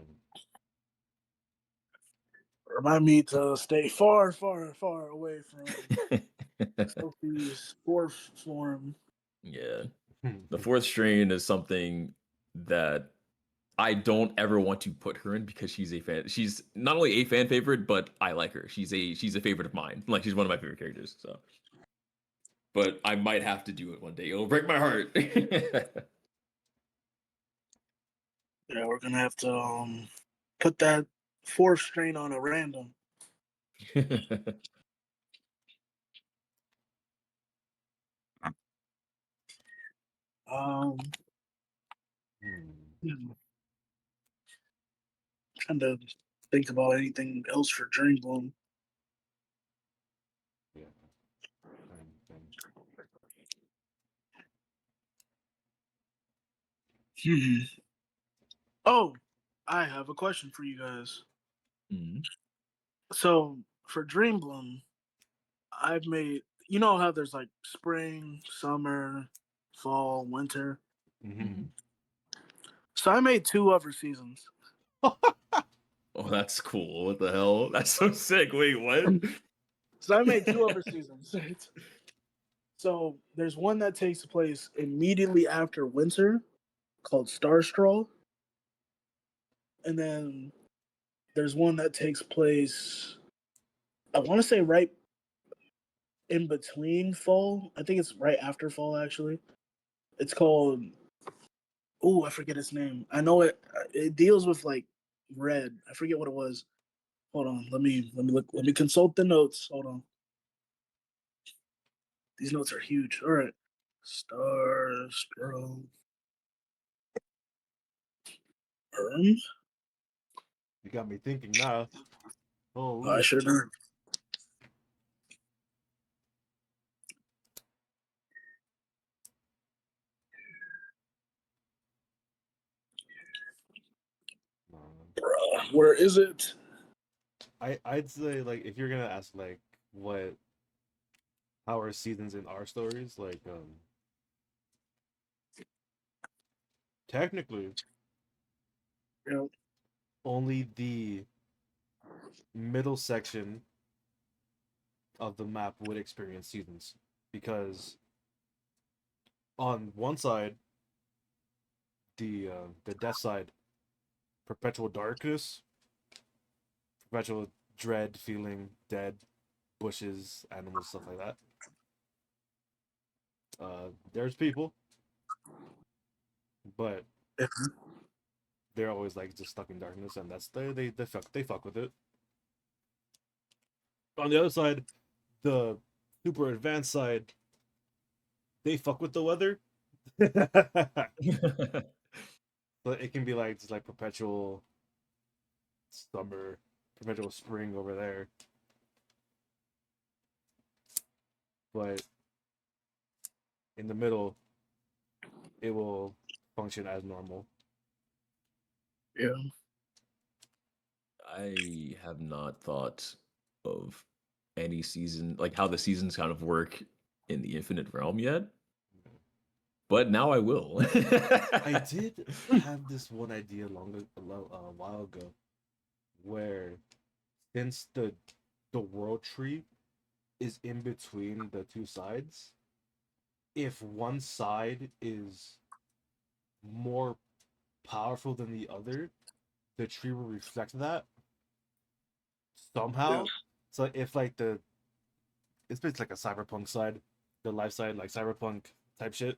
Remind me to stay far, far, far away from Sophie's fourth form. Yeah. The fourth strain is something that I don't ever want to put her in because she's a fan. She's not only a fan favorite, but I like her. She's a favorite of mine. Like she's one of my favorite characters. So, but I might have to do it one day. It'll break my heart. Yeah, we're gonna have to put that fourth strain on a random. Um, trying to think about anything else for Dream Bloom. Yeah. Oh, I have a question for you guys. Mhm. So for Dream Bloom, I've made, you know how there's like spring, summer, fall, winter. Mm-hmm. So I made 2 other seasons. Oh, that's cool. What the hell? That's so sick. Wait, what? So I made 2 other seasons. So there's one that takes place immediately after winter called Star Stroll. And then there's one that takes place, I want to say right in between fall. I think it's right after fall, actually. It's called, oh, I forget its name. I know it deals with like red. I forget what it was. Hold on. Let me look. Let me consult the notes. Hold on. These notes are huge. All right. Star Scroll. You got me thinking now. I Holy. sure do. Where is it? I'd say like if you're gonna ask like what how are seasons in our stories like technically You know, only the middle section of the map would experience seasons because on one side the death side perpetual darkness perpetual dread feeling dead bushes animals stuff like that there's people but they're always like just stuck in darkness and that's they fuck with it on the other side the super advanced side they fuck with the weather but it can be like just like perpetual summer, perpetual spring over there. But in the middle, it will function as normal. yeah. I have not thought of any season, like how the seasons kind of work in the Infinite Realm yet, but now I will. I did have this one idea a while ago, where since the world tree is in between the two sides, if one side is more powerful than the other, the tree will reflect that Yeah. somehow. So if like it's basically like a cyberpunk side, the life side, like cyberpunk type shit.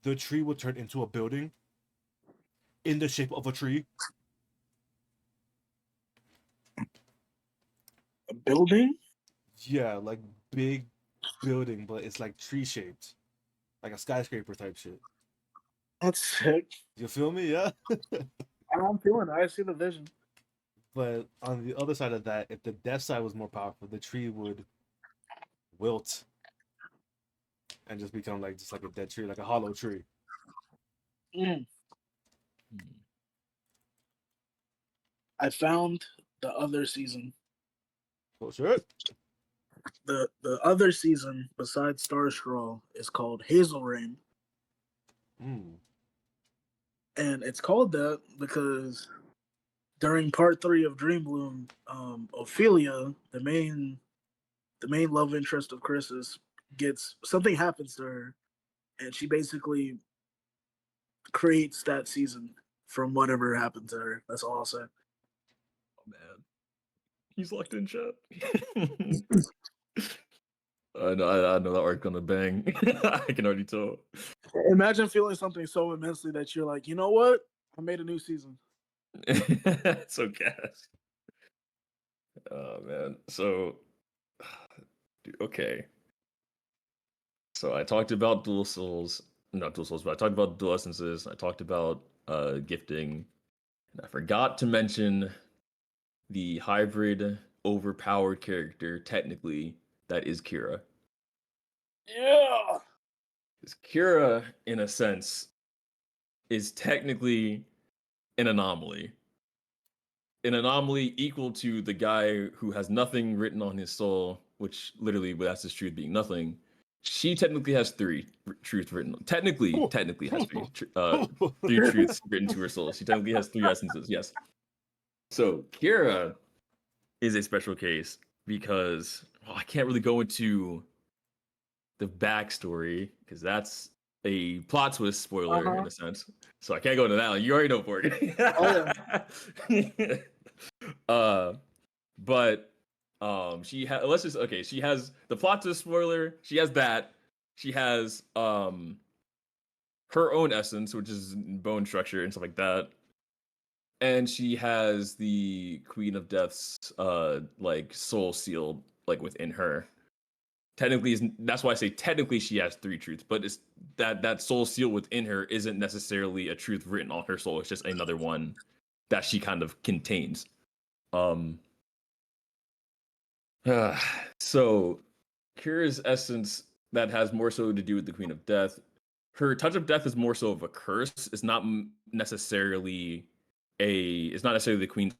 The tree would turn into a building in the shape of a tree. A building? Yeah, like big building, but it's like tree shaped, like a skyscraper type shit. That's sick. You feel me? Yeah. I'm feeling it. I see the vision. But on the other side of that, if the death side was more powerful, the tree would wilt and just become like just like a dead tree, like a hollow tree. Mm. Hmm. I found the other season. Oh shit. The other season besides Star Scroll is called Hazel Rain. Mm. And it's called that because during part 3 of Dream Bloom, Ophelia, the main the main love interest of Chris's gets something happens to her, and she basically creates that season from whatever happened to her. That's all I'll say. Oh man, he's locked in, chat. I know that arc gonna bang. I can already tell. Imagine feeling something so immensely that you're like, you know what? I made a new season. So gas. Oh man. So, dude, okay. So I talked about dual souls, not dual souls, but I talked about dual essences. I talked about gifting, and I forgot to mention the hybrid overpowered character, technically, that is Kira. Yeah. Because Kira, in a sense, is technically an anomaly. An anomaly equal to the guy who has nothing written on his soul, which literally that's his truth being nothing. She technically has three truths written. Technically has three truths written to her soul. She technically has three essences. Yes. So Kira is a special case because I can't really go into the backstory because that's a plot twist spoiler in a sense. So I can't go into that one. You already know for it. But she has let's just okay, she has the plot twist spoiler, she has that. She has her own essence, which is bone structure and stuff like that. And she has the Queen of Death's like soul sealed like within her. Technically, that's why I say technically she has three truths, but it's that soul seal within her isn't necessarily a truth written on her soul. It's just another one that she kind of contains. Um, so Kira's essence that has more so to do with the Queen of Death. Her touch of death is more so of a curse. It's not necessarily it's not necessarily the Queen's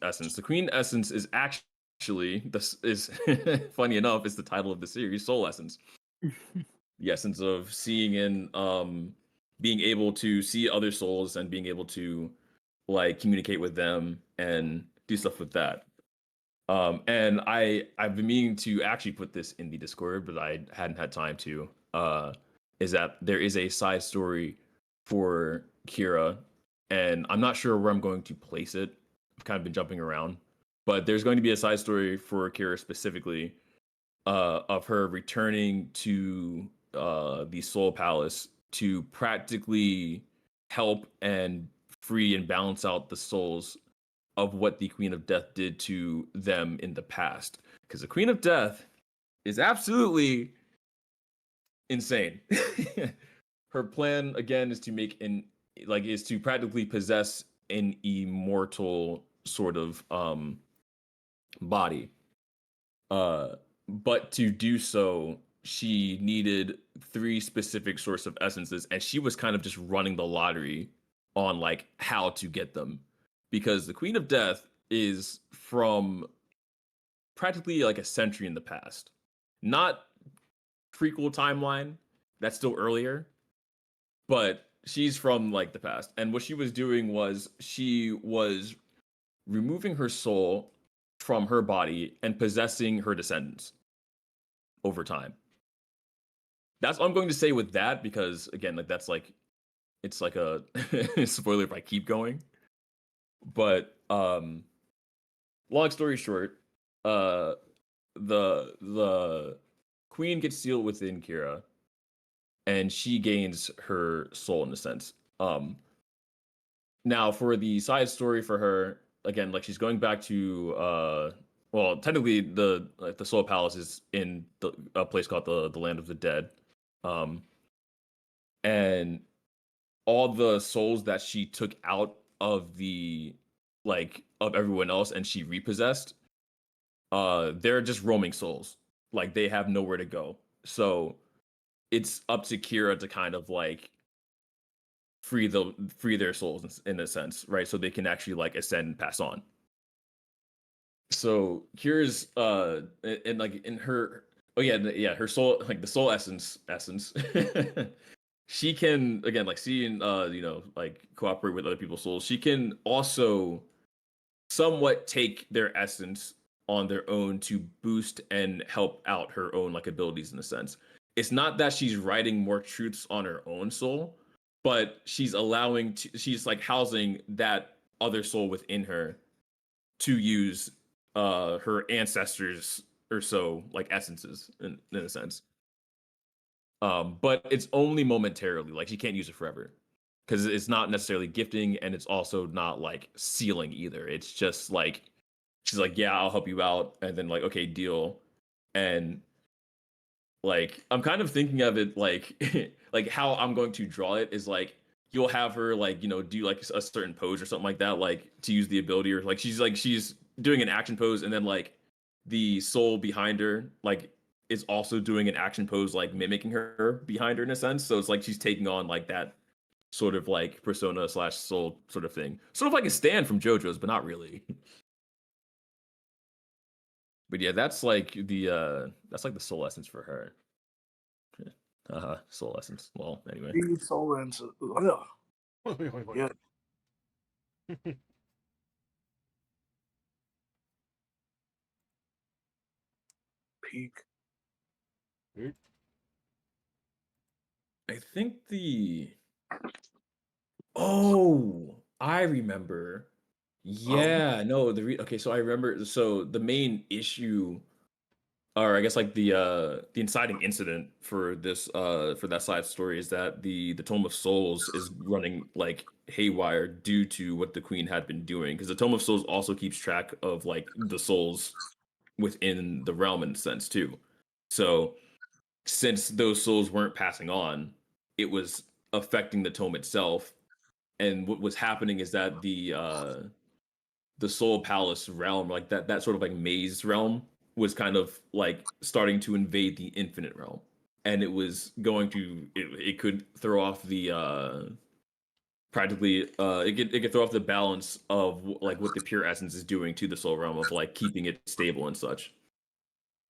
essence. The Queen essence is actually this is funny enough, is the title of the series, Soul Essence. The essence of seeing and being able to see other souls and being able to like communicate with them and do stuff with that. And I've been meaning to actually put this in the Discord, but I hadn't had time to. Is that there is a side story for Kira, and I'm not sure where I'm going to place it. I've kind of been jumping around, but there's going to be a side story for Kira specifically, of her returning to the Soul Palace to practically help and free and balance out the souls of what the Queen of Death did to them in the past. Because the Queen of Death is absolutely insane. Her plan again is to make is to practically possess an immortal sort of body. But to do so, she needed three specific sorts of essences, and she was kind of just running the lottery on like how to get them. Because the Queen of Death is from practically like a century in the past. Not prequel timeline, that's still earlier, but she's from like the past. And what she was doing was she was removing her soul from her body and possessing her descendants over time. That's all I'm going to say with that, because again, like that's like it's like a spoiler if I keep going. But long story short, the queen gets sealed within Kira, and she gains her soul in a sense. Now for the side story for her, again, like she's going back to well, technically the Soul Palace is in a place called the Land of the Dead, and all the souls that she took out of the like of everyone else and she repossessed, they're just roaming souls, like they have nowhere to go. So it's up to Kira to kind of like free their souls in a sense, right? So they can actually like ascend and pass on. So Kira's and like in her her soul, like the soul essence she can again like see and like cooperate with other people's souls. She can also somewhat take their essence on their own to boost and help out her own like abilities in a sense. It's not that she's writing more truths on her own soul, but she's like housing that other soul within her to use her ancestors or so like essences in a sense. But it's only momentarily. Like she can't use it forever because it's not necessarily gifting, and it's also not like sealing either. It's just like she's like, "Yeah, I'll help you out," and then like, "Okay, deal." And like, I'm kind of thinking of it like, like how I'm going to draw it is like you'll have her like do like a certain pose or something like that, like to use the ability, or like she's doing an action pose, and then like the soul behind her like is also doing an action pose like mimicking her behind her in a sense. So it's like she's taking on like that sort of like persona slash soul sort of thing, sort of like a stand from JoJo's, but not really. But yeah, that's like the soul essence for her. Soul essence. Well, anyway. The soul answer. Yeah. Peak. I think the Oh, I remember. Yeah, no, okay, so I remember so the main issue, or I guess like the inciting incident for that side story is that the Tome of Souls is running like haywire due to what the queen had been doing, because the Tome of Souls also keeps track of like the souls within the realm in a sense too. So since those souls weren't passing on, it was affecting the tome itself. And what was happening is that the Soul Palace realm, like that sort of like maze realm, was kind of like starting to invade the infinite realm. And it was going to it could throw off the practically it could throw off the balance of like what the pure essence is doing to the soul realm of like keeping it stable and such.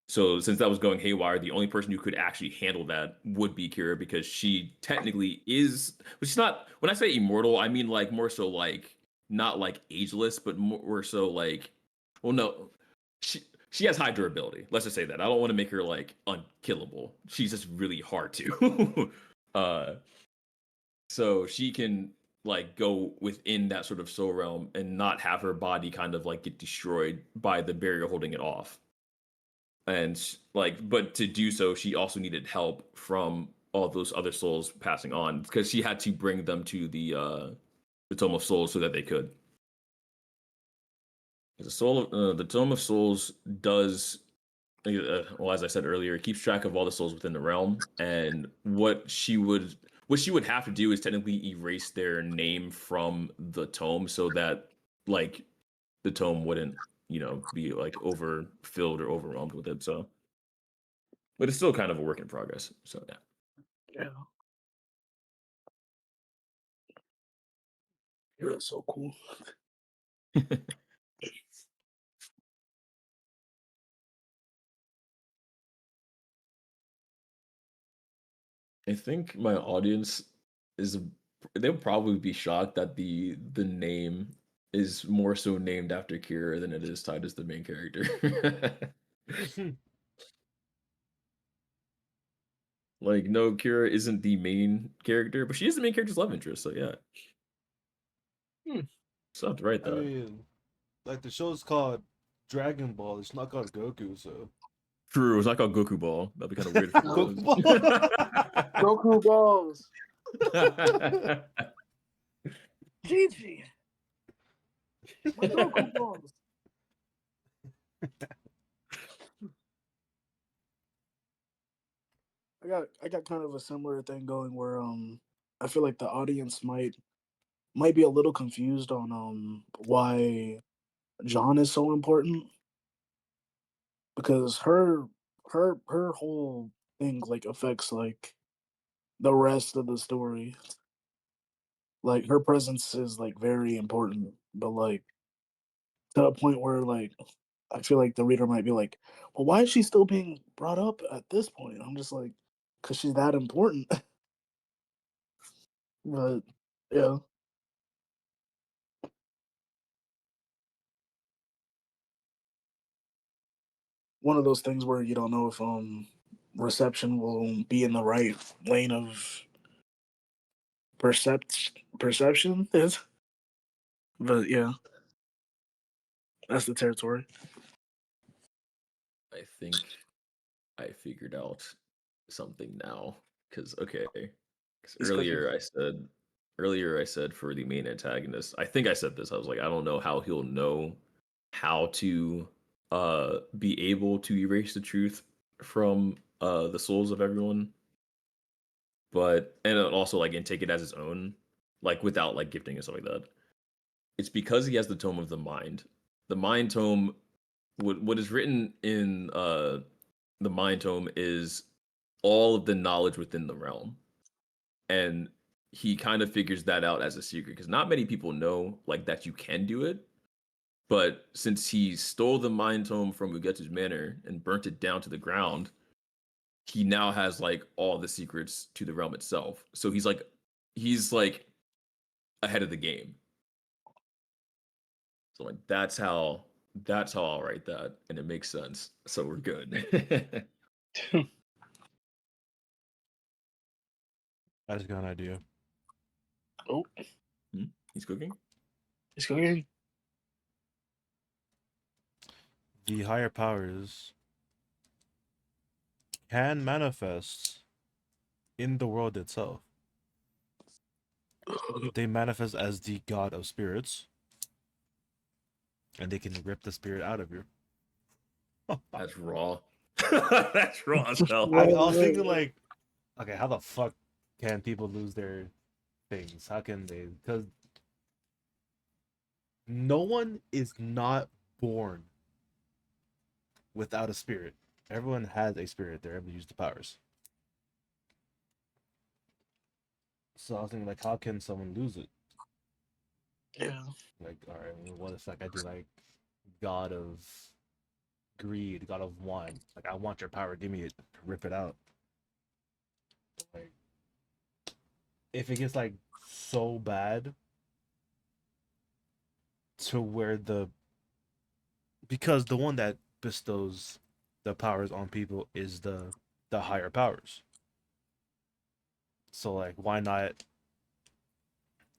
So since that was going haywire, the only person who could actually handle that would be Kira, because she technically is, but she's not. When I say immortal, I mean like more so like not like ageless, but more so like, well, no, she has high durability. Let's just say that. I don't want to make her like unkillable. She's just really hard to. uh, so she can like go within that sort of soul realm and not have her body kind of like get destroyed by the barrier holding it off. And like, but to do so she also needed help from all those other souls passing on, because she had to bring them to the Tome of Souls so that they could. The Tome of Souls does well, as I said earlier, it keeps track of all the souls within the realm, and what she would have to do is technically erase their name from the tome so that like the tome wouldn't be like overfilled or overwhelmed with it. So but it's still kind of a work in progress. So yeah. Yeah. You're so cool. I think my audience is they'll probably be shocked that the name is more so named after Kira than it is tied as the main character. Like, no, Kira isn't the main character, but she is the main character's love interest. So yeah, Hmm. so I have to write I that. mean, like the show's called Dragon Ball. It's not called Goku, so True, it's not called Goku Ball. That'd be kind of weird if it Goku was. Ball. Goku balls. Gigi. My Goku balls. I got kind of a similar thing going where I feel like the audience might be a little confused on why John is so important, because her whole thing like affects like the rest of the story. Like her presence is like very important, but like to the point where like I feel like the reader might be like, well, why is she still being brought up at this point? I'm just like, because she's that important. But yeah, one of those things where you don't know if reception will be in the right lane of perception is. But yeah, that's the territory. I think I figured out something now. Because okay, because He's cooking. earlier I said for the main antagonist, I think I said this. I was like, I don't know how he'll know how to be able to erase the truth from the souls of everyone, but and also like and take it as his own, like without like gifting and stuff like that. It's because he has the tome of the mind. The mind tome, what is written in the mind tome is all of the knowledge within the realm, and he kind of figures that out as a secret because not many people know like that you can do it. But since he stole the mind tome from Ugetsu's manor and burnt it down to the ground, he now has like all the secrets to the realm itself. So he's like ahead of the game. So like that's how I'll write that, and it makes sense. So we're good. I just got an idea. Oh, He's cooking. he's cooking. The higher powers can manifest in the world itself. They manifest as the god of spirits, and they can rip the spirit out of you. That's raw. That's raw as hell. I was thinking like, okay, how the fuck can people lose their things? How can they? Because no one is not born without a spirit. Everyone has a spirit. They're able to use the powers. So I was thinking like, how can someone lose it? Yeah. Like, all right, well, what if like I do like God of greed, God of want? Like, I want your power. Give me it. Rip it out. Like, if it gets like so bad to where because the one that bestows the powers on people is the higher powers. So like, why not?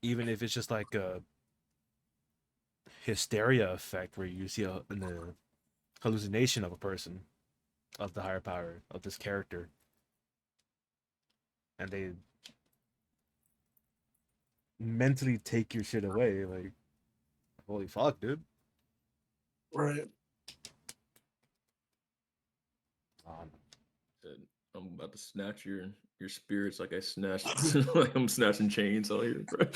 Even if it's just like a hysteria effect where you see the hallucination of a person of the higher power of this character, and they mentally take your shit away. Like, holy fuck, dude. Right. Um, Said, I'm about to snatch your spirits like I snatched like I'm snatching chains all here, bro.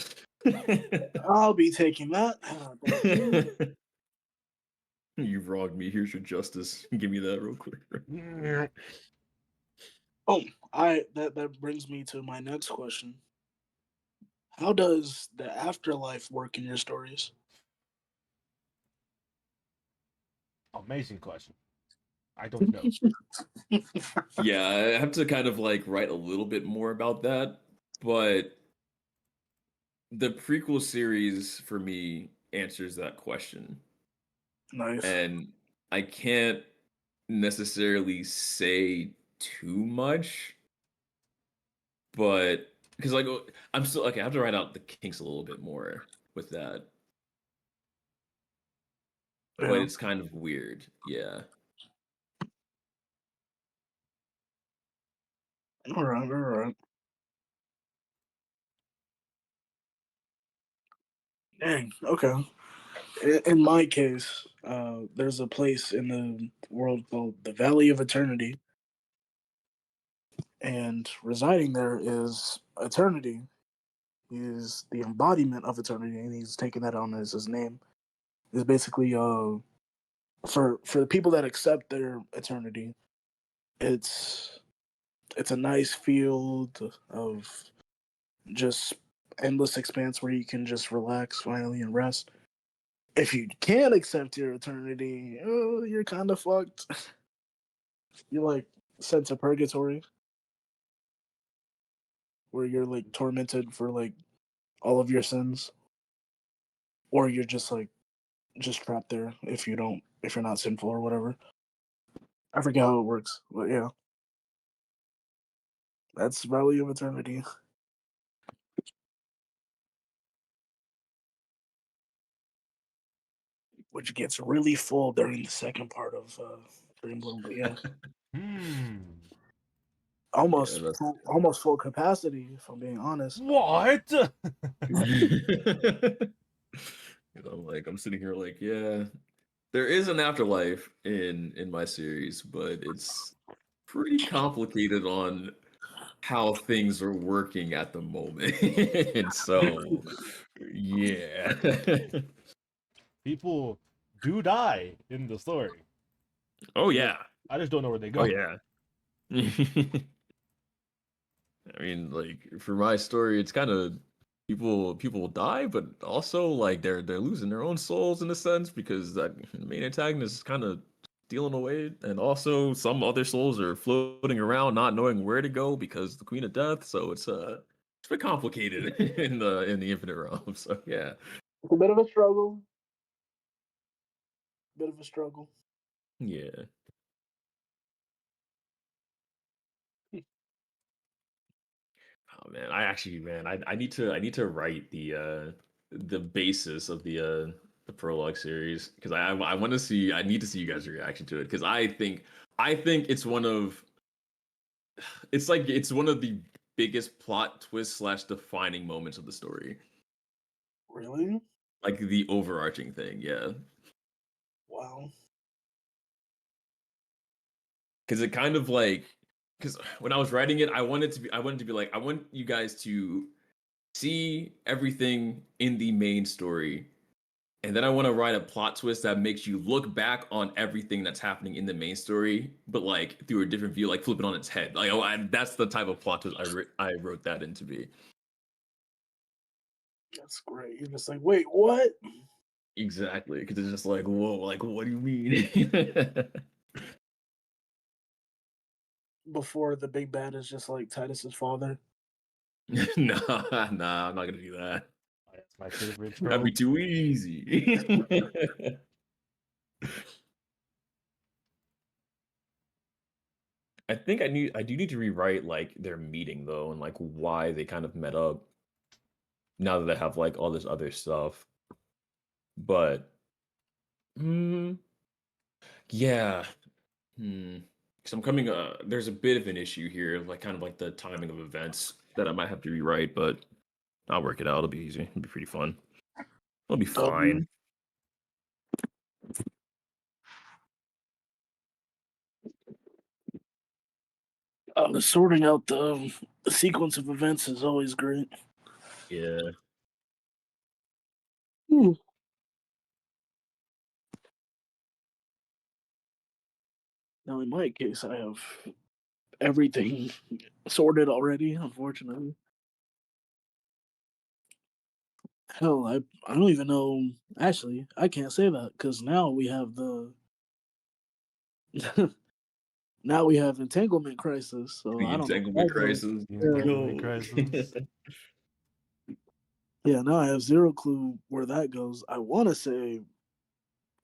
I'll be taking that. Thank you. You wronged me. Here's your justice. Give me that real quick. Oh, that brings me to my next question. How does the afterlife work in your stories? amazing question. I don't know. Yeah, I have to kind of like write a little bit more about that, but the prequel series for me answers that question. Nice. And I can't necessarily say too much, but because like I'm still okay, I have to write out the kinks a little bit more with that. But Yeah. it's kind of weird. Yeah. All right. All right. Dang. Okay. In my case, there's a place in the world called the Valley of Eternity, and residing there is Eternity. He is the embodiment of eternity, and he's taken that on as his name. Is basically for the people that accept their eternity, it's it's a nice field of just endless expanse where you can just relax finally and rest. If you can't accept your eternity, oh, you're kind of fucked. You're like sent to purgatory, where you're like tormented for like all of your sins, or you're just like just trapped there if you're not sinful or whatever. I forget how it works, but yeah, that's Valley of Eternity. Which gets really full during the second part of Dream Bloom. But yeah, Hmm. Yeah, that's almost full capacity. If I'm being honest. What? I'm sitting here like, yeah, there is an afterlife in my series, but it's pretty complicated on how things are working at the moment. And so, yeah. People do die in the story. Oh Yeah. yeah. I just don't know where they Oh go. yeah. I mean, like for my story, it's kind of people die, but also like they're losing their own souls in a sense because that main antagonist is kind of stealing away, and also some other souls are floating around, not knowing where to go because the Queen of Death. So it's a bit complicated in the Infinite Realm. So yeah, It's a bit of a struggle. Bit of a struggle. yeah. Oh man, I need to write the basis of the prologue series because I want to see I need to see you guys' reaction to it because I think it's one of the biggest plot twists slash defining moments of the story, Really? like the overarching thing, yeah. Wow. Because it kind of like because when I was writing it, I wanted to be like I want you guys to see everything in the main story. And then I want to write a plot twist that makes you look back on everything that's happening in the main story, but like through a different view, like flip it on its head. Like, that's the type of plot twist I wrote that in to be. That's great. You're just like, wait, what? Exactly, because it's just like, whoa, like, what do you mean? Before the big bad is just like Titus's father. Nah, I'm not gonna do that. That's my favorite That'd be trope. too easy. I do need to rewrite like their meeting though, and like why they kind of met up now that they have like all this other stuff. But mm, yeah, because I'm coming. There's a bit of an issue here, like kind of like the timing of events that I might have to rewrite, but I'll work it out. It'll be easy. It'll be pretty fun. It'll be fine. Um, sorting out the sequence of events is always great. Yeah. Hmm. Now, in my case, I have everything sorted already, unfortunately. Hell, I don't even know. Actually, I can't say that because now we have the now we have entanglement crisis. So The I don't know. entanglement What that goes. crisis. The Let's Yeah, entanglement go. crisis. yeah. Now I have zero clue where that goes. I want to say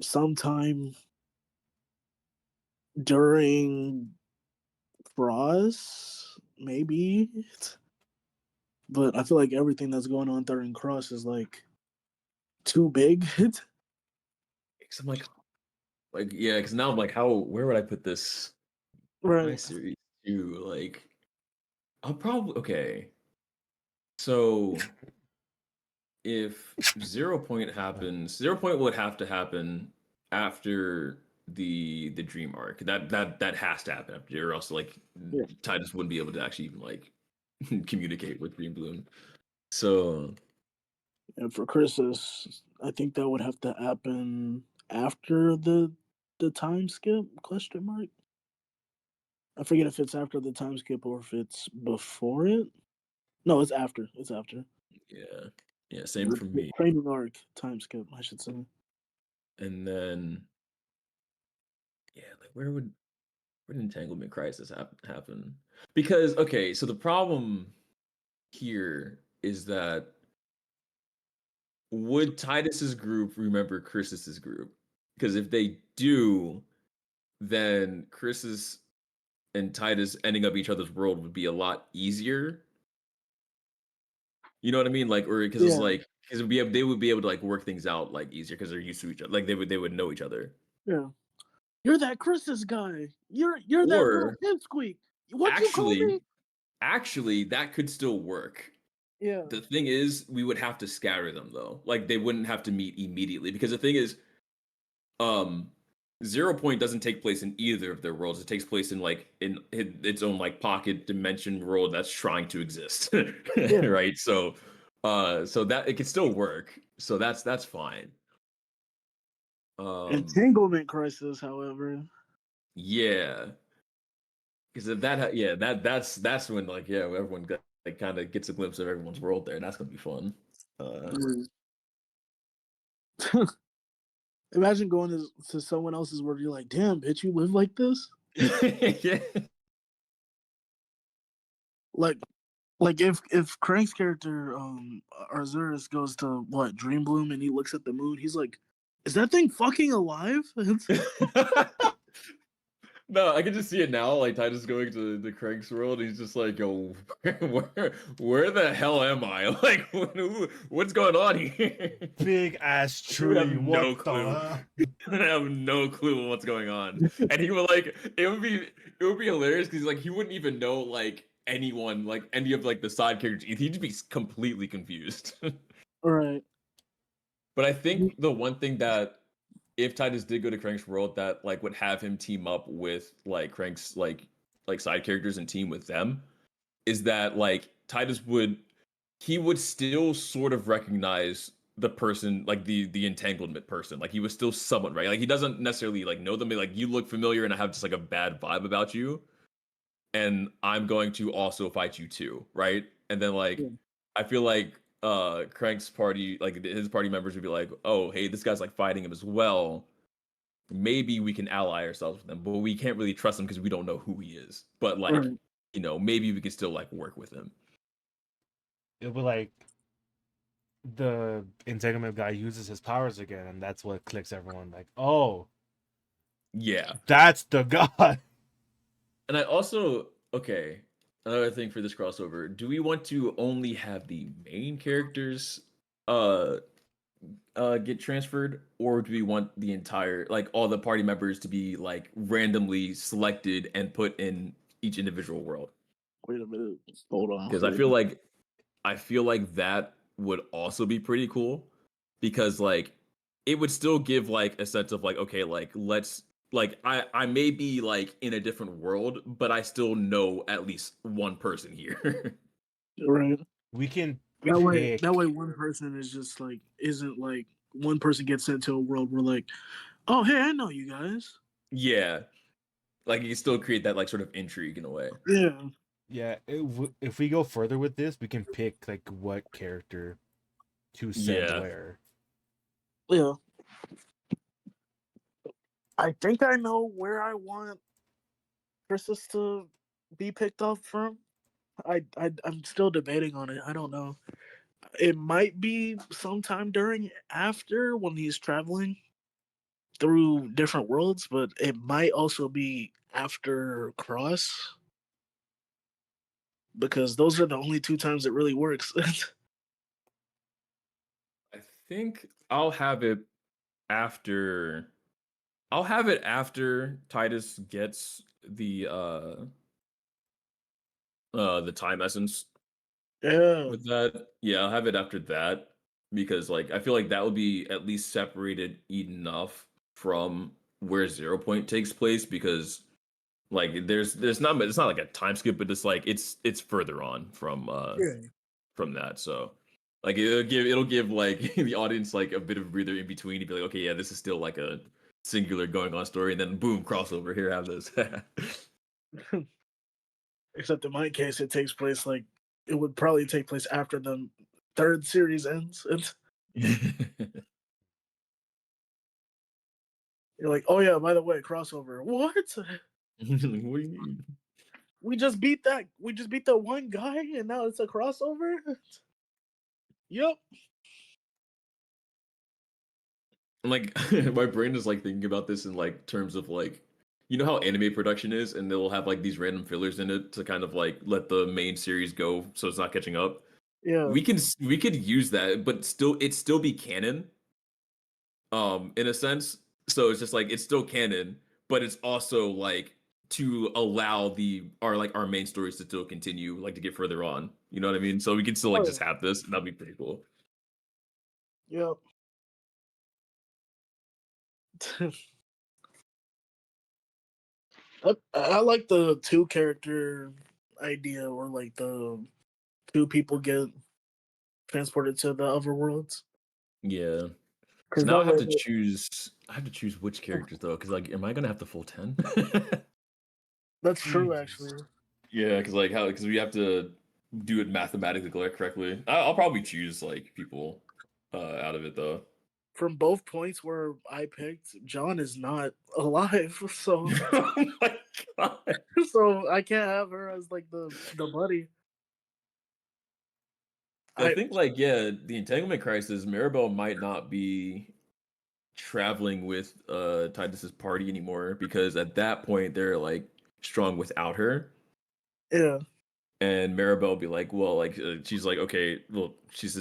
sometime during Cross, maybe, but I feel like everything that's going on during Cross is like too big. 'Cause I'm like yeah, because now I'm like, where would I put this my Right. series too? Like, I'll probably okay. So if 0 point happens, 0 point would have to happen after the dream arc. That has to happen after, or else like Yeah. Titus wouldn't be able to actually even like communicate with Green Bloom. So And for Chris's, I think that would have to happen after the time skip? Question mark. I forget if it's after the time skip or if it's before it. No, it's after. It's after yeah, yeah, same for the me. training arc time skip. I should say. And then yeah, like where did entanglement crisis happen? Because okay, so the problem here is that would Titus's group remember Chris's group? Because if they do, then Chris's and Titus ending up each other's world would be a lot easier. You know what I mean? Like, or because it's Yeah. like, because they would be able to like work things out like easier because they're used to each other. Like they would know each other. Yeah. You're that Chris's guy. You're that little Or pipsqueak. What you call me? actually, that could still work. Yeah. The thing is, we would have to scatter them though. Like they wouldn't have to meet immediately because the thing is, um, 0 Point doesn't take place in either of their worlds. It takes place in like in its own like pocket dimension world that's trying to exist, Yeah. right? So that it can still work. So that's fine. Entanglement crisis, however. Yeah, because if that's when like everyone got, like kind of gets a glimpse of everyone's world there, and that's gonna be fun. Imagine going to someone else's world. You're like, damn, bitch, you live like this? Yeah. Like if Crank's character Arzuris goes to what Dream Bloom and he looks at the moon, he's like, is that thing fucking alive? No, I can just see it now. Like Titus going to the Craig's world, he's just like, "Yo, where the hell am I? Like, what's going on here?" Big ass He would have tree. no What the clue. hell? I have no clue what's going on, and he would like it would be hilarious because like he wouldn't even know like anyone like any of like the side characters. He'd just be completely confused. All right. But I think the one thing that if Titus did go to Crank's world, that like would have him team up with like Crank's like side characters and team with them, is that like Titus would he would still sort of recognize the person like the entanglement person, like he was still someone, right? Like he doesn't necessarily like know them, but like you look familiar and I have just like a bad vibe about you, and I'm going to also fight you too, right? And then like Yeah. I feel like Crank's party, like his party members would be like, oh hey, this guy's like fighting him as well, maybe we can ally ourselves with him, but we can't really trust him because we don't know who he is. But like, Right. maybe we can still like work with him. It'll be like the entanglement guy uses his powers again, and that's what clicks everyone. Like, oh, Yeah. that's the guy. And I also, okay, another thing for this crossover, do we want to only have the main characters uh get transferred, or do we want the entire like all the party members to be like randomly selected and put in each individual world? Wait a minute. Hold on. Because I feel like that would also be pretty cool because like it would still give like a sense of like, okay, like let's like I may be like in a different world, but I still know at least one person here. Right. We can That pick. way one person is just like isn't like one person gets sent to a world where like, oh hey, I know you guys. Yeah, like you can still create that like sort of intrigue in a way. Yeah. Yeah, if we go further with this, we can pick like what character to send Yeah. where. Yeah. I think I know where I want Chris's to be picked up from. I'm still debating on it. I don't know. It might be sometime during after when he's traveling through different worlds, but it might also be after Cross because those are the only two times it really works. I think after I'll have it after Titus gets the time essence Yeah. with that. Yeah, I'll have it after that because like I feel like that would be at least separated enough from where 0 Point takes place because like there's not it's not like a time skip, but it's like it's further on Yeah. from that. So like it'll give like the audience like a bit of a breather in between to be like, okay, yeah, this is still like a singular going on story, and then boom, crossover. Here, have this. Except in my case, it takes place like it would probably take place after the third series ends. And you're like, oh yeah, by the way, crossover. What? What do you mean? We just beat that. We just beat the one guy, and now it's a crossover. Yep. Like my brain is like thinking about this in like terms of like you know how anime production is, and they'll have like these random fillers in it to kind of like let the main series go so it's not catching up. Yeah. We could use that, but still it still be canon, in a sense. So it's just like it's still canon, but it's also like to allow our main stories to still continue, like to get further on. You know what I mean? So we can still like Oh, just have this, and that'd be pretty cool. yeah. I like the two character idea, or like the two people get transported to the other worlds. Yeah. So Because now that I have way, to choose. I have to choose which characters though, because like, am I gonna have the full 10? that's true, Jesus. actually. Yeah, because like how because we have to do it mathematically correctly. I'll probably choose like people out of it though. From both points where I picked, John is not alive, so Oh my god. so I can't have her as like the buddy. I I think like yeah, the entanglement crisis, Maribel might not be traveling with Titus's party anymore because at that point they're like strong without her. Yeah, And Maribel will be like, well, like she's like, okay, well, she's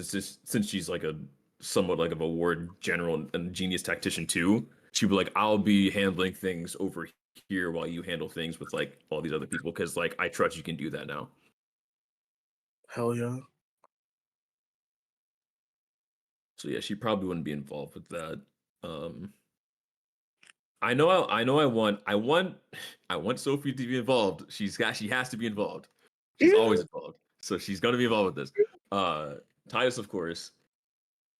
since she's like a somewhat like of a ward general and genius tactician too. She'd be like, I'll be handling things over here while you handle things with like all these other people because like I trust you can do that now. hell yeah. So yeah, she probably wouldn't be involved with that. Um, I want Sophie to be involved. She has to be involved. She's Yeah, always involved. So she's gonna be involved with this. Uh Titus, of course.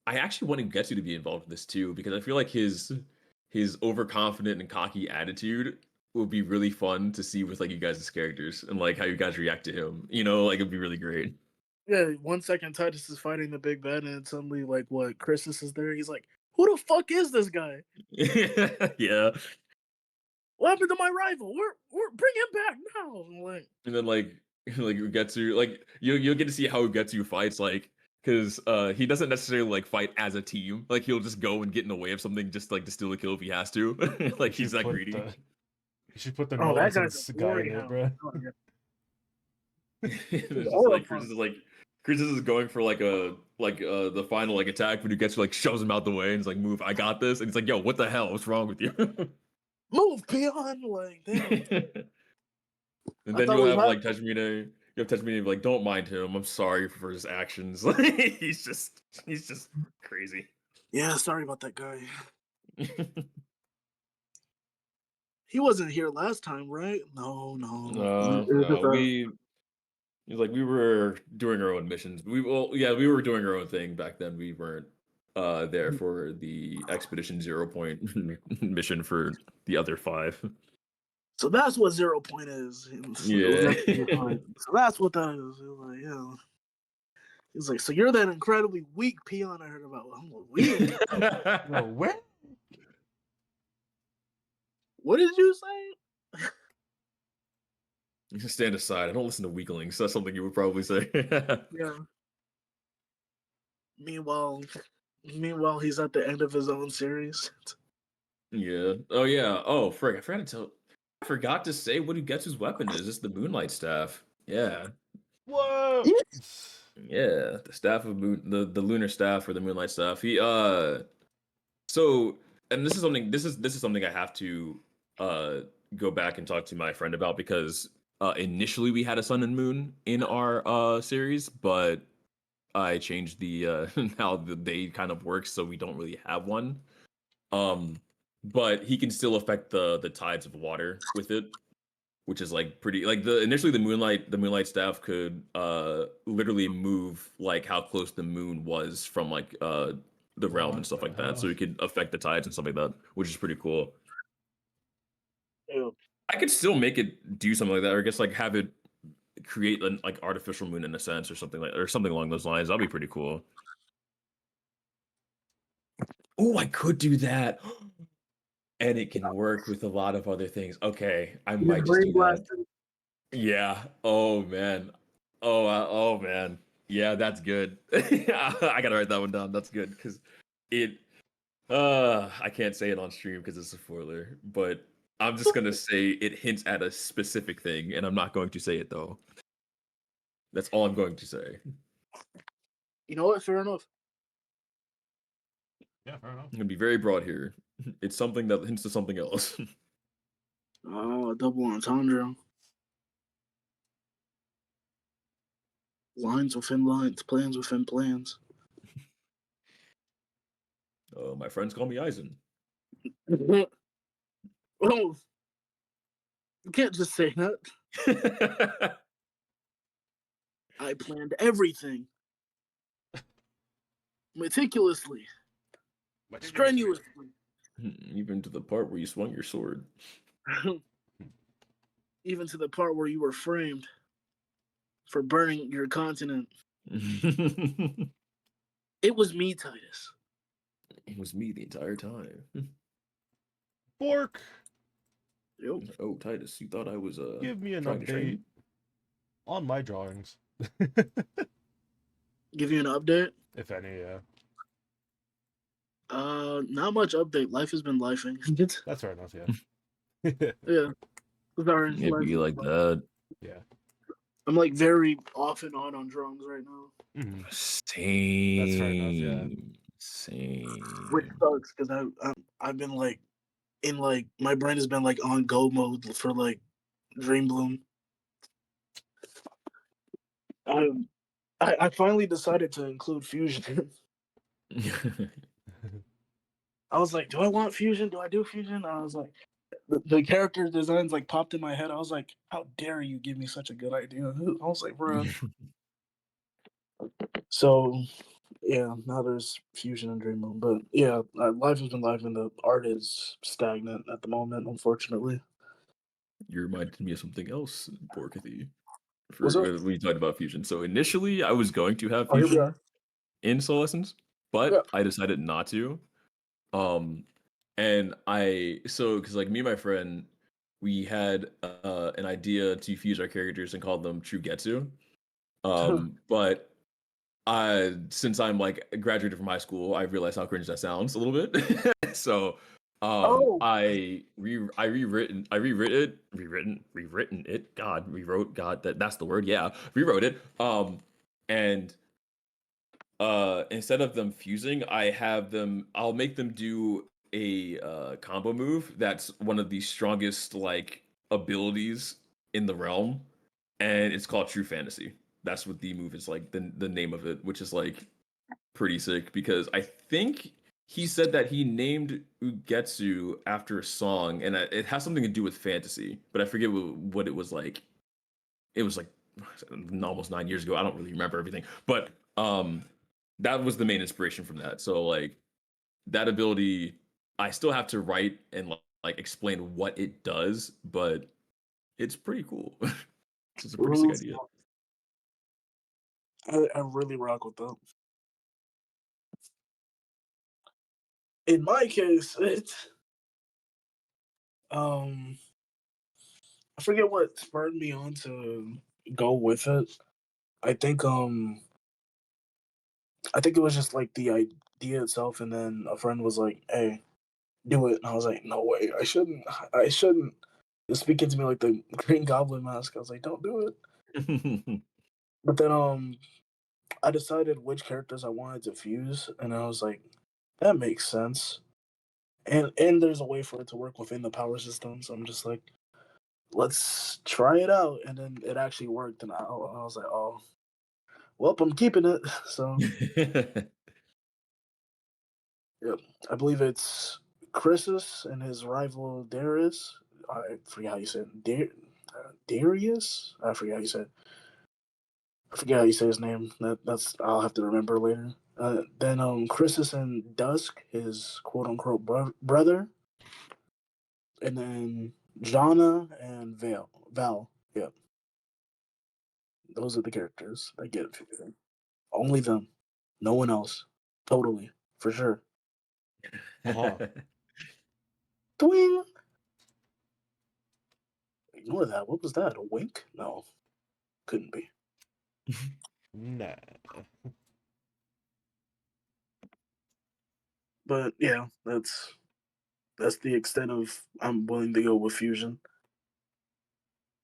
I actually want Getsu to be involved with this too, because I feel like his overconfident and cocky attitude will be really fun to see with like you guys' characters and like how you guys react to him. You know, like it'd be really great. yeah. 1 second Titus is fighting the big bad, and suddenly like what Christus is there. He's like, who the fuck is this guy? Yeah. What happened to my rival? We're bring him back now. I'm like, And then like Ugetsu, like you'll get to see how Ugetsu fights, like because he doesn't necessarily like fight as a team. Like he'll just go and get in the way of something just like to steal a kill if he has to. You Like he's should that put greedy. the you should put the oh, no that guy's a essence guy glory in it, hound. bro. Oh, yeah. It's just Aura like punch. Chris is going for like the final like attack, but Ugetsu like shoves him out the way and he's like, "Move, I got this." And he's like, "Yo, what the hell? What's wrong with you?" Move, peon. Like, damn. And I then thought you'll we have had. like Tejumine. You have Tejumine be like, "Don't mind him. I'm sorry for his actions." Like he's just crazy. Yeah, sorry about that guy. He wasn't here last time, right? No, no. No, It was just no, he's like we were doing our own missions. We were doing our own thing back then. We weren't there for the Expedition 0 point mission for the other five. so that's what 0 point is. Yeah. So that's what that is. He was like, yeah. He's like, so you're that incredibly weak peon I heard about. I'm like, weak? No, where? What did you say? Stand aside. I don't listen to weaklings. That's something you would probably say. Yeah. Meanwhile, meanwhile, he's at the end of his own series. Yeah. Oh yeah. Oh frick! I forgot to say what Ugetsu's weapon is. It's the Moonlight Staff. Yeah. What? Yeah. The staff of moon. The lunar staff or the Moonlight Staff. So, and this is something I have to uh go back and talk to my friend about because initially we had a sun and moon in our series, but I changed the how the day kind of works, so we don't really have one. But he can still affect the tides of water with it, which is like pretty like the initially the moonlight staff could literally move like how close the moon was from like the realm and What stuff the like that. So hell? he could affect the tides and stuff like that, which is pretty cool. Yeah. I could still make it do something like that, or I guess like have it create an like artificial moon in a sense or something like or something along those lines. That'd be pretty cool. Oh, I could do that. And it can work with a lot of other things. Okay, I He just might just brain do that. blasted. Yeah. Oh man. Oh man. Yeah, that's good. I gotta write that one down. That's good because it. I can't say it on stream because it's a spoiler, but I'm just gonna say it hints at a specific thing, and I'm not going to say it though. That's all I'm going to say. You know what? Fair enough. Yeah, fair enough. I'm gonna be very broad here. It's something that hints to something else. Oh, a double entendre. Lines within lines, plans within plans. My friends call me Eisen. Oh, you can't just say that. I planned everything meticulously, strenuously, Even to the part where you swung your sword. even to the part where you were framed for burning your continent. It It was me, Titus. was me the entire time. Bork, Yo, Oh, Titus, you thought I was give me an trying to train update you? on my drawings, give you an update. if any. Yeah, Not much update. Life has been lifing. that's fair enough. Yeah, Yeah, sorry. It be like that. yeah. I'm like very off and on drums right now, Mhm. Same. That's fair enough, yeah. which Same. sucks because I've been like in like my brain has been like on go mode for like Dream Bloom. I I finally decided to include fusion. I was like, do I want fusion? Do I do fusion? And I was like, the character designs like popped in my head. I was like, how dare you give me such a good idea? I was like, bro. So yeah, now there's fusion and Dream Moon, but yeah, life has been life, and the art is stagnant at the moment, unfortunately. You reminded me of something else, Borkathy, What's for up? when you talked about fusion. So initially, I was going to have Oh, here we fusion are. in Soul Lessons, Yeah. but I decided not to. Um, and because like me and my friend, we had an idea to fuse our characters and call them True Getsu. But since I'm like graduated from high school, I realized how cringe that sounds a little bit. So Oh, rewritten it. God, rewrote. God, that's the word. Yeah, rewrote it. And instead of them fusing, I'll make them do a combo move that's one of the strongest like abilities in the realm, and it's called True Fantasy. That's what the move is like, the name of it, which is like pretty sick because I think he said that he named Ugetsu after a song, and it has something to do with fantasy, but I forget what it was like. It was like almost 9 years ago. I don't really remember everything, but that was the main inspiration from that. So like that ability, I still have to write and like explain what it does, but it's pretty cool. It's a pretty sick idea. I really rock with that. In my case, it's um I forget what spurred me on to go with it. I think um I think it was just like the idea itself, and then a friend was like, "Hey, do it," and I was like, "No way, I shouldn't. I shouldn't." Just speaking to me like the Green Goblin mask, I was like, "Don't do it." But then I decided which characters I wanted to fuse, and I was like, "That makes sense." And there's a way for it to work within the power system, so I'm just like, let's try it out, and then it actually worked, and I was like, oh, well, I'm keeping it. So yeah, I believe it's Chrysis and his rival Darius. I forget how you said Darius. I forget how you said. I forget how you say his name. That's I'll have to remember later. Then Chrysis and Dusk, his quote unquote brother, and then Jana and Val. Yeah, those are the characters that get it. Only them. No one else. Totally. For sure. Uh-huh. Twing! Ignore that. What was that? A wink? No. Couldn't be. Nah. But yeah, that's That's the extent of I'm willing to go with fusion.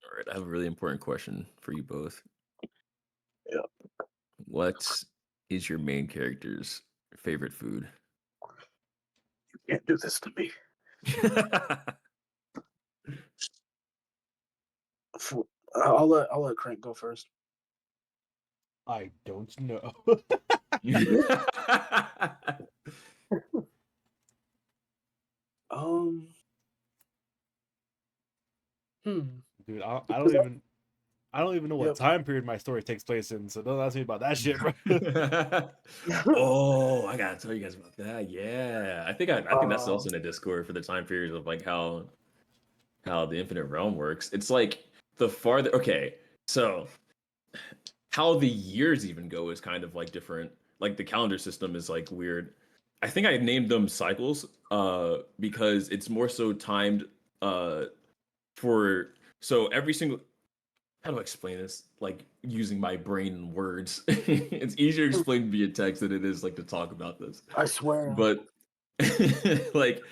All right, I have a really important question for you both. Yeah. What is your main character's favorite food? You can't do this to me. I'll let Crank go first. I don't know. Um. Dude, I don't even know what Yep. time period my story takes place in, so don't ask me about that shit, bro. Oh, I gotta tell you guys about that. Yeah, I think that's also in the Discord for the time period of like how the Infinite Realm works. It's like the farther. Okay, so how the years even go is kind of like different. Like the calendar system is like weird. I think I named them cycles because it's more so timed uh for so every single how do I explain this? Like using my brain and words. It's easier to explain via text than it is like to talk about this. I swear. But like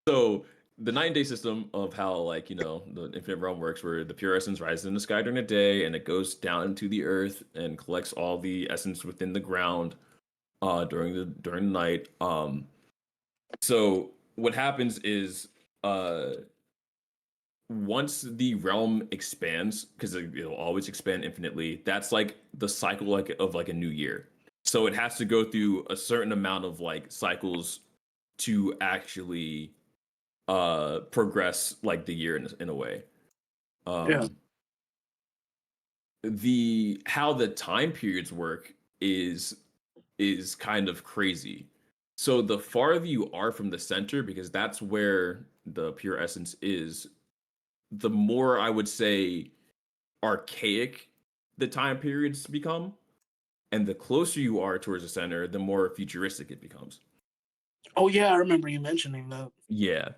so the 9-day system of how like the infinite realm works where the pure essence rises in the sky during the day and it goes down into the earth and collects all the essence within the ground during the night. So what happens is once the realm expands, because it'll always expand infinitely, that's like the cycle like of like a new year. So it has to go through a certain amount of like cycles to actually progress like the year in a way. Yeah. The how the time periods work is kind of crazy. So the farther you are from the center, because that's where the pure essence is, the more I would say archaic the time periods become, and the closer you are towards the center, the more futuristic it becomes. Oh yeah, I remember you mentioning that. Yeah.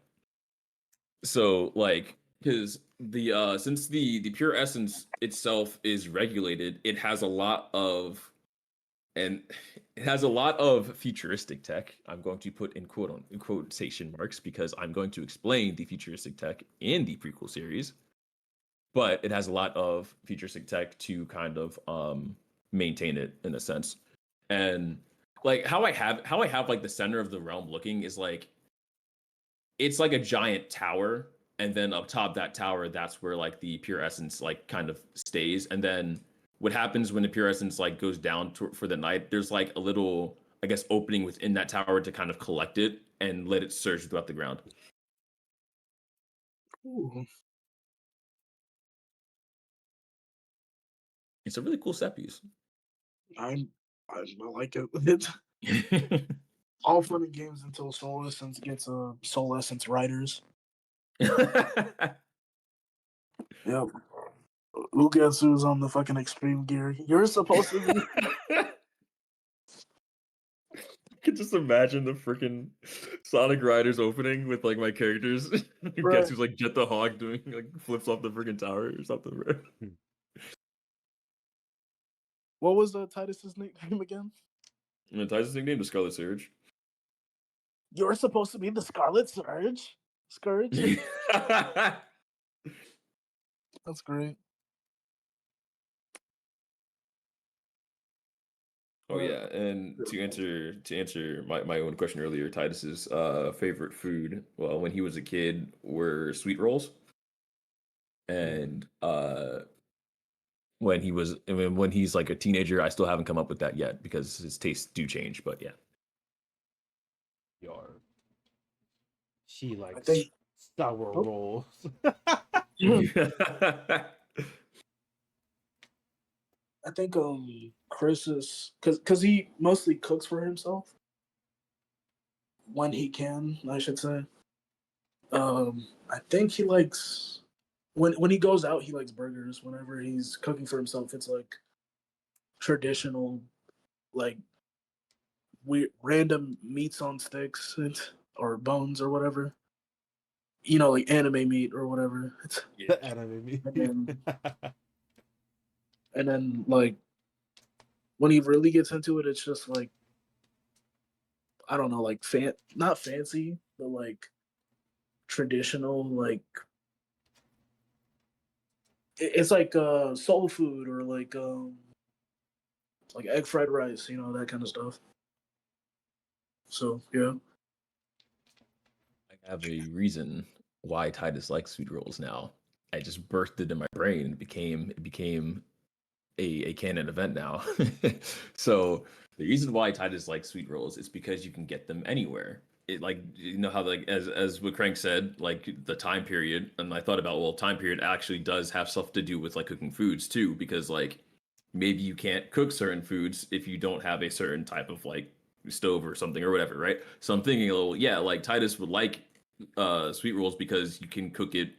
So like because the since the pure essence itself is regulated, it has a lot of and it has a lot of futuristic tech. I'm going to put in quotation marks because I'm going to explain the futuristic tech in the prequel series. But it has a lot of futuristic tech to kind of maintain it in a sense. And like how I have like the center of the realm looking is like it's like a giant tower, and then up top that tower, that's where like the pure essence like kind of stays. And then what happens when the pure essence like goes down for the night? There's like a little, I guess, opening within that tower to kind of collect it and let it surge throughout the ground. Ooh, It's a really cool set piece. I like it. It's all fun and games until Soul Essence gets Soul Essence writers. Yep. Ugetsu's on the fucking extreme gear. You're supposed to be. I could just imagine the freaking Sonic Riders opening with like my characters. Right. Guess who's like Jet the Hawk doing like flips off the freaking tower or something, bro. What was Titus's nickname again? And the Titan's nickname, the Scarlet Surge. You're supposed to be the Scarlet Surge. Scourge. That's great. Oh yeah, and to answer my own question earlier, Titus's favorite food, well, when he was a kid, were sweet rolls, and when he's like a teenager, I still haven't come up with that yet because his tastes do change. But yeah, Yar. She I likes think. sour Oh. rolls. I think Chris is because he mostly cooks for himself when he can, I should say. I think he likes when he goes out, he likes burgers. Whenever he's cooking for himself, it's like traditional, like weird random meats on sticks or bones or whatever. You know, like anime meat or whatever. The anime me. And then, and then like when he really gets into it, it's just like I don't know, like not fancy, but like traditional it's like soul food or like egg fried rice, you know, that kind of stuff. So yeah. I have a reason why Titus likes sweet rolls now. I just birthed it in my brain. It became a canon event now. So the reason why Titus likes sweet rolls is because you can get them anywhere. It like you know how like as what Crank said, like the time period, and I thought about well, time period actually does have stuff to do with like cooking foods too, because like maybe you can't cook certain foods if you don't have a certain type of like stove or something or whatever, right? So I'm thinking, well, yeah, like Titus would like sweet rolls because you can cook it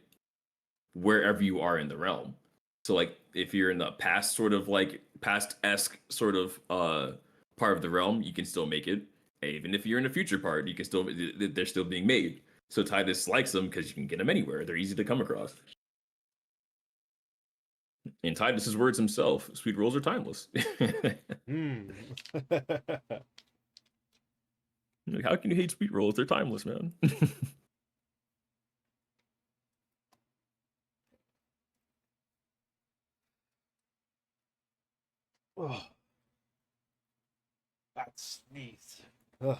wherever you are in the realm. So like if you're in the past sort of like past-esque sort of part of the realm, you can still make it. And even if you're in a future part, you can still they're still being made. So Titus likes them because you can get them anywhere. They're easy to come across. In Titus's words himself, sweet rolls are timeless. Hmm. Like, how can you hate sweet rolls? They're timeless, man. Oh, that's sneeze. Ugh.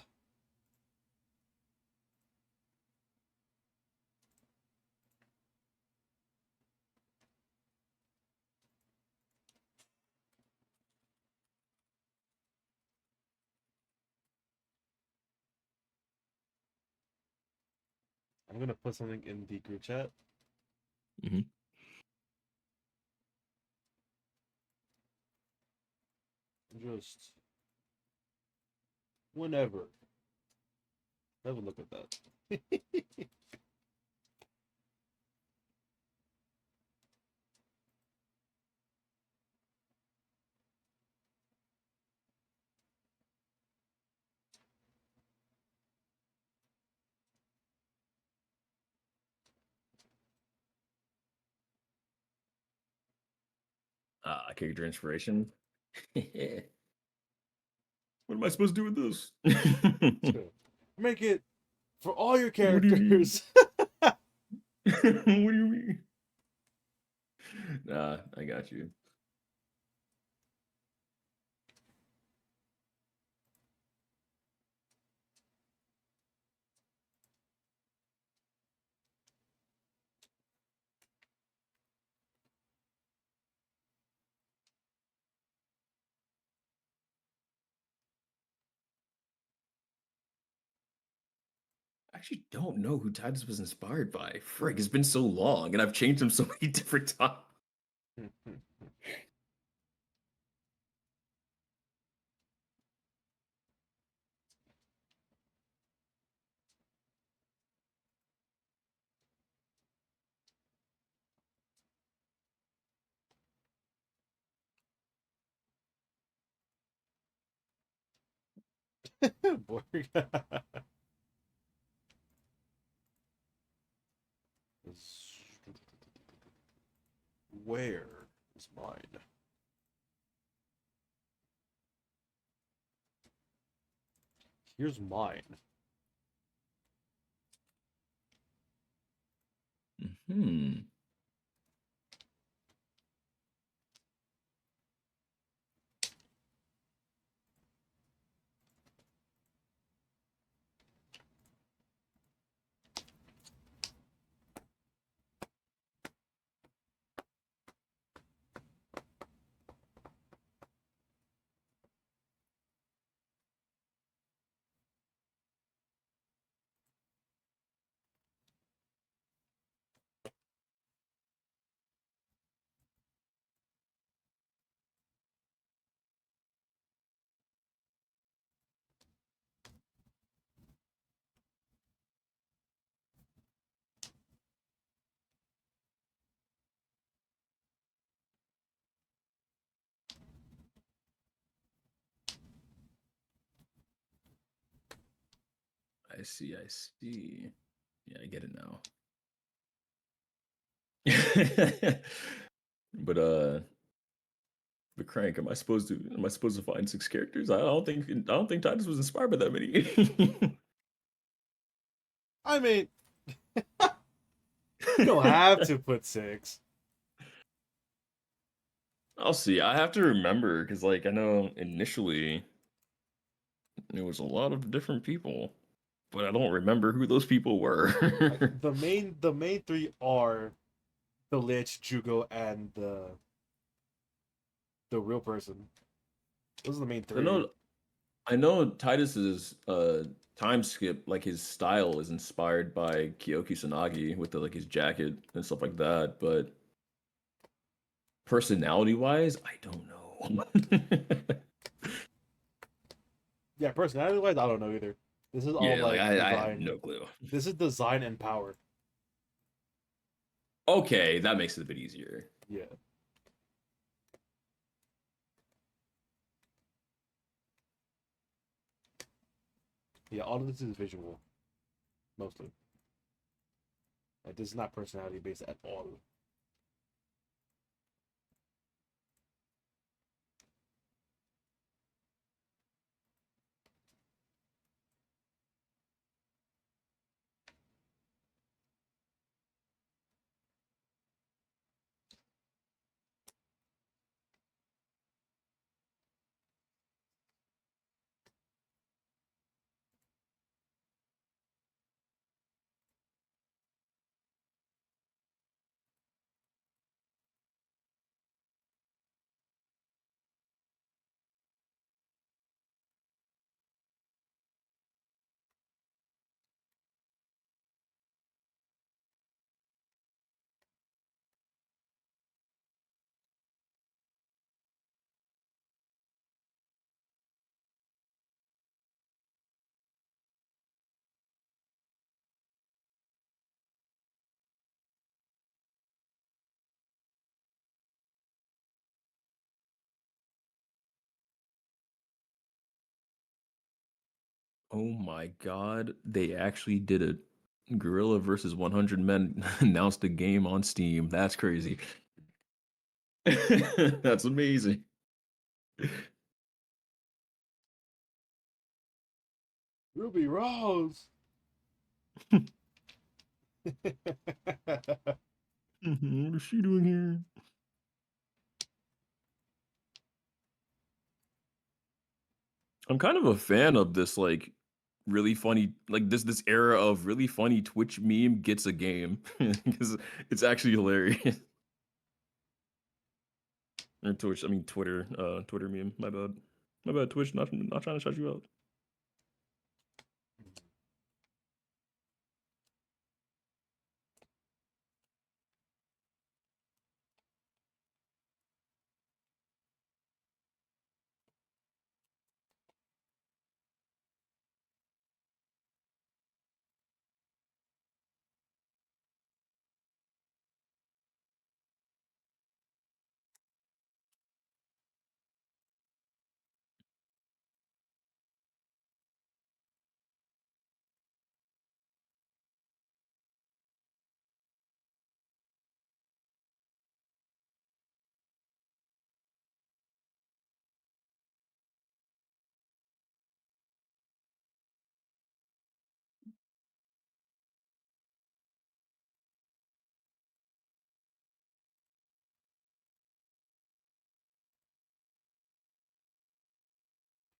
I'm gonna put something in the group chat. Mhm. Just whenever. Have a look at that. Character inspiration. What am I supposed to do with this? Make it for all your What do you mean? characters. What do you mean? Nah, I got you. I actually don't know who Titus was inspired by. Frick, it's been so long, and I've changed him so many different times. Boy. Where is mine? Here's mine. Hmm. I see. I see. Yeah, I get it now. but but Crank, am I supposed to find 6 characters? I don't think Titus was inspired by that many. I mean, You don't have to put 6. I'll see. I have to remember because, like, I know initially it was a lot of different people, but I don't remember who those people were. Like the main 3 are the Lich, Jugo, and the real person. Those are the main I 3. know, I know Titus's time skip, like his style, is inspired by Kyoki Sanagi with the like his jacket and stuff like that, but personality wise, I don't know. Yeah, personality wise, I don't know either. This is all Yeah, like like I have design. no clue. This is design and power. Okay, that makes it a bit easier. Yeah. Yeah, all of this is visual, mostly. Like, this is not personality based at all. Oh my god, they actually did it. Gorilla versus 100 Men announced a game on Steam. That's crazy. That's amazing. Ruby Rose. What is she doing here? I'm kind of a fan of this like really funny like this era of really funny Twitch meme gets a game because it's actually hilarious. Or Twitch, I mean Twitter, Twitter meme. My bad, my bad. Twitch, not trying to shut you out.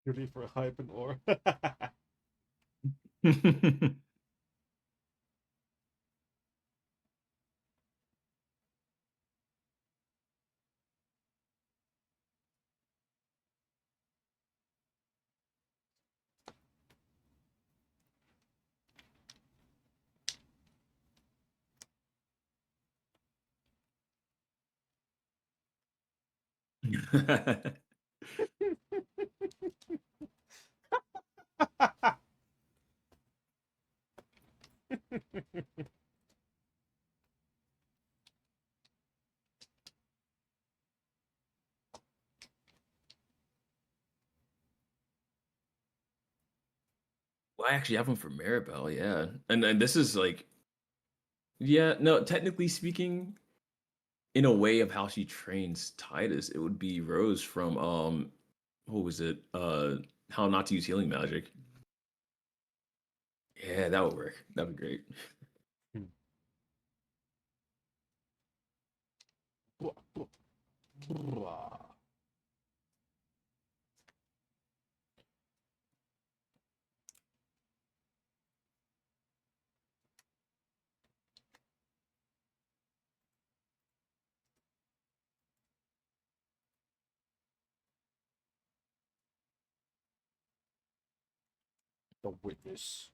Ready for hype and or. Well, I actually have one for Maribel, yeah, and this is like, yeah, no, technically speaking, in a way of how she trains Titus, it would be Rose from what was it? How Not to Use Healing Magic. Yeah, that would work. That'd be great. The Witness.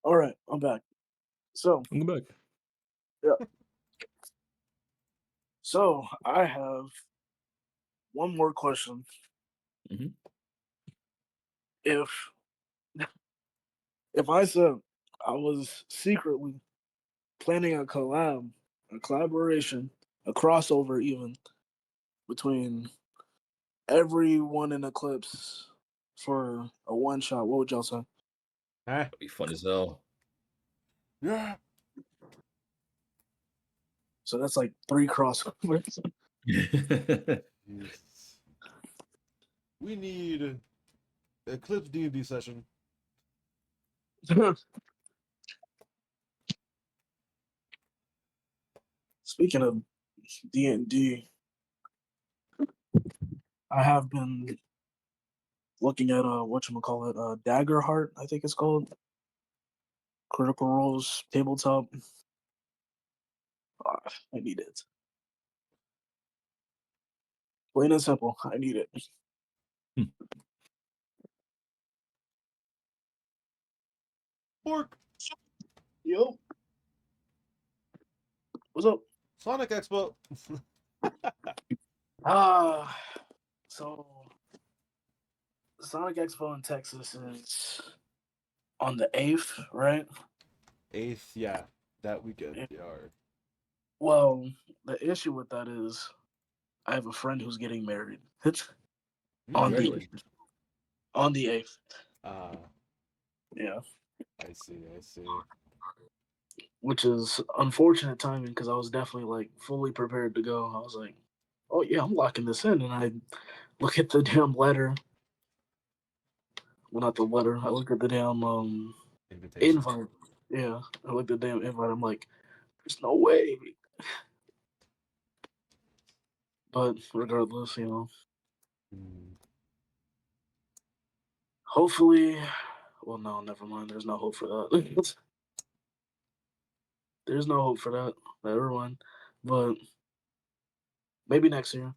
All right, I'm back. So I'm back. yeah. So I have one more question. Mhm. If if I said I was secretly planning a collaboration, a crossover even between everyone in Eclipse for a one shot, what would y'all say? Huh? That'd be fun as hell. Yeah. So that's like 3 crossovers. Jesus. We need Eclipse D&D session. Speaking of D&D, I have been looking at whatchamacallit, Daggerheart, I think it's called. Critical Roles tabletop. Ah, I need it. Plain and simple. I need it. Pork. Yo, what's up? Sonic Expo. Ah, so Sonic Expo in Texas is on the 8th, right? 8th, yeah. That weekend. Yeah. Yeah. Well, the issue with that is I have a friend who's getting married on the Congratulations. on the 8th. Ah, Yeah, I see. I see. which is unfortunate timing because I was definitely like fully prepared to go. I was like, oh yeah, I'm locking this in, and I look at the damn letter. Well, not the letter. I look at the damn Invitation. invite. Yeah, I looked at the damn invite. I'm like, there's no way. But regardless, Hmm. hopefully. Well, no, never mind. There's no hope for that. There's no hope for that. Never mind. But maybe next year.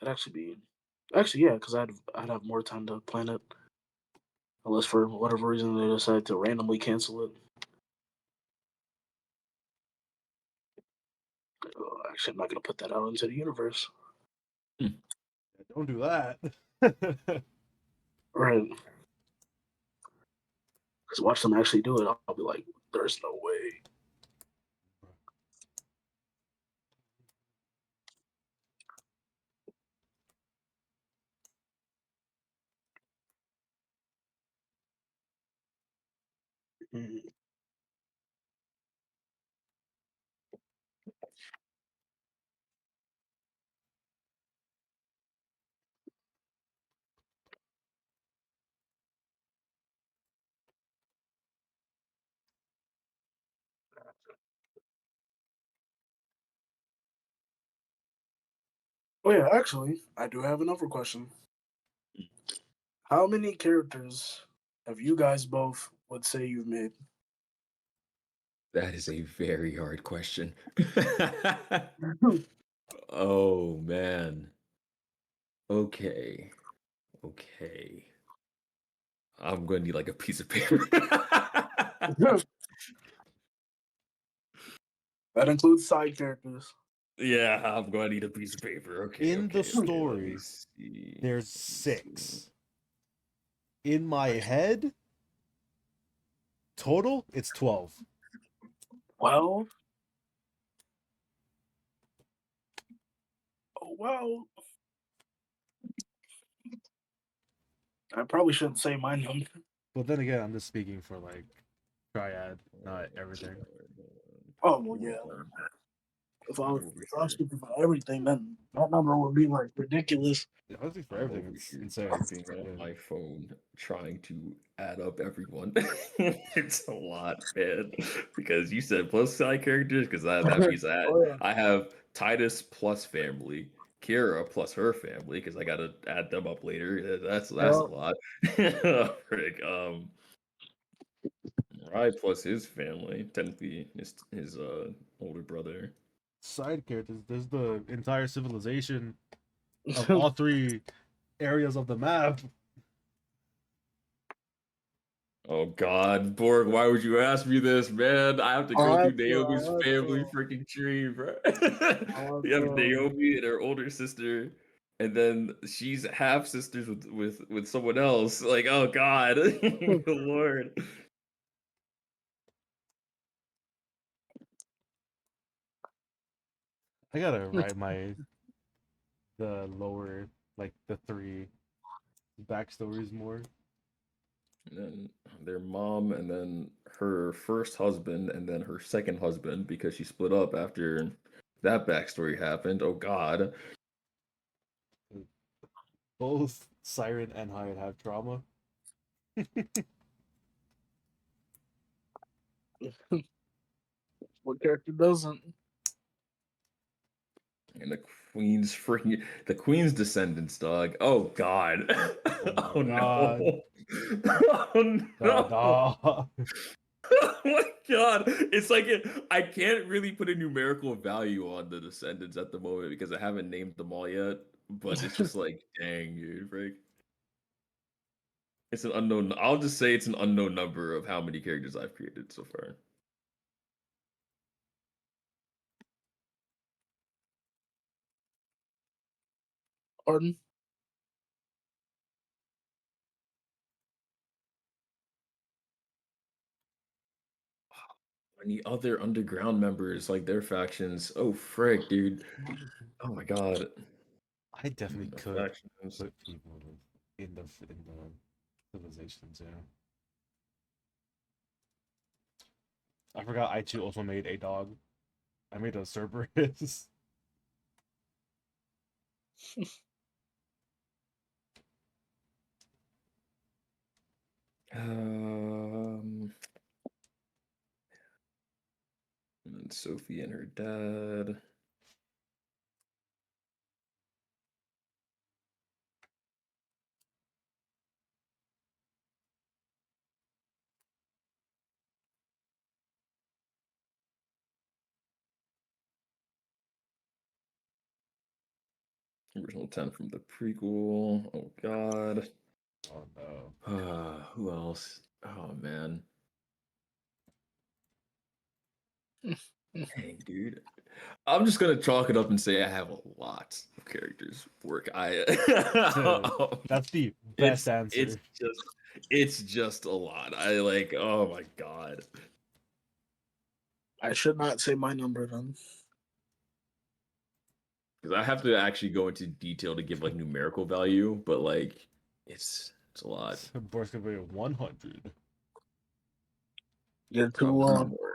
That'd actually be. Actually, yeah, because I'd have more time to plan it. Unless for whatever reason they decide to randomly cancel it. Actually, I'm not gonna put that out into the universe. Don't do that. Right. Because watch them actually do it. I'll be like, there's no way. Mm. Oh yeah, actually, I do have another question. How many characters have you guys both would say you've made? That is a very hard question. Oh man. Okay. Okay. I'm gonna need like a piece of paper. That includes side characters. Yeah, I'm going to need a piece of paper. Okay, In the okay, okay. Let me story, see. there's Let me see. 6. In my head, total, it's 12. Well, oh well. I probably shouldn't say my number. But then again, I'm just speaking for like triad, not everything. Oh well, yeah. If I was speaking for everything, then that number would be like ridiculous. Honestly, for I'm everything, over it's here insane. typing on Yeah. my phone, trying to add up everyone. It's a lot, man. Because you said plus side characters, because that means Oh yeah. I have Titus plus family, Kira plus her family, because I gotta add them up later. That's a Yeah. lot. Frick, Rai plus his family, technically his older brother. Side characters, there's the entire civilization of all 3 areas of the map. Oh God, Borg, why would you ask me this, man? I have to go I through have to. Naomi's I have family to. freaking tree, bro. I have You have to. Naomi and her older sister, and then she's half sisters with someone else. Like, oh God, Lord. I gotta write the lower, like the 3 backstories more. And then their mom, and then her first husband, and then her second husband because she split up after that backstory happened. Oh God. Both Siren and Hyde have trauma. What character doesn't? And the Queen's descendants, dog. Oh God. Oh my Oh god. no. Oh The no. dog. Oh my God. It's like I can't really put a numerical value on the descendants at the moment because I haven't named them all yet. But it's just like, dang, dude, Frank. It's an unknown. I'll just say it's an unknown number of how many characters I've created so far. Pardon? Any other underground members, like their factions? Oh frick, dude. Oh my God. I definitely The could factions. put people in the civilizations, yeah. I forgot I too also made a dog. I made a Cerberus. Um, and then Sophie and her dad. Original 10 from the prequel. Oh God. Oh no. Who else? Oh man. Dang, dude. I'm just gonna chalk it up and say I have a lot of characters work. That's the best it's answer. it's just a lot. I like, oh my God. I should not say my number then. Because I have to actually go into detail to give like numerical value, but like it's a lot. Bor's gonna be 100. You're too Probably more.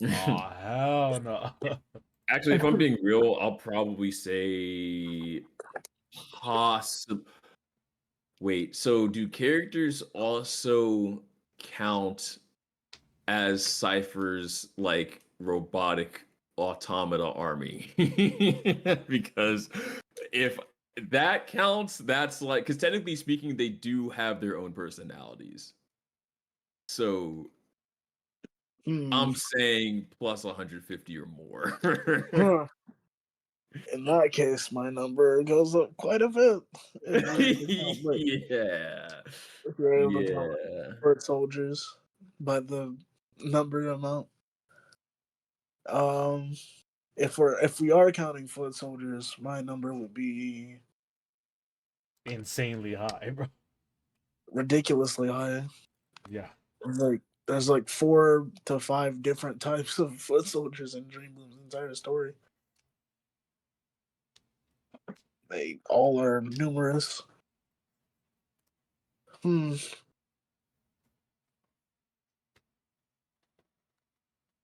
Oh hell no. Actually, if I'm being real, I'll probably say possible. Wait, so do characters also count as Cypher's like robotic automata army? Because if that counts, that's like, because technically speaking, they do have their own personalities. So Hmm. I'm saying plus 150 or more. Huh. In that case, my number goes up quite a bit. If you're able to count, like, Yeah. if you're able to count Yeah. foot soldiers by the number amount. Um, if we are counting foot soldiers, my number would be Insanely high, bro. ridiculously high. Yeah. There's like 4 to 5 different types of foot soldiers in Dream Bloom's entire story. They all are numerous. Hmm.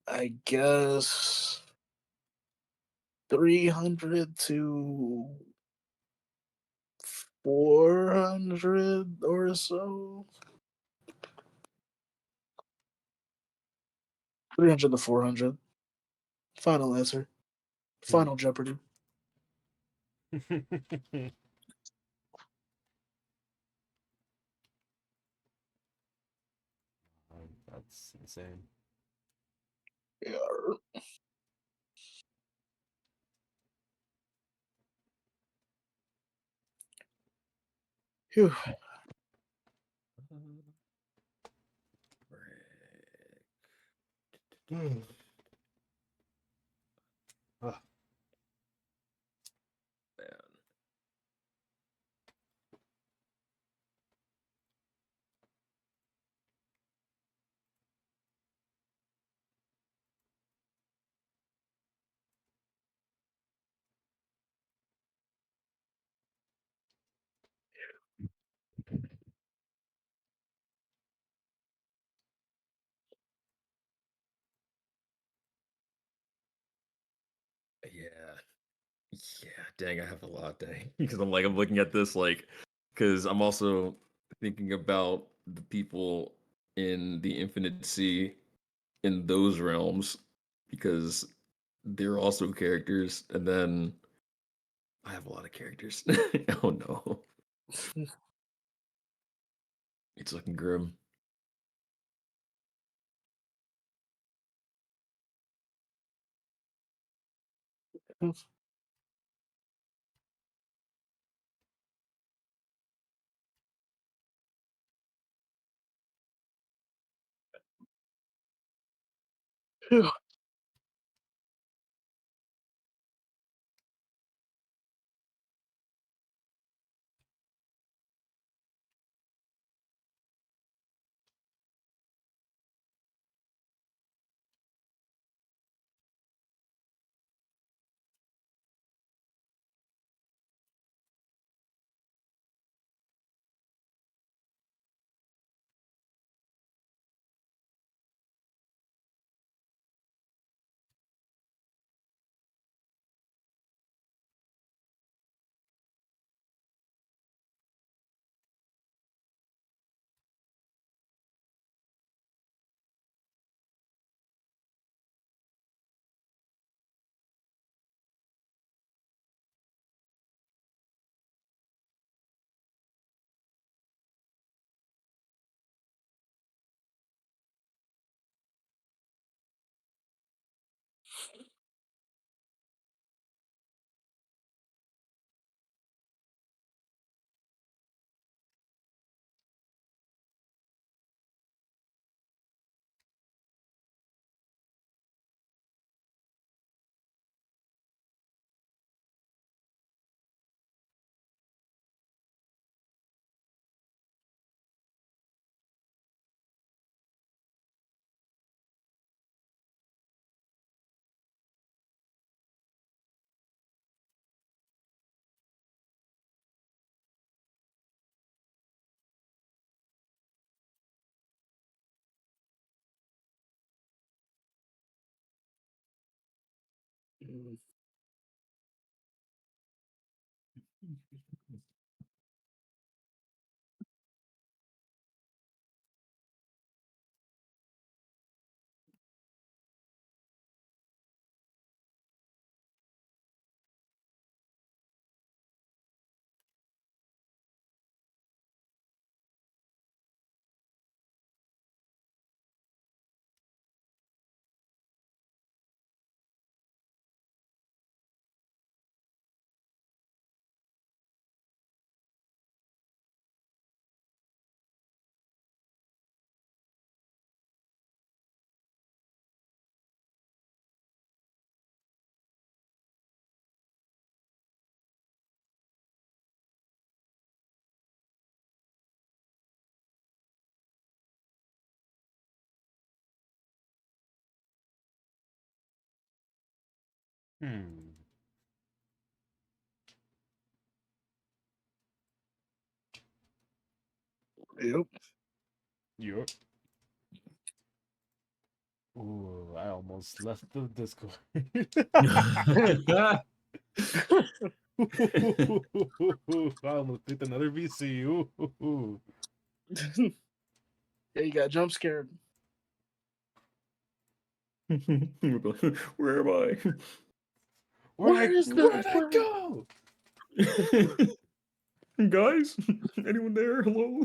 I guess 300 to 400 or so. 300 to 400. Final answer. Final Jeopardy. That's insane. Yeah. Phew. Ah, Man. Yeah. Yeah, dang, I have a lot, dang. Because I'm looking at this because I'm also thinking about the people in the Infinite Sea in those realms because they're also characters, and then I have a lot of characters. Oh no, it's looking grim. Phew. Yep. Yep. Ooh, I almost left the Discord. I almost picked another VC. Ooh. Yeah, you got jump scared. Where am I? Where'd I go? Guys, anyone there? Hello.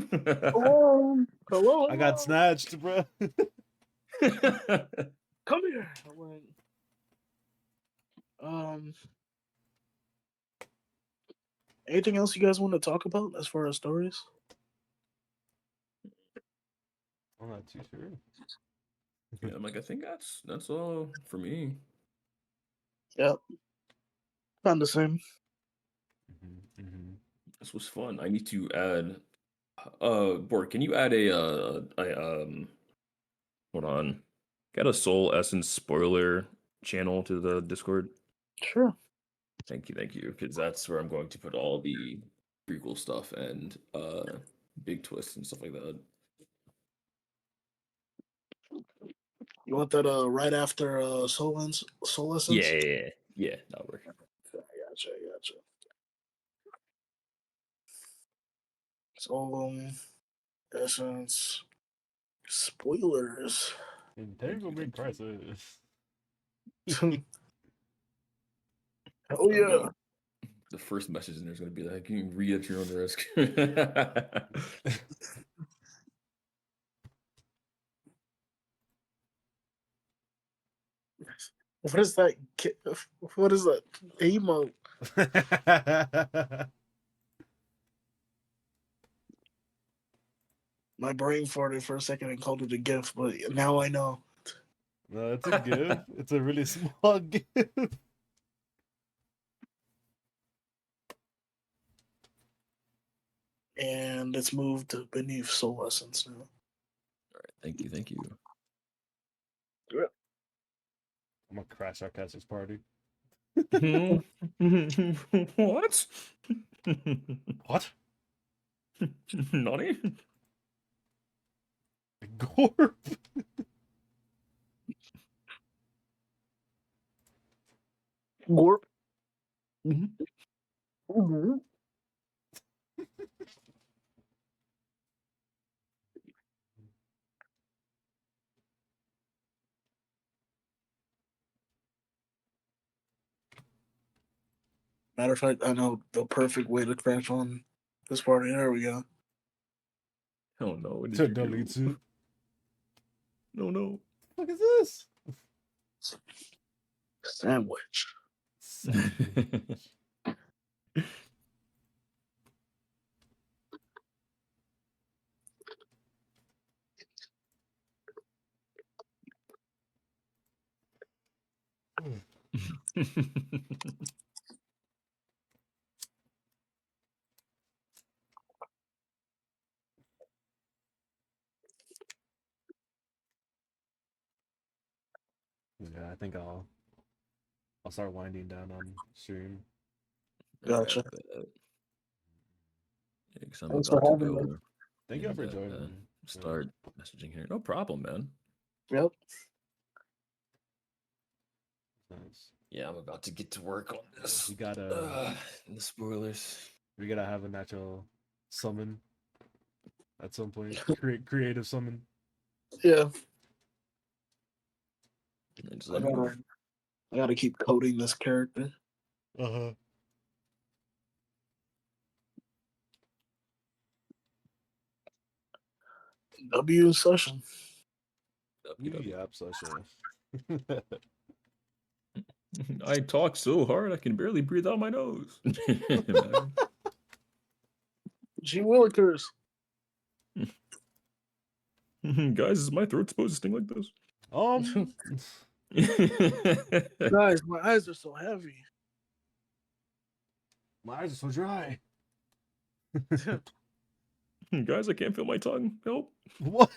Hello. I got snatched, bro. Come here. I went. Anything else you guys want to talk about as far as stories? I'm not too sure. Yeah, I'm like, I think that's all for me. Yep. Found the same. This was fun. I need to add. Bort, can you add hold on, get a Soul Essence spoiler channel to the Discord? Sure. Thank you, because that's where I'm going to put all the prequel stuff and big twists and stuff like that. You want that right after Soul Essence? Yeah, that'll work. I gotcha. Soul Essence spoilers. Entanglement crisis. Oh yeah. The first message in there is going to be like, you can read at your own risk. What is that? What is that emote? My brain farted for a second and called it a GIF, but now I know. No, it's a gift. It's a really small gift. And it's moved to beneath Soul Essence now. All right, thank you. Yeah. I'm gonna crash our caster's party. What? What? Naughty? Gorp? Gorp. Matter of fact, I know the perfect way to crash on this party. There we go. Oh no, what did To you delete do? to. No. What is this? Sandwich. Yeah, I think I'll start winding down on stream. Gotcha. Yeah, because I'm Thanks for about to having me. go. Thank you for and, joining. Start messaging here. No problem, man. Yep. Nice. Yeah, I'm about to get to work on this. We gotta the spoilers. we gotta have a natural summon at some point. Creative summon. Yeah. It's I like, gotta keep coding this character. Uh-huh. W session. Yeah, session. I talk so hard I can barely breathe out my nose. Gee Willikers. Guys, is my throat supposed to sting like this? Guys, my eyes are so heavy. My eyes are so dry. Guys, I can't feel my tongue. Help. What?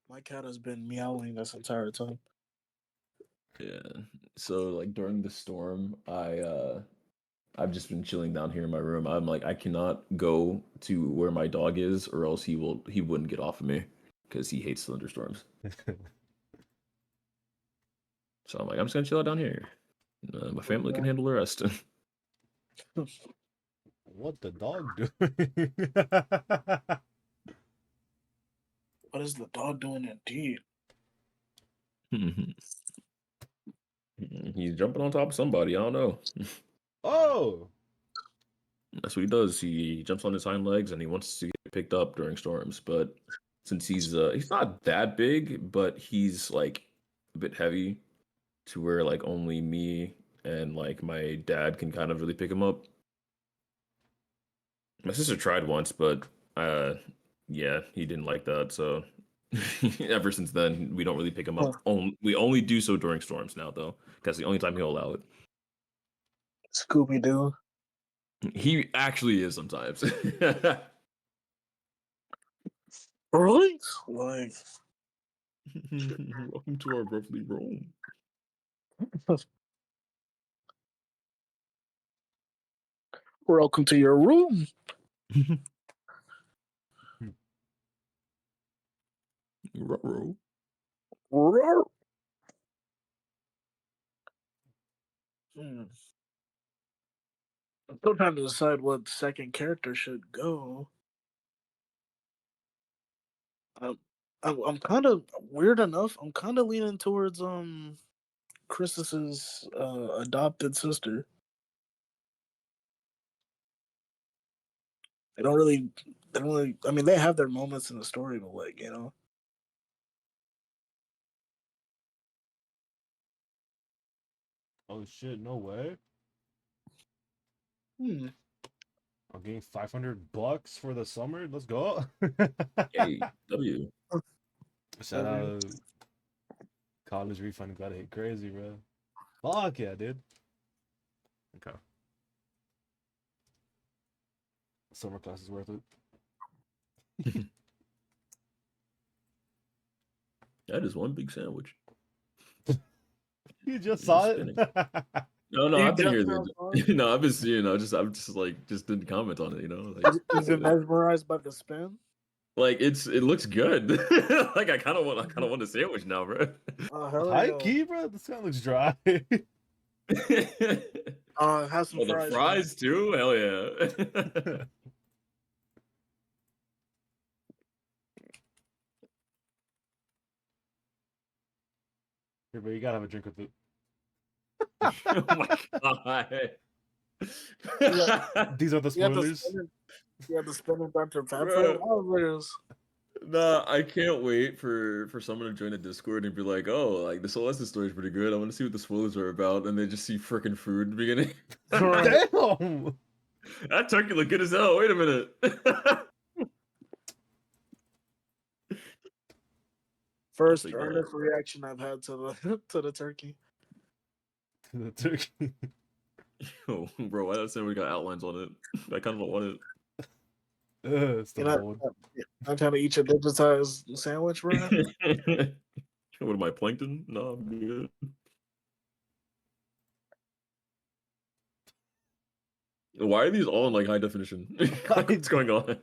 My cat has been meowing this entire time. Yeah. So like during the storm, I've just been chilling down here in my room. I'm like I cannot go to where my dog is, or else he wouldn't get off of me because he hates thunderstorms. So I'm like I'm just gonna chill out down here. My family can handle the rest. What the dog doing? What is the dog doing indeed? He's jumping on top of somebody. I don't know. Oh, That's what he does. He jumps on his hind legs and he wants to get picked up during storms. But since he's not that big, but he's like a bit heavy to where like only me and like my dad can kind of really pick him up. My sister tried once, but yeah, he didn't like that. So ever since then, we don't really pick him Huh. up. We only do so during storms now, though, because the only time he'll allow it. Scooby Doo. He actually is sometimes. Really? Like, Welcome to our lovely room. welcome to your room. Ruh-roh. Roar. I'm still trying to decide what second character should go. I'm kind of weird enough. I'm kind of leaning towards Chris's adopted sister. They don't really. They don't really. I mean, they have their moments in the story, but like you know. oh shit! No way. Hmm. I'm getting $500 for the summer. Let's go. Hey, W. Shout out college refund. Got hit crazy, bro. Fuck yeah, dude. Okay. Summer class is worth it. That is one big sandwich. You just It's saw spinning. it. No, You I've been just here. saw it? No, I've been seeing. I'm just like just didn't comment on it. You know, like You've been mesmerized by the spin. like it looks good. Like I kind of want a sandwich now, bro. Oh hell High yeah! key, bro. This guy looks dry. Have some Oh, the fries. fries too. Hell yeah. Here, but you gotta have a drink with it. Oh my god. These are the You have the spoilers. spinning. You have the spinning Dr Pepper. Bruh. Wow, Nah, I can't wait for someone to join a Discord and be like, "Oh, like the Celeste story is pretty good. I want to see what the spoilers are about," and they just see freaking food in the beginning. Right. Damn. That turkey looked good as hell. Wait a minute. First Like, yeah. earnest reaction I've had to the to the turkey. The turkey. Oh, bro, why that we got outlines on it? I kind of don't want it. It's the You're not, bold. not trying to eat your digitized sandwich, bro. What am I, plankton? No, I'm good. Why are these all in like high definition? What's going on?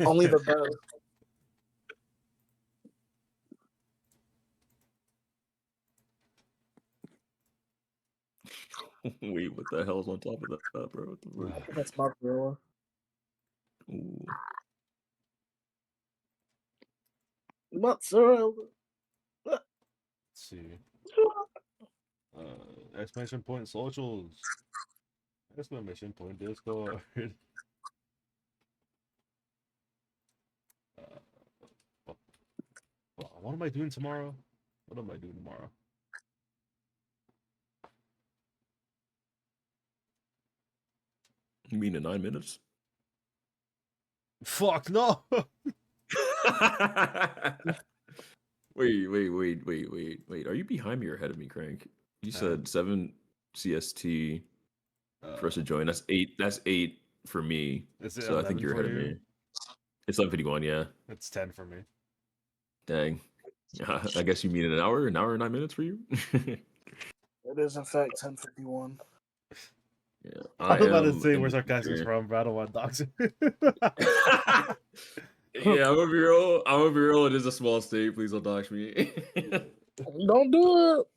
Only the best. Wait, what the hell's on top of that, bro? What the fuck? That's mozzarella. Ooh. Mozzarella. Let's see. Exclamation point socials. Exclamation point Discord. What am I doing tomorrow? What am I doing tomorrow? You mean in 9 minutes? Fuck no. Wait. Are you behind me or ahead of me, Crank? You said 7 CST for us to join. That's 8. That's 8 for me. Is it So I think 11 you're for ahead of you? me. It's 7:51. Yeah. It's 10 for me. Dang. I guess you mean an hour and 9 minutes for you. It is in fact 10:51. Yeah, I I was about to am say in where the sarcasm's future. from, but I don't want dogs. Yeah, I'm a real. I'm a real. It is a small state. Please don't dox me. Don't do it.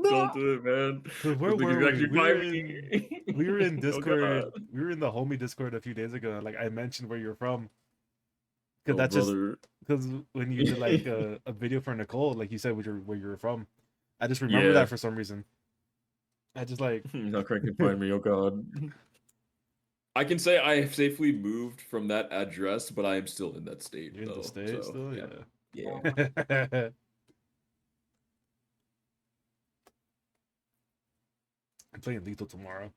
Don't No. do it, man. Cause where Those niggas were we? actually find me. We were in Oh Discord. god. We were in the homie Discord a few days ago. And, like I mentioned where you're from. Cause Oh that's just brother. because when you did like a video for Nicole, like you said where you were from. I just remember Yeah. that for some reason. I just like Now Craig can find me. Oh god. I can say I have safely moved from that address, but I am still in that state you're in the though. States So still, yeah. yeah. Yeah. I'm playing Lethal tomorrow.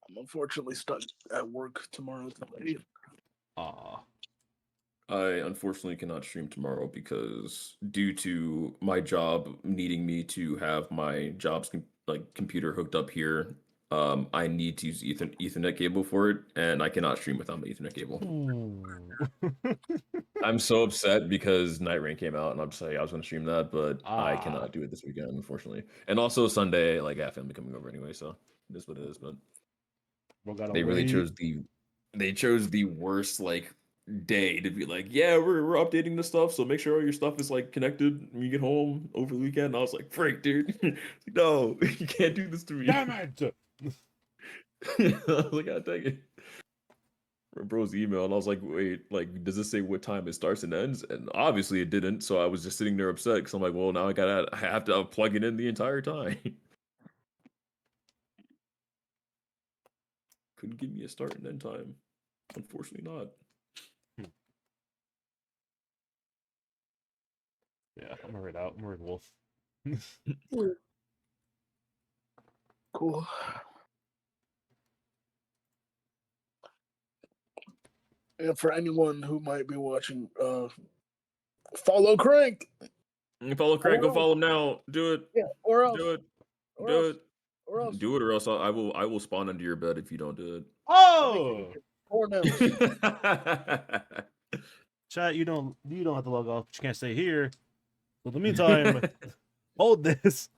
I'm unfortunately stuck at work tomorrow. Aw. I unfortunately cannot stream tomorrow because due to my job needing me to have my job's computer hooked up here, I need to use Ethernet cable for it, and I cannot stream without my Ethernet cable. I'm so upset because Night Rain came out, and I'm just like I was going to stream that, but I Ah. cannot do it this weekend, unfortunately. And also Sunday, like I have family coming over anyway, so it is what it is. But Bro gotta they really wait. chose the worst like day to be like, yeah, we're updating the stuff, so make sure all your stuff is like connected when you get home over the weekend. And I was like, freak, dude, no, you can't do this to me. Damn it! I was like, God dang it. Bro's email, and I was like, wait, like, does this say what time it starts and ends? And obviously it didn't, so I was just sitting there upset because I'm like, well, now I have to plug it in the entire time. Couldn't give me a start and end time. Unfortunately not. Yeah, I'm gonna read out. I'm gonna read Wolf. Cool. And for anyone who might be watching, follow Crank. You follow Craig, go follow him now. Do it. Yeah, or else. Do it. Or Do else. it. Or else. Do it, or else I will spawn under your bed if you don't do Oh, Or else. it. chat. You don't have to log off, but you can't stay here. So in the meantime, hold this.